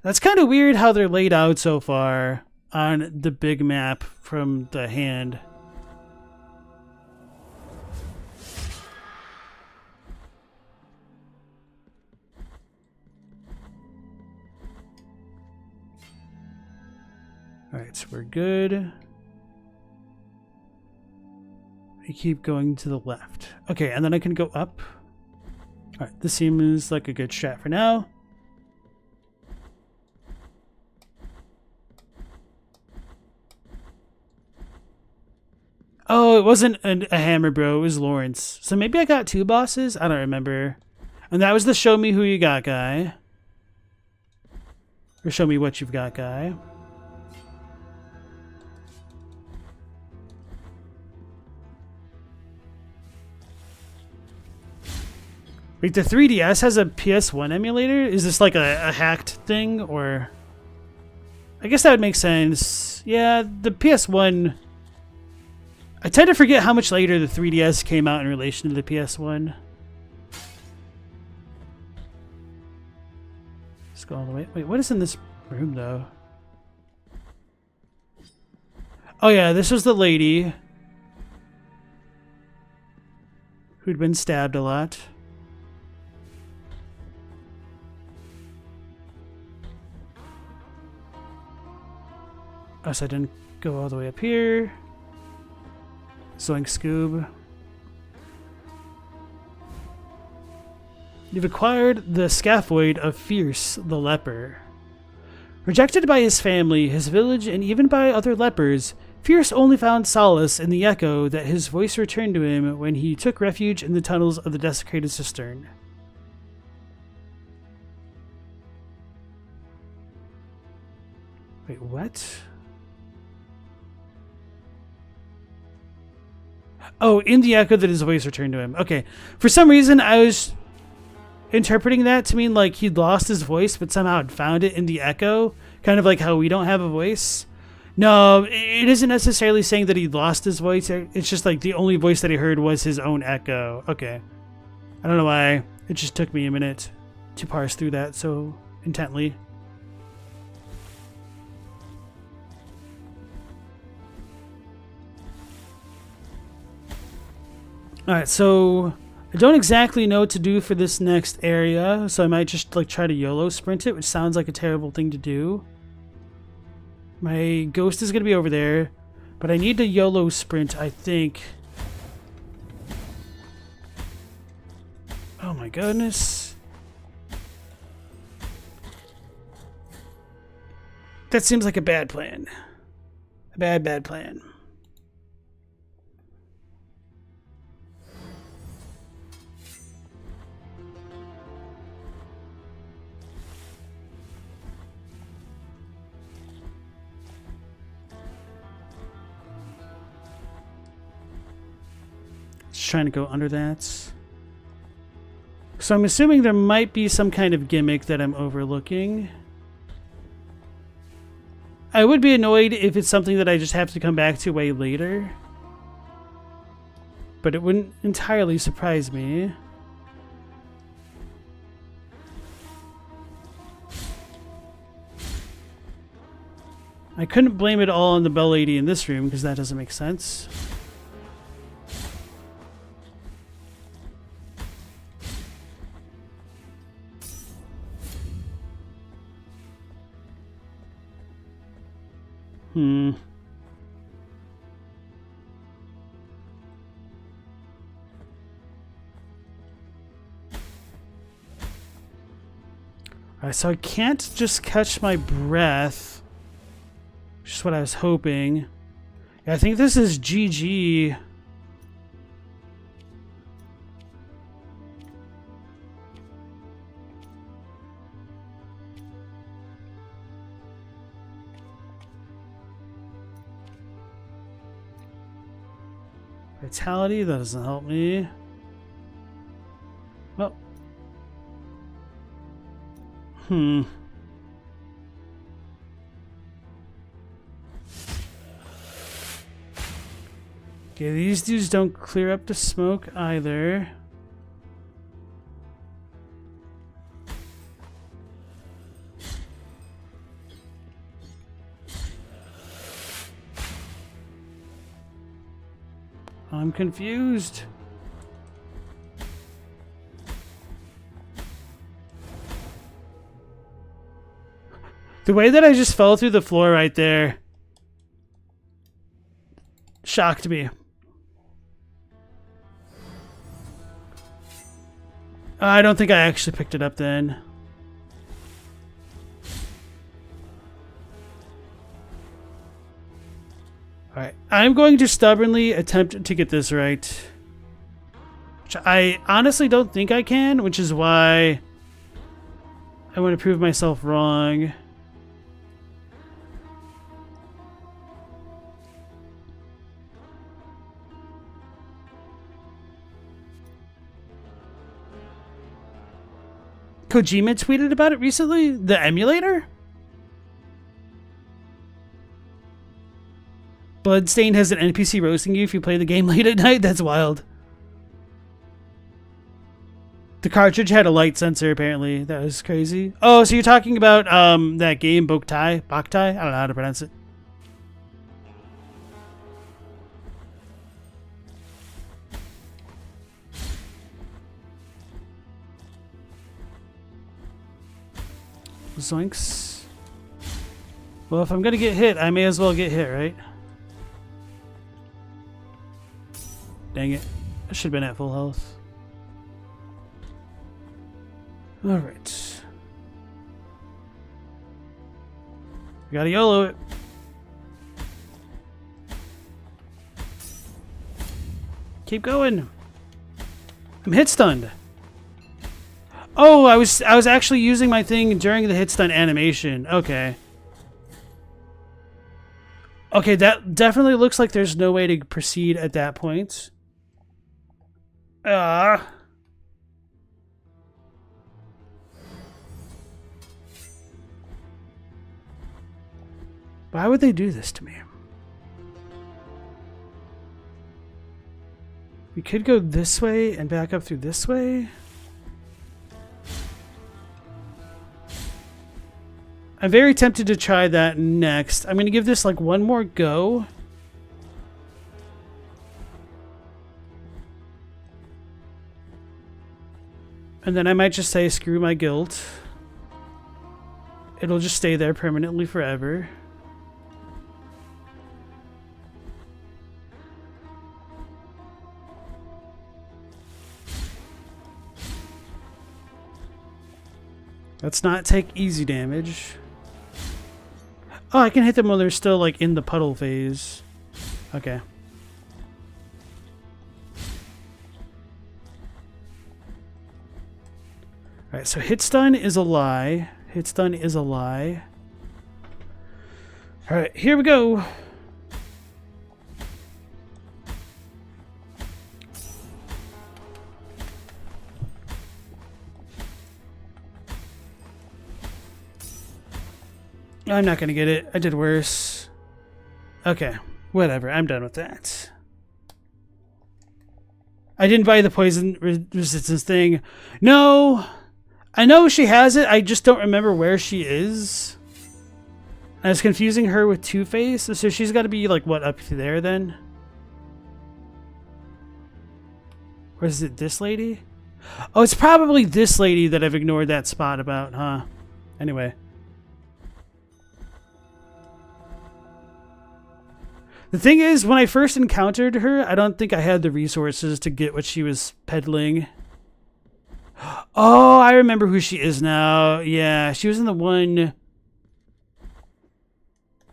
That's kind of weird how they're laid out so far on the big map from the hand. Alright, so we're good. We keep going to the left. Okay, and then I can go up. Alright, this seems like a good strat for now. Oh, it wasn't a hammer, bro. It was Lawrence. So maybe I got two bosses? I don't remember. And that was the show me who you got guy. Or show me what you've got guy. Wait, the 3DS has a PS1 emulator? Is this like a hacked thing? Or... I guess that would make sense. Yeah, the PS1... I tend to forget how much later the 3DS came out in relation to the PS1. Let's go all the way. Wait, what is in this room, though? Oh, yeah, this was the lady who'd been stabbed a lot. Oh, so I didn't go all the way up here. Zoink Scoob. You've acquired the scaphoid of Fierce the Leper. Rejected by his family, his village, and even by other lepers, Fierce only found solace in the echo that his voice returned to him when he took refuge in the tunnels of the desecrated cistern. Wait, what? Oh, in the echo that his voice returned to him. Okay. For some reason, I was interpreting that to mean like he'd lost his voice, but somehow had found it in the echo. Kind of like how we don't have a voice. No, it isn't necessarily saying that he lost his voice. It's just like the only voice that he heard was his own echo. Okay. I don't know why. It just took me a minute to parse through that so intently. Alright, so I don't exactly know what to do for this next area, so I might just like try to YOLO sprint it, which sounds like a terrible thing to do. My ghost is going to be over there, but I need to YOLO sprint, I think. Oh my goodness. That seems like a bad plan. A bad plan. trying to go under that. So I'm assuming there might be some kind of gimmick that I'm overlooking. I would be annoyed if it's something that I just have to come back to way later. But it wouldn't entirely surprise me. I couldn't blame it all on the bell lady in this room because that doesn't make sense. Alright, so I can't just catch my breath. Which is what I was hoping. Yeah, I think this is GG. Vitality, that doesn't help me. Well. Okay, these dudes don't clear up the smoke either. I'm confused. The way that I just fell through the floor right there shocked me. I don't think I actually picked it up then. Alright, I'm going to stubbornly attempt to get this right. Which I honestly don't think I can, which is why I want to prove myself wrong. Kojima tweeted about it recently? The emulator? Bloodstain has an NPC roasting you if you play the game late at night? That's wild. The cartridge had a light sensor, apparently. That was crazy. Oh, so you're talking about that game, Boktai? Boktai? I don't know how to pronounce it. Zoinks. Well, if I'm gonna get hit, I may as well get hit, right? Dang it. I should have been at full health. Alright. Gotta YOLO it. Keep going. I'm hit stunned. Oh, I was actually using my thing during the hit stun animation. Okay. Okay, that definitely looks like there's no way to proceed at that point. Why would they do this to me? We could go this way and back up through this way. I'm very tempted to try that next. I'm going to give this like one more go. And then I might just say, screw my guilt. It'll just stay there permanently forever. Let's not take easy damage. Oh, I can hit them while they're still like in the puddle phase. Okay. Alright, so hit stun is a lie. Hit stun is a lie. Alright, here we go. I'm not gonna get it. I did worse. Okay, whatever. I'm done with that. I didn't buy the poison resistance thing. No, I know she has it. I just don't remember where she is. I was confusing her with Two-Face, so she's got to be like what, up there then? Or is it this lady? Oh, it's probably this lady that I've ignored that spot about, huh? Anyway. The thing is, when I first encountered her, I don't think I had the resources to get what she was peddling. Oh, I remember who she is now. Yeah, she was in the one...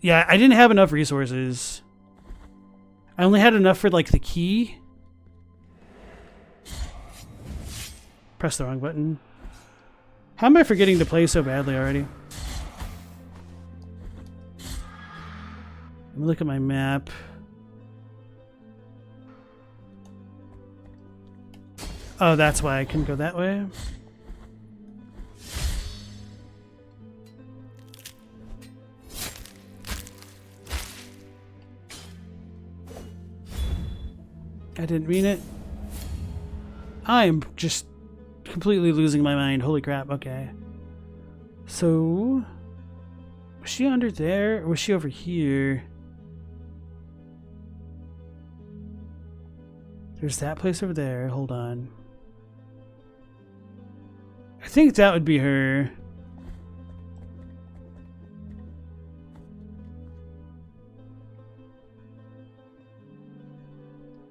Yeah, I didn't have enough resources. I only had enough for, like, the key. Press the wrong button. How am I forgetting to play so badly already? Let me look at my map. Oh, that's why I couldn't go that way. I didn't mean it. I am just completely losing my mind. Holy crap. Okay. So, was she under there or was she over here? There's that place over there. Hold on. I think that would be her.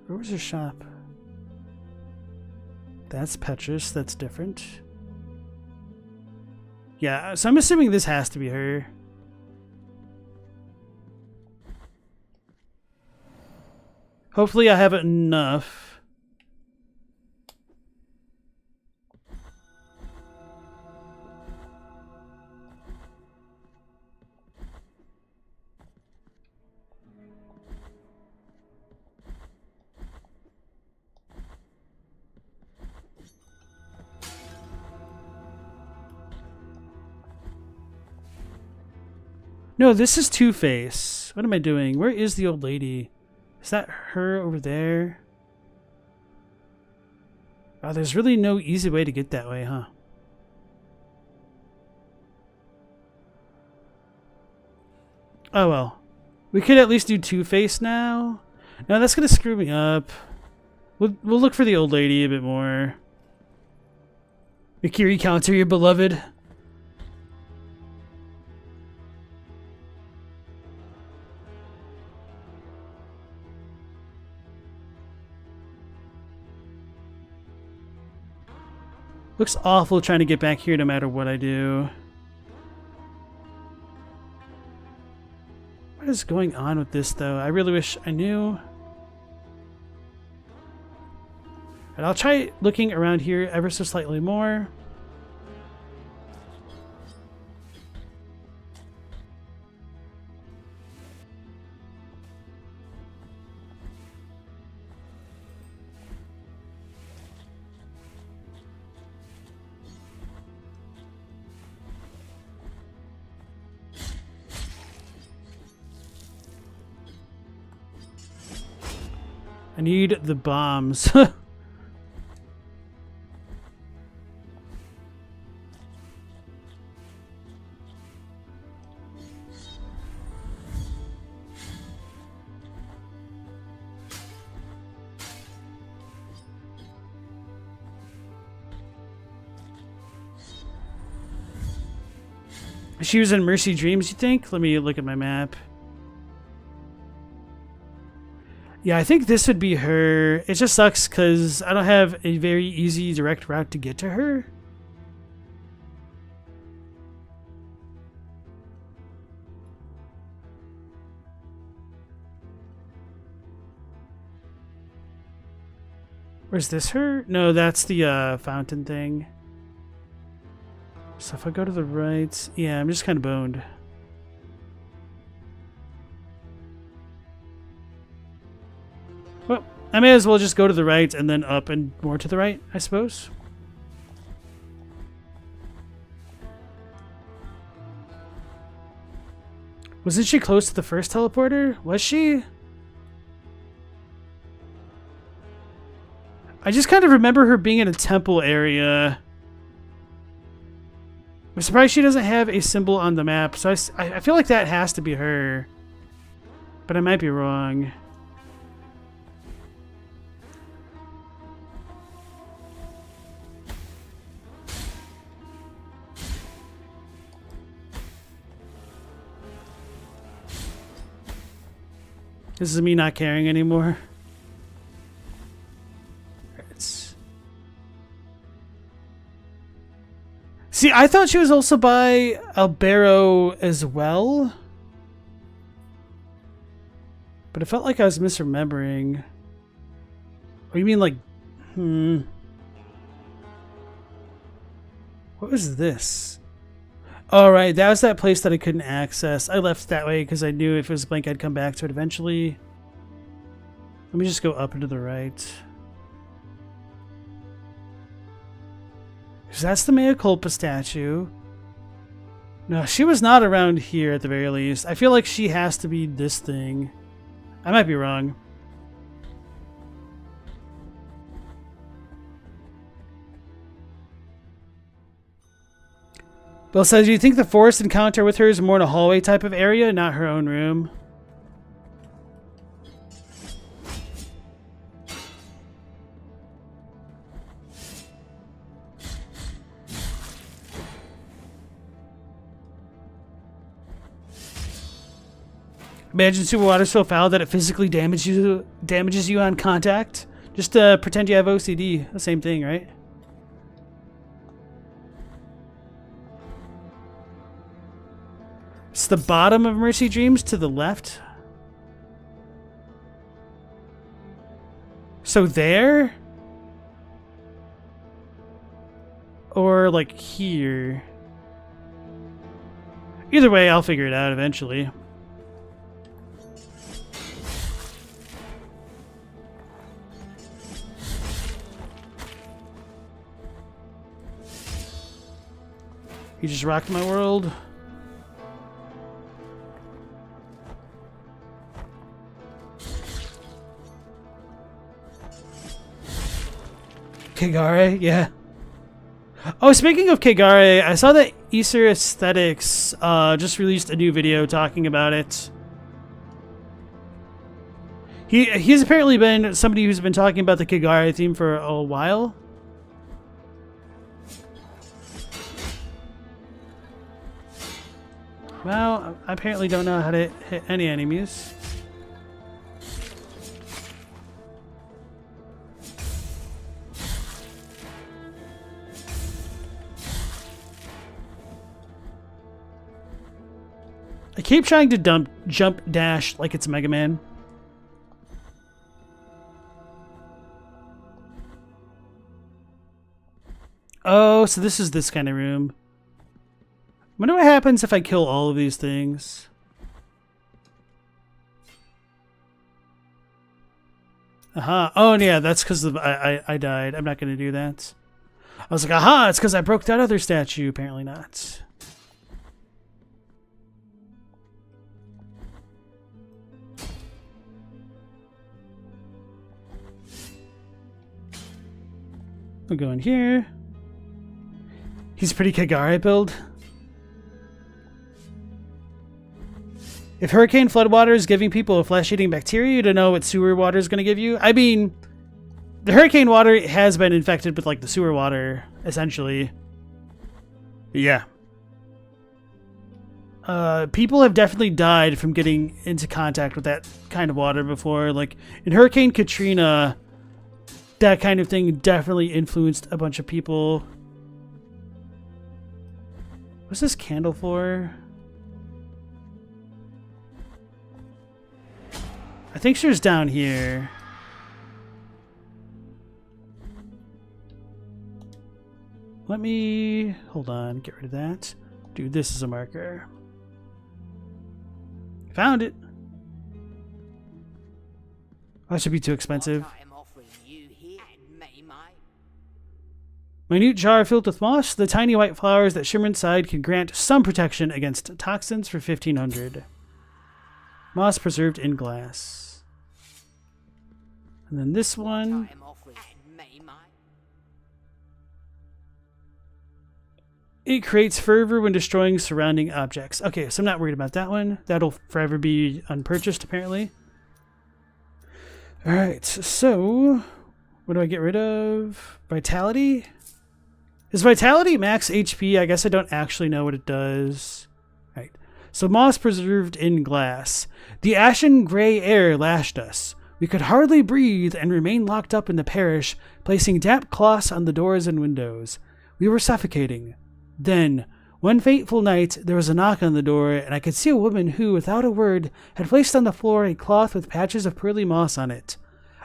Where was her shop? That's Petrus. That's different. Yeah, so I'm assuming this has to be her. Hopefully I have enough. No, this is Two-Face. What am I doing? Where is the old lady? Is that her over there? Oh, there's really no easy way to get that way, huh? Oh well. We could at least do Two-Face now. No, that's gonna screw me up. We'll look for the old lady a bit more. Mikiri counter your beloved. Looks awful trying to get back here no matter what I do. What is going on with this though? I really wish I knew. And I'll try looking around here ever so slightly more. I need the bombs. She was in Mercy Dreams, you think? Let me look at my map. Yeah, I think this would be her. It just sucks because I don't have a very easy direct route to get to her. Where's this her? No, that's the fountain thing. So if I go to the right, yeah, I'm just kind of boned. Well, I may as well just go to the right and then up and more to the right, I suppose. Wasn't she close to the first teleporter? Was she? I just kind of remember her being in a temple area. I'm surprised she doesn't have a symbol on the map, so I feel like that has to be her. But I might be wrong. This is me not caring anymore. See, I thought she was also by Albero as well. But it felt like I was misremembering. Or you mean like... What was this? Oh, right. That was that place that I couldn't access. I left that way because I knew if it was blank, I'd come back to it eventually. Let me just go up and to the right. Because that's the Mea Culpa statue. No, she was not around here at the very least. I feel like she has to be this thing. I might be wrong. Bill says, do you think the forest encounter with her is more in a hallway type of area, not her own room? Imagine super water so foul that it physically damages you on contact. Just pretend you have OCD. The same thing, right? It's the bottom of Mercy Dreams to the left. So there? Or like here? Either way, I'll figure it out eventually. You just rocked my world. Kagare, yeah. Oh, speaking of Kagare, I saw that Acer Aesthetics just released a new video talking about it. He's apparently been somebody who's been talking about the Kagare theme for a while. Well, I apparently don't know how to hit any enemies. I keep trying to jump dash like it's Mega Man. Oh, so this is this kind of room. Wonder what happens if I kill all of these things. Aha. Oh, yeah, that's because I died. I'm not going to do that. I was like, aha, it's because I broke that other statue. Apparently not. We'll go in here. He's pretty Kagare build. If hurricane floodwater is giving people a flesh-eating bacteria, you don't know what sewer water is going to give you. I mean, the hurricane water has been infected with like the sewer water, essentially. Yeah. People have definitely died from getting into contact with that kind of water before. Like in Hurricane Katrina, that kind of thing definitely influenced a bunch of people. What's this candle for? I think she's down here. Let me... hold on, get rid of that. Dude, this is a marker. Found it. That should be too expensive. Minute jar filled with moss. The tiny white flowers that shimmer inside can grant some protection against toxins for 1500. Moss preserved in glass. And then this one. It creates fervor when destroying surrounding objects. Okay, so I'm not worried about that one. That'll forever be unpurchased, apparently. Alright, so what do I get rid of? Vitality? Is Vitality max HP? I guess I don't actually know what it does. Right. So moss preserved in glass. The ashen gray air lashed us. We could hardly breathe and remained locked up in the parish, placing damp cloths on the doors and windows. We were suffocating. Then, one fateful night, there was a knock on the door, and I could see a woman who, without a word, had placed on the floor a cloth with patches of pearly moss on it.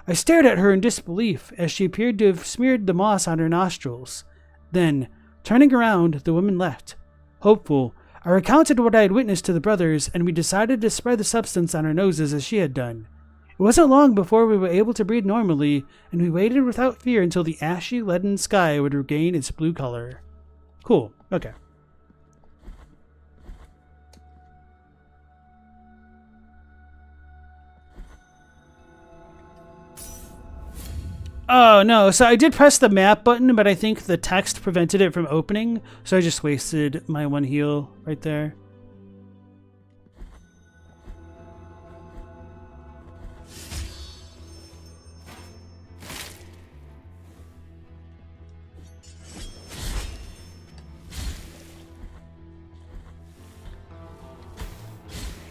I stared at her in disbelief, as she appeared to have smeared the moss on her nostrils. Then, turning around, the woman left. Hopeful, I recounted what I had witnessed to the brothers, and we decided to spread the substance on our noses as she had done. It wasn't long before we were able to breathe normally, and we waited without fear until the ashy, leaden sky would regain its blue color. Cool. Okay. Oh, no. So I did press the map button, but I think the text prevented it from opening. So I just wasted my one heal right there.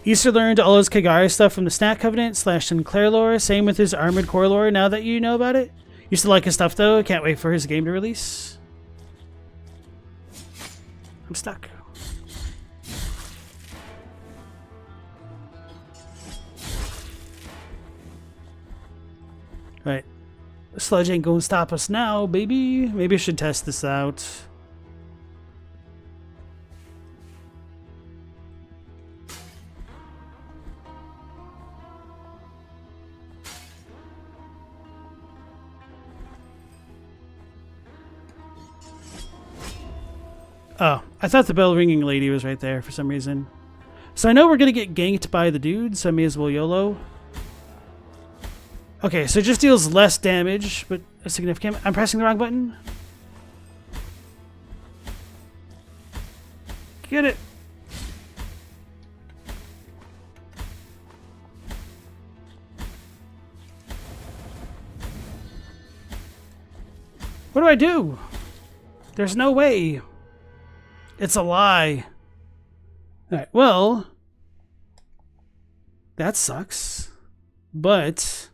Easter learned all his Kagari stuff from the Snack Covenant / Sinclair lore. Same with his Armored Core lore now that you know about it. Used to like his stuff though. Can't wait for his game to release. I'm stuck. Right. The sludge ain't gonna stop us now, baby. Maybe I should test this out. Oh, I thought the bell ringing lady was right there for some reason. So I know we're going to get ganked by the dude, so I may as well YOLO. Okay, so it just deals less damage, but a significant... I'm pressing the wrong button. Get it. What do I do? There's no way. It's a lie. Alright, well, that sucks. But,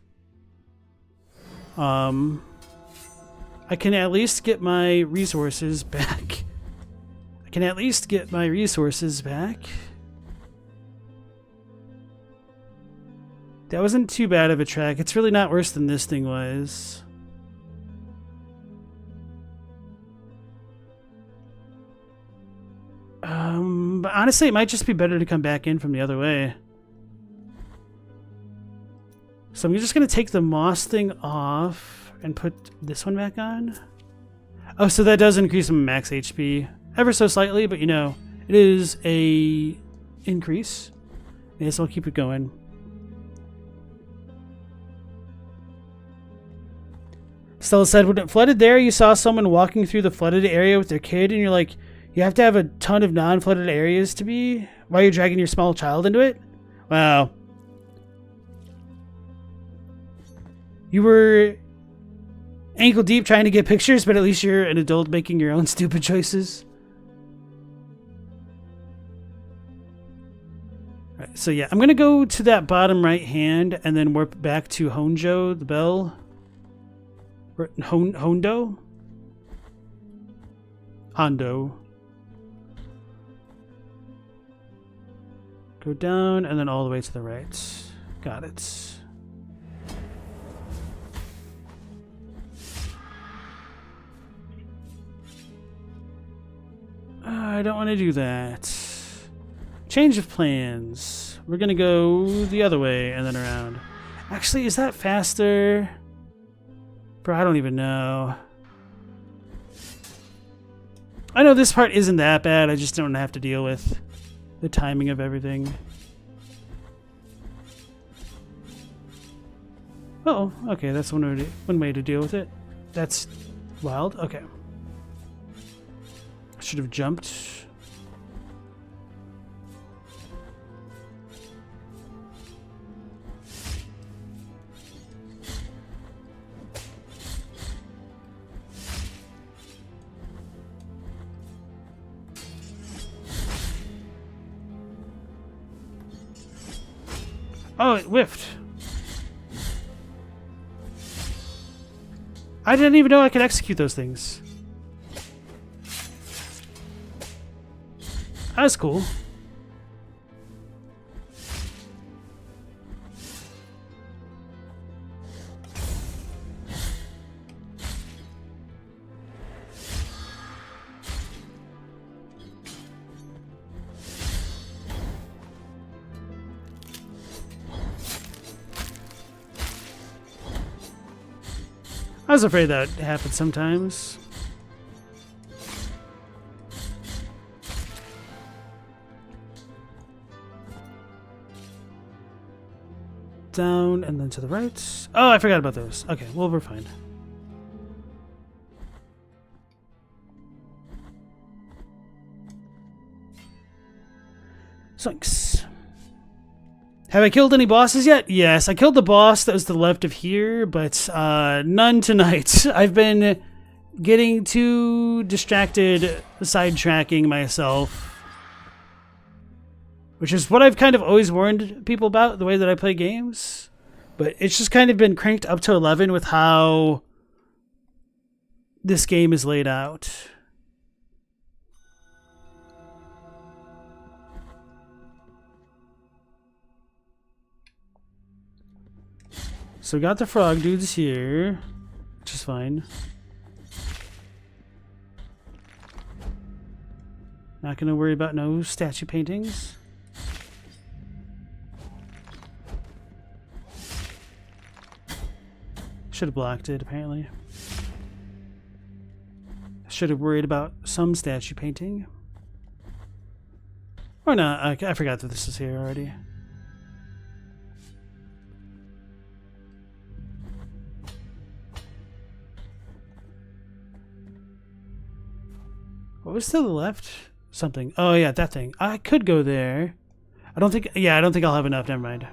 I can at least get my resources back. That wasn't too bad of a track. It's really not worse than this thing was. But honestly, it might just be better to come back in from the other way. So I'm just going to take the moss thing off and put this one back on. Oh, so that does increase my max HP. Ever so slightly, but you know, it is a increase. Yes, I'll keep it going. Stella said, when it flooded there, you saw someone walking through the flooded area with their kid, and you're like, you have to have a ton of non-flooded areas to be? Why are you dragging your small child into it? Wow. You were ankle deep trying to get pictures, but at least you're an adult making your own stupid choices. Right, so yeah, I'm going to go to that bottom right hand and then warp back to Honjo, the bell. Or Hondo? Hondo. Go down and then all the way to the right. Got it. I don't want to do that. Change of plans. We're going to go the other way and then around. Actually, is that faster? Bro, I don't even know. I know this part isn't that bad. I just don't have to deal with the timing of everything. Oh, okay, that's one way to deal with it. That's wild. Okay. I should have jumped. Oh, it whiffed. I didn't even know I could execute those things. That's cool. I was afraid that happened sometimes. Down and then to the right. Oh, I forgot about those. Okay, well, we're fine. Thanks. Have I killed any bosses yet? Yes, I killed the boss that was to the left of here, but none tonight. I've been getting too distracted, sidetracking myself, which is what I've kind of always warned people about, the way that I play games. But it's just kind of been cranked up to 11 with how this game is laid out. So we got the frog dudes here, which is fine. Not gonna worry about no statue paintings. Should have blocked it, apparently. Should have worried about some statue painting. Or not, I forgot that this is here already. What was to the left? Something. Oh yeah, that thing. I could go there. I don't think I'll have enough. Never mind.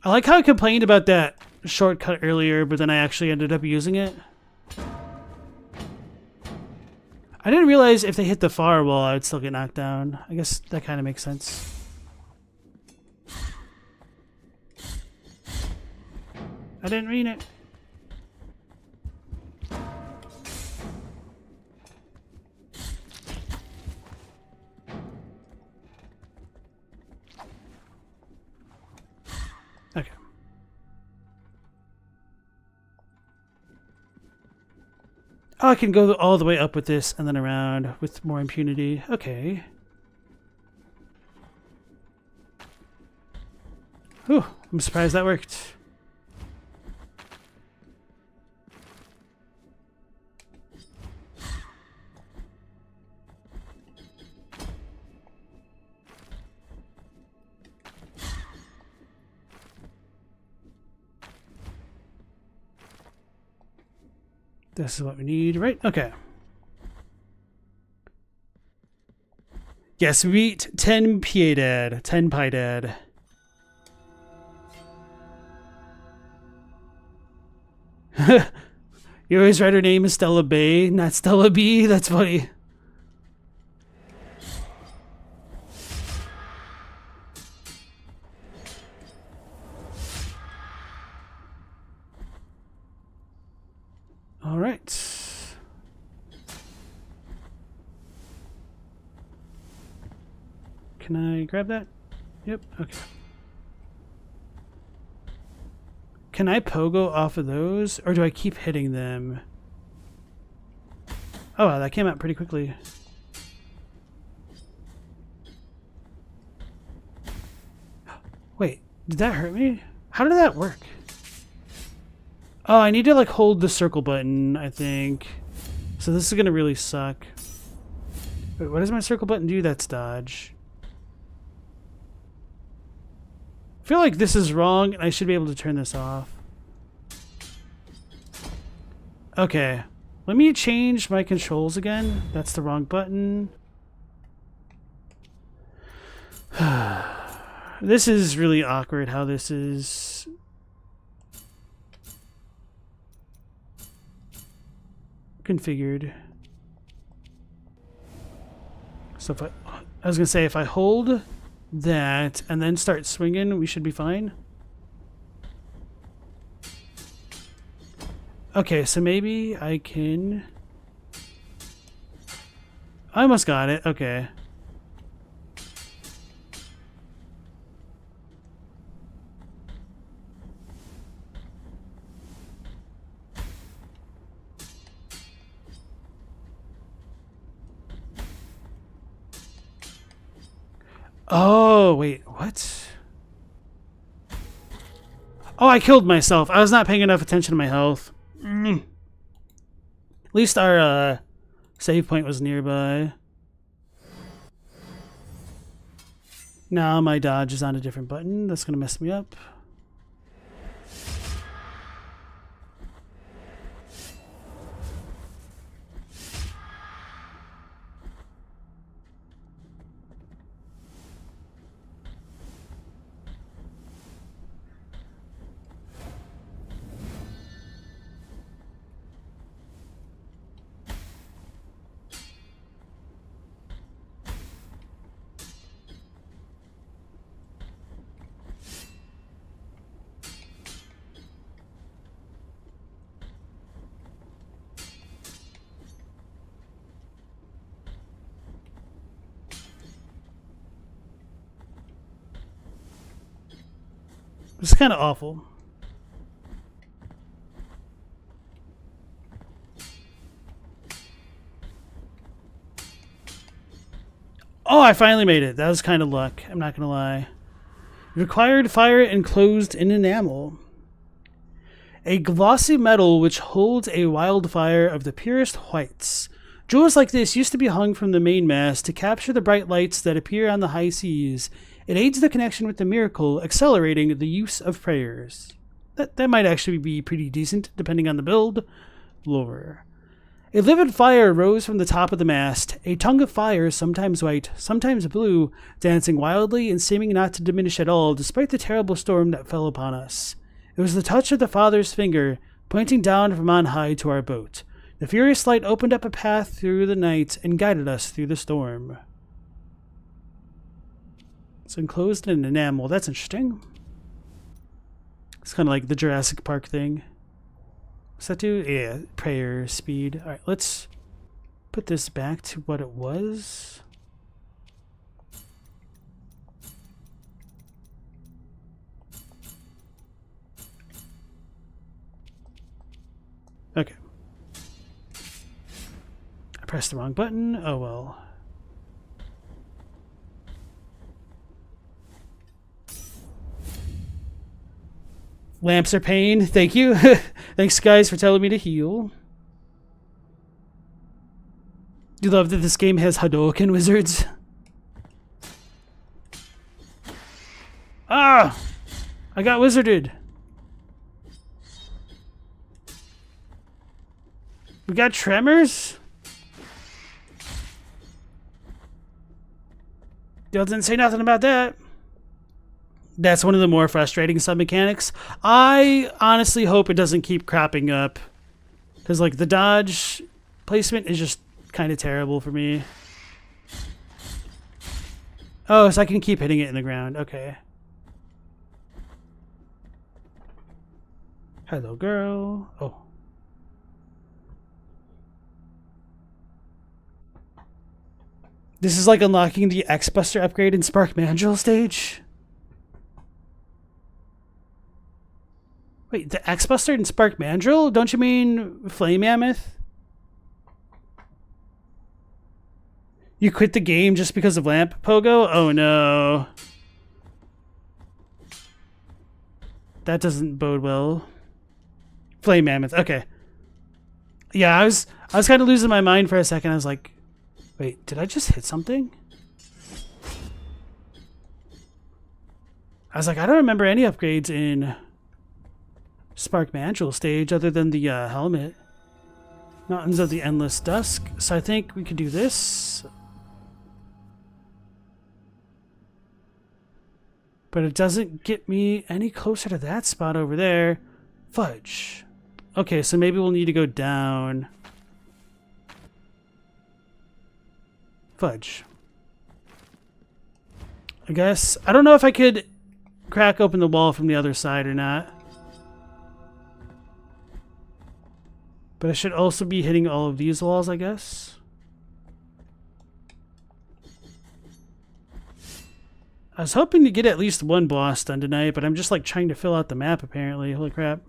I like how I complained about that shortcut earlier, but then I actually ended up using it. I didn't realize if they hit the firewall, I would still get knocked down. I guess that kind of makes sense. I didn't read it. Okay. Oh, I can go all the way up with this and then around with more impunity. Okay. Whew, I'm surprised that worked. This is what we need, right? Okay. Yes, we beat 10 Piedad. 10 Piedad. You always write her name as Stella Bay, not Stella B? That's funny. All right. Can I grab that? Yep, okay. Can I pogo off of those, or do I keep hitting them? Oh, wow, that came out pretty quickly. Wait, did that hurt me? How did that work? Oh, I need to like hold the circle button, I think. So this is gonna really suck. Wait, what does my circle button do? That's dodge. I feel like this is wrong and I should be able to turn this off. Okay. Let me change my controls again. That's the wrong button. This is really awkward how this is configured. So if I was gonna say if I hold that and then start swinging, we should be fine. Okay, so maybe I can... I almost got it. Okay. Oh, wait, what? Oh, I killed myself. I was not paying enough attention to my health. At least our save point was nearby. Now my dodge is on a different button. That's going to mess me up. It's kind of awful. Oh, I finally made it. That was kind of luck. I'm not going to lie. Required fire enclosed in enamel. A glossy metal which holds a wildfire of the purest whites. Jewels like this used to be hung from the mainmast to capture the bright lights that appear on the high seas. It aids the connection with the miracle, accelerating the use of prayers. That might actually be pretty decent, depending on the build. Lore. A livid fire rose from the top of the mast, a tongue of fire, sometimes white, sometimes blue, dancing wildly and seeming not to diminish at all, despite the terrible storm that fell upon us. It was the touch of the Father's finger, pointing down from on high to our boat. The furious light opened up a path through the night and guided us through the storm. It's enclosed in enamel. That's interesting. It's kind of like the Jurassic Park thing. What's that do? Yeah, prayer speed. All right, let's put this back to what it was. Okay. I pressed the wrong button. Oh well. Lamps are pain. Thank you. Thanks, guys, for telling me to heal. Do you love that this game has Hadouken wizards? Ah! I got wizarded. We got tremors? Y'all didn't say nothing about that. That's one of the more frustrating sub-mechanics. I honestly hope it doesn't keep cropping up. Because, like, the dodge placement is just kind of terrible for me. Oh, so I can keep hitting it in the ground. Okay. Hello, girl. Oh. This is like unlocking the X-Buster upgrade in Spark Mandrill stage. Wait, the X-Buster and Spark Mandrill? Don't you mean Flame Mammoth? You quit the game just because of Lamp Pogo? Oh no. That doesn't bode well Flame mammoth. Okay. Yeah, I was kind of losing my mind for a second. I was like, wait, did I just hit something? I was like, I don't remember any upgrades in Spark Mantle stage other than the helmet. Mountains of the Endless Dusk. So I think we could do this. But it doesn't get me any closer to that spot over there. Fudge. Okay, so maybe we'll need to go down. Fudge. I guess. I don't know if I could crack open the wall from the other side or not. But I should also be hitting all of these walls, I guess. I was hoping to get at least one boss done tonight, but I'm just like trying to fill out the map apparently. Holy crap.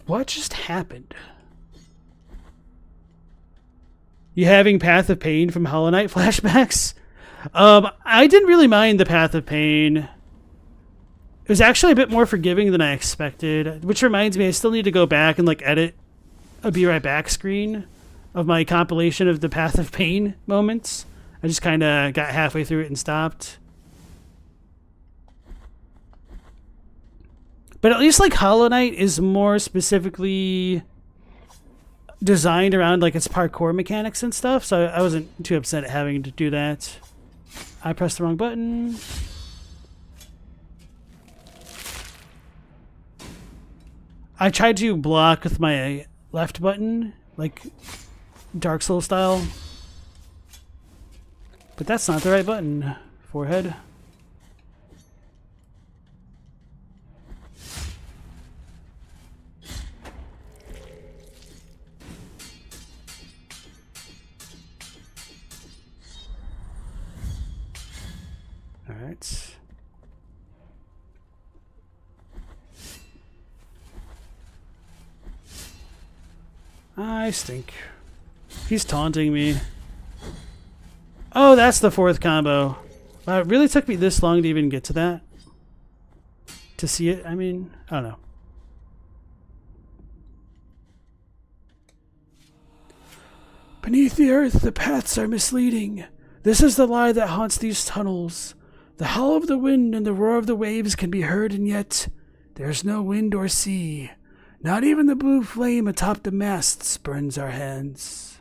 What just happened? You having Path of Pain from Hollow Knight flashbacks? I didn't really mind the Path of Pain. It was actually a bit more forgiving than I expected, which reminds me I still need to go back and like edit a Be Right Back screen of my compilation of the Path of Pain moments. I just kind of got halfway through it and stopped. But at least like Hollow Knight is more specifically designed around like its parkour mechanics and stuff, so I wasn't too upset at having to do that. I pressed the wrong button. I tried to block with my left button, like Dark Souls style. But that's not the right button. Forehead. All right. I stink. He's taunting me. Oh, that's the fourth combo. Wow, it really took me this long to even get to that. To see it, I mean, I don't know. Beneath the earth, the paths are misleading. This is the lie that haunts these tunnels. The howl of the wind and the roar of the waves can be heard, and yet there's no wind or sea. Not even the blue flame atop the masts burns our hands.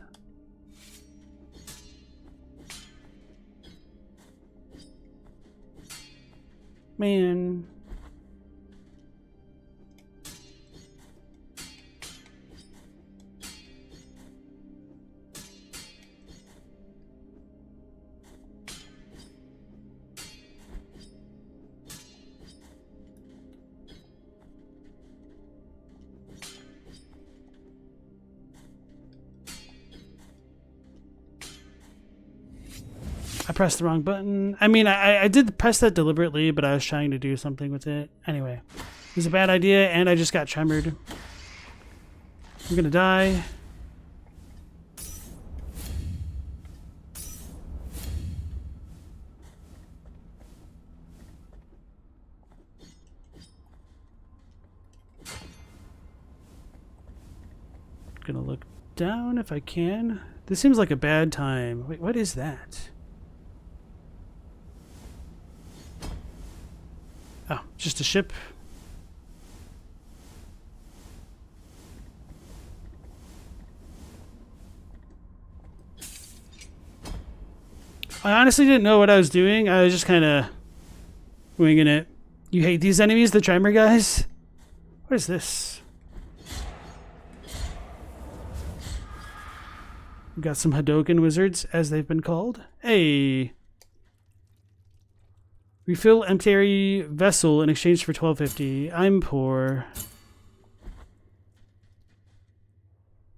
Man. I pressed the wrong button. I mean, I did press that deliberately, but I was trying to do something with it. Anyway, it was a bad idea, and I just got tremored. I'm gonna die. Gonna look down if I can. This seems like a bad time. Wait, what is that? Oh, just a ship. I honestly didn't know what I was doing. I was just kind of winging it. You hate these enemies, the Tremor guys? What is this? We've got some Hadoken wizards, as they've been called. Hey! Refill empty vessel in exchange for $12.50. I'm poor.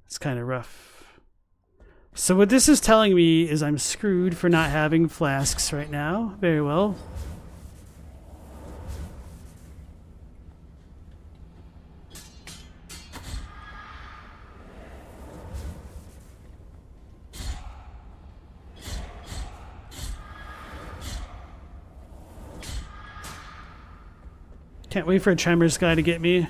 It's kind of rough. So what this is telling me is I'm screwed for not having flasks right now. Very well. Can't wait for a Tremors guy to get me.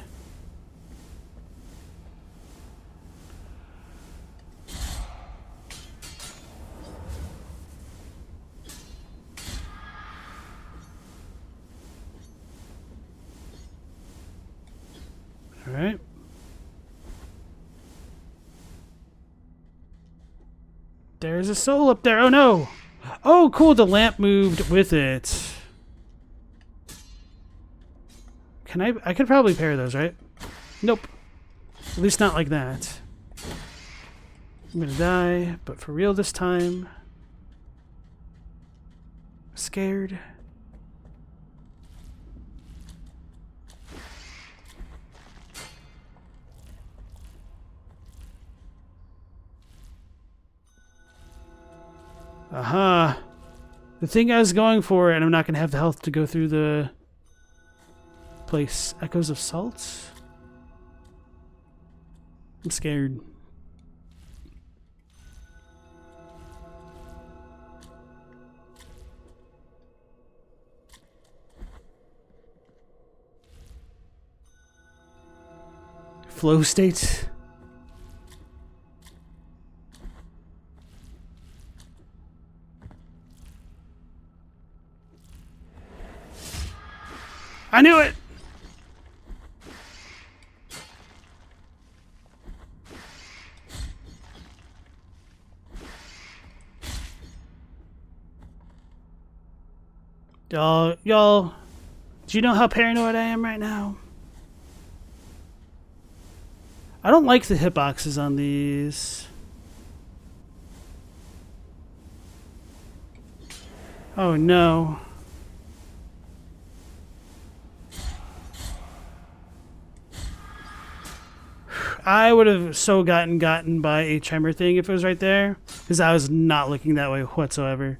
All right. There's a soul up there. Oh no. Oh, cool. The lamp moved with it. Can I could probably pair those, right? Nope. At least not like that. I'm gonna die, but for real this time. Scared. Aha. The thing I was going for, and I'm not gonna have the health to go through the place. Echoes of Salt? I'm scared. Flow state. I knew it! Y'all, do you know how paranoid I am right now? I don't like the hitboxes on these. Oh no. I would have so gotten by a tremor thing if it was right there, because I was not looking that way whatsoever.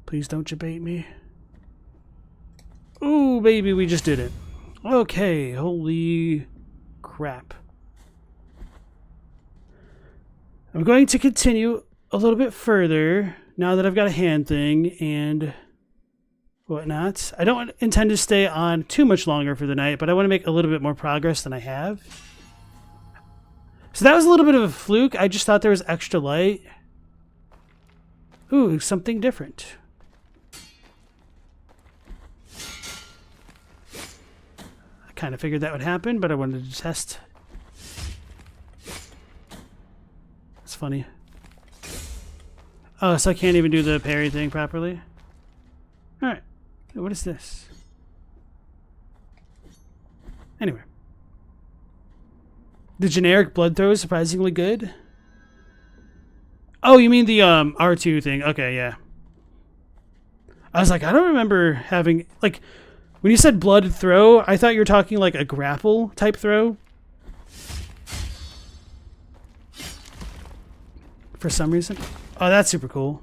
Please don't you bait me. Ooh, baby, we just did it. Okay, holy crap. I'm going to continue a little bit further now that I've got a hand thing and whatnot. I don't intend to stay on too much longer for the night, but I want to make a little bit more progress than I have. So that was a little bit of a fluke. I just thought there was extra light. Ooh, something different. I kind of figured that would happen, but I wanted to test. That's funny. Oh, so I can't even do the parry thing properly? Alright. What is this? Anyway. The generic blood throw is surprisingly good. Oh, you mean the R2 thing. Okay, yeah. I was like, I don't remember having... Like, when you said blood throw, I thought you were talking like a grapple type throw. For some reason. Oh, that's super cool.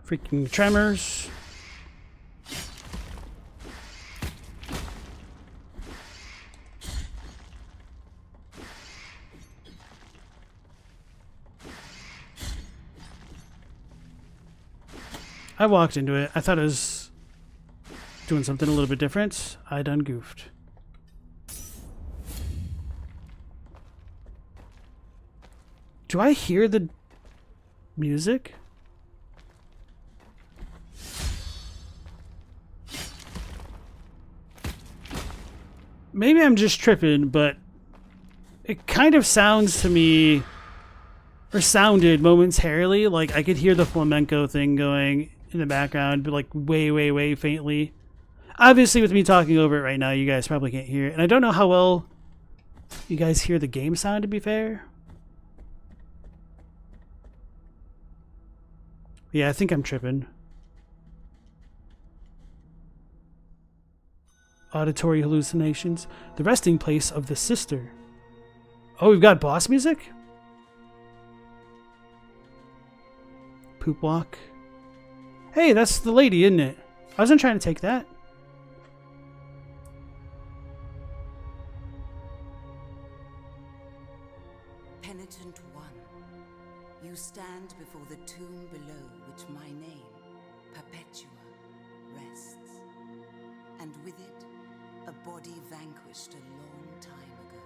Freaking tremors. I walked into it. I thought it was doing something a little bit different. I done goofed. Do I hear the music? Maybe I'm just tripping, but it kind of sounds to me, or sounded momentarily, like I could hear the flamenco thing going in the background, but like way, way, way faintly. Obviously, with me talking over it right now, you guys probably can't hear it. And I don't know how well you guys hear the game sound, to be fair. Yeah, I think I'm tripping. Auditory hallucinations. The resting place of the sister. Oh, we've got boss music? Poop walk. Hey, that's the lady, isn't it? I wasn't trying to take that. Penitent one, you stand before the tomb below which my name, Perpetua, rests. And with it, a body vanquished a long time ago.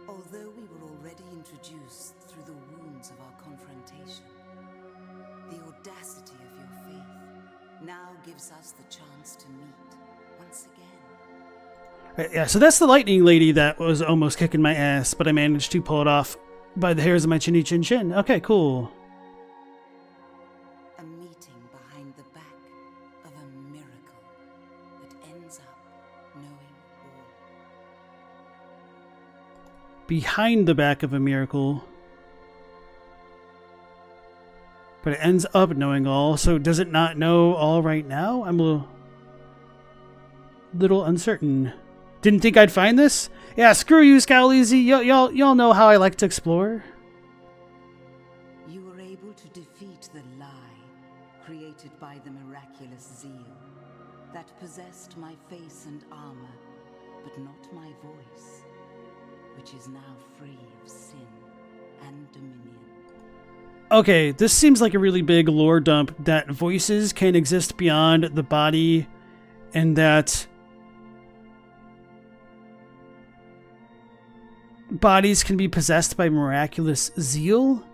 Although we were already introduced through the wounds of our confrontation, the audacity of your faith now gives us the chance to meet once again. Right, yeah, so that's the lightning lady that was almost kicking my ass, but I managed to pull it off by the hairs of my chinny chin chin. Okay, cool. A meeting behind the back of a miracle that ends up knowing all. Behind the back of a miracle. But it ends up knowing all, so does it not know all right now? I'm a little uncertain. Didn't think I'd find this? Yeah, screw you, Scowleezy. Y'all know how I like to explore. You were able to defeat the lie created by the miraculous zeal that possessed my face and armor, but not my voice, which is now free of sin and dominion. Okay, this seems like a really big lore dump that voices can exist beyond the body and that bodies can be possessed by miraculous zeal.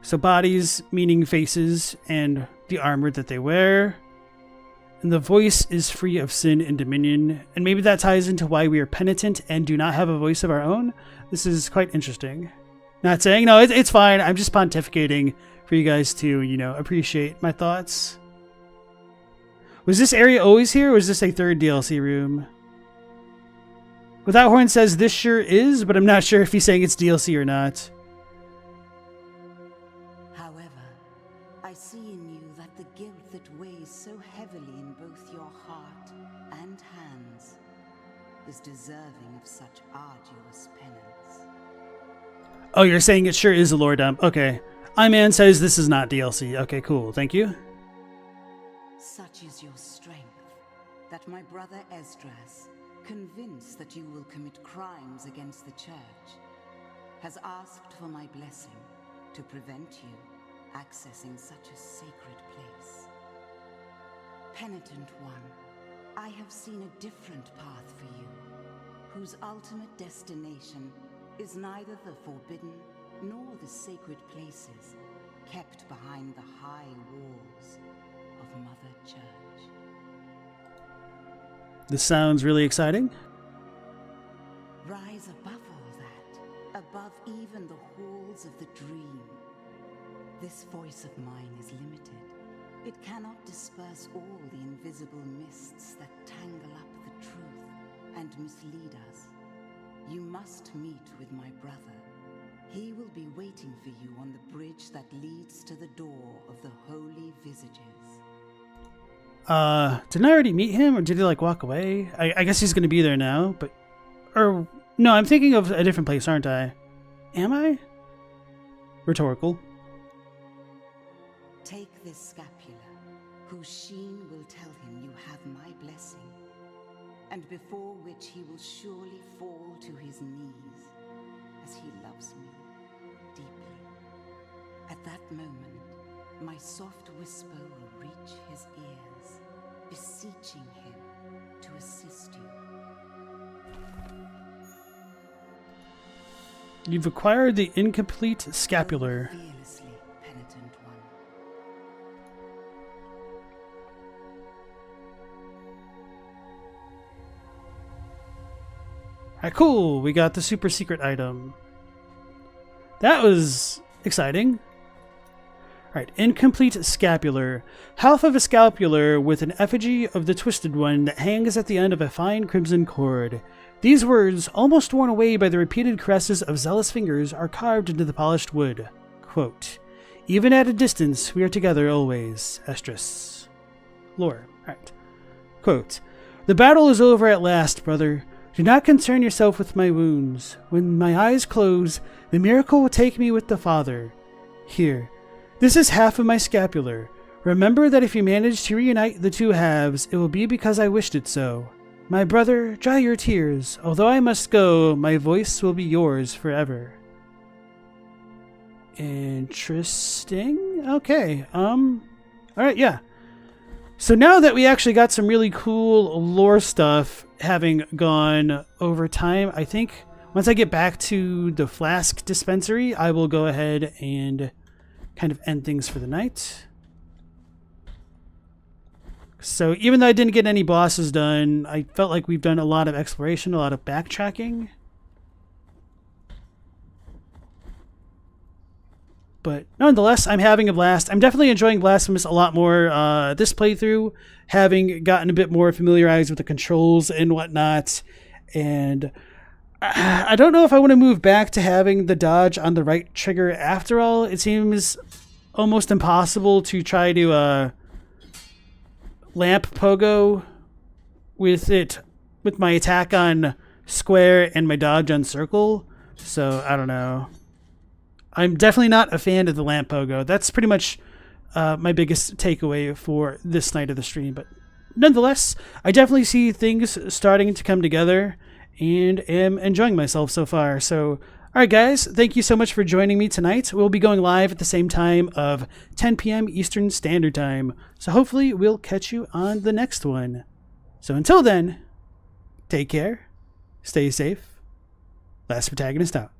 So bodies meaning faces and the armor that they wear. And the voice is free of sin and dominion. And maybe that ties into why we are penitent and do not have a voice of our own. This is quite interesting. Not saying, no, it's fine. I'm just pontificating for you guys to, appreciate my thoughts. Was this area always here, or was this a third DLC room? Without Horn says this sure is, but I'm not sure if he's saying it's DLC or not. However, I see in you that the guilt that weighs so heavily in both your heart and hands is deserving of such arduous penance. Oh, you're saying it sure is a lore dump. Okay. Iman says this is not DLC. Okay, cool. Thank you. Such is your strength that my brother Esdras, convinced that you will commit crimes against the church, has asked for my blessing to prevent you accessing such a sacred place. Penitent one, I have seen a different path for you, whose ultimate destination is neither the forbidden nor the sacred places kept behind the high walls of Mother Church. This sounds really exciting. Rise above all that, above even the halls of the dream. This voice of mine is limited. It cannot disperse all the invisible mists that tangle up the truth and mislead us. You must meet with my brother. He will be waiting for you on the bridge that leads to the door of the Holy Visages. Didn't I already meet him, or did he walk away? I guess he's gonna be there now, but... Or, no, I'm thinking of a different place, aren't I? Am I? Rhetorical. Take this scapula, whose sheen will tell him you have my blessing, and before which he will surely fall to his knees, as he loves me deeply. At that moment, my soft whisper will reach his ears, beseeching him to assist you. You've acquired the incomplete scapular. Fearlessly, penitent one. Alright, cool. We got the super secret item. That was exciting. Alright, incomplete scapular. Half of a scapular with an effigy of the Twisted One that hangs at the end of a fine crimson cord. These words, almost worn away by the repeated caresses of zealous fingers, are carved into the polished wood. Quote, even at a distance, we are together always, Estrus. Lore. Alright. Quote, the battle is over at last, brother. Do not concern yourself with my wounds. When my eyes close, the miracle will take me with the Father. Here, This is half of my scapular. Remember that if you manage to reunite the two halves, it will be because I wished it so. My brother, dry your tears. Although I must go, my voice will be yours forever. Interesting. Okay. Alright, yeah. So now that we actually got some really cool lore stuff having gone over time, I think once I get back to the flask dispensary, I will go ahead and kind of end things for the night. So even though I didn't get any bosses done, I felt like we've done a lot of exploration, a lot of backtracking. But nonetheless, I'm having a blast. I'm definitely enjoying Blasphemous a lot more this playthrough, having gotten a bit more familiarized with the controls and whatnot. And I don't know if I want to move back to having the dodge on the right trigger after all. It seems almost impossible to try to lamp pogo with my attack on square and my dodge on circle. So I don't know. I'm definitely not a fan of the lamp pogo. That's pretty much my biggest takeaway for this night of the stream. But nonetheless, I definitely see things starting to come together and am enjoying myself so far. So, all right, guys, thank you so much for joining me tonight. We'll be going live at the same time of 10 p.m. Eastern Standard Time. So hopefully we'll catch you on the next one. So until then, take care, stay safe. Last Protagonist out.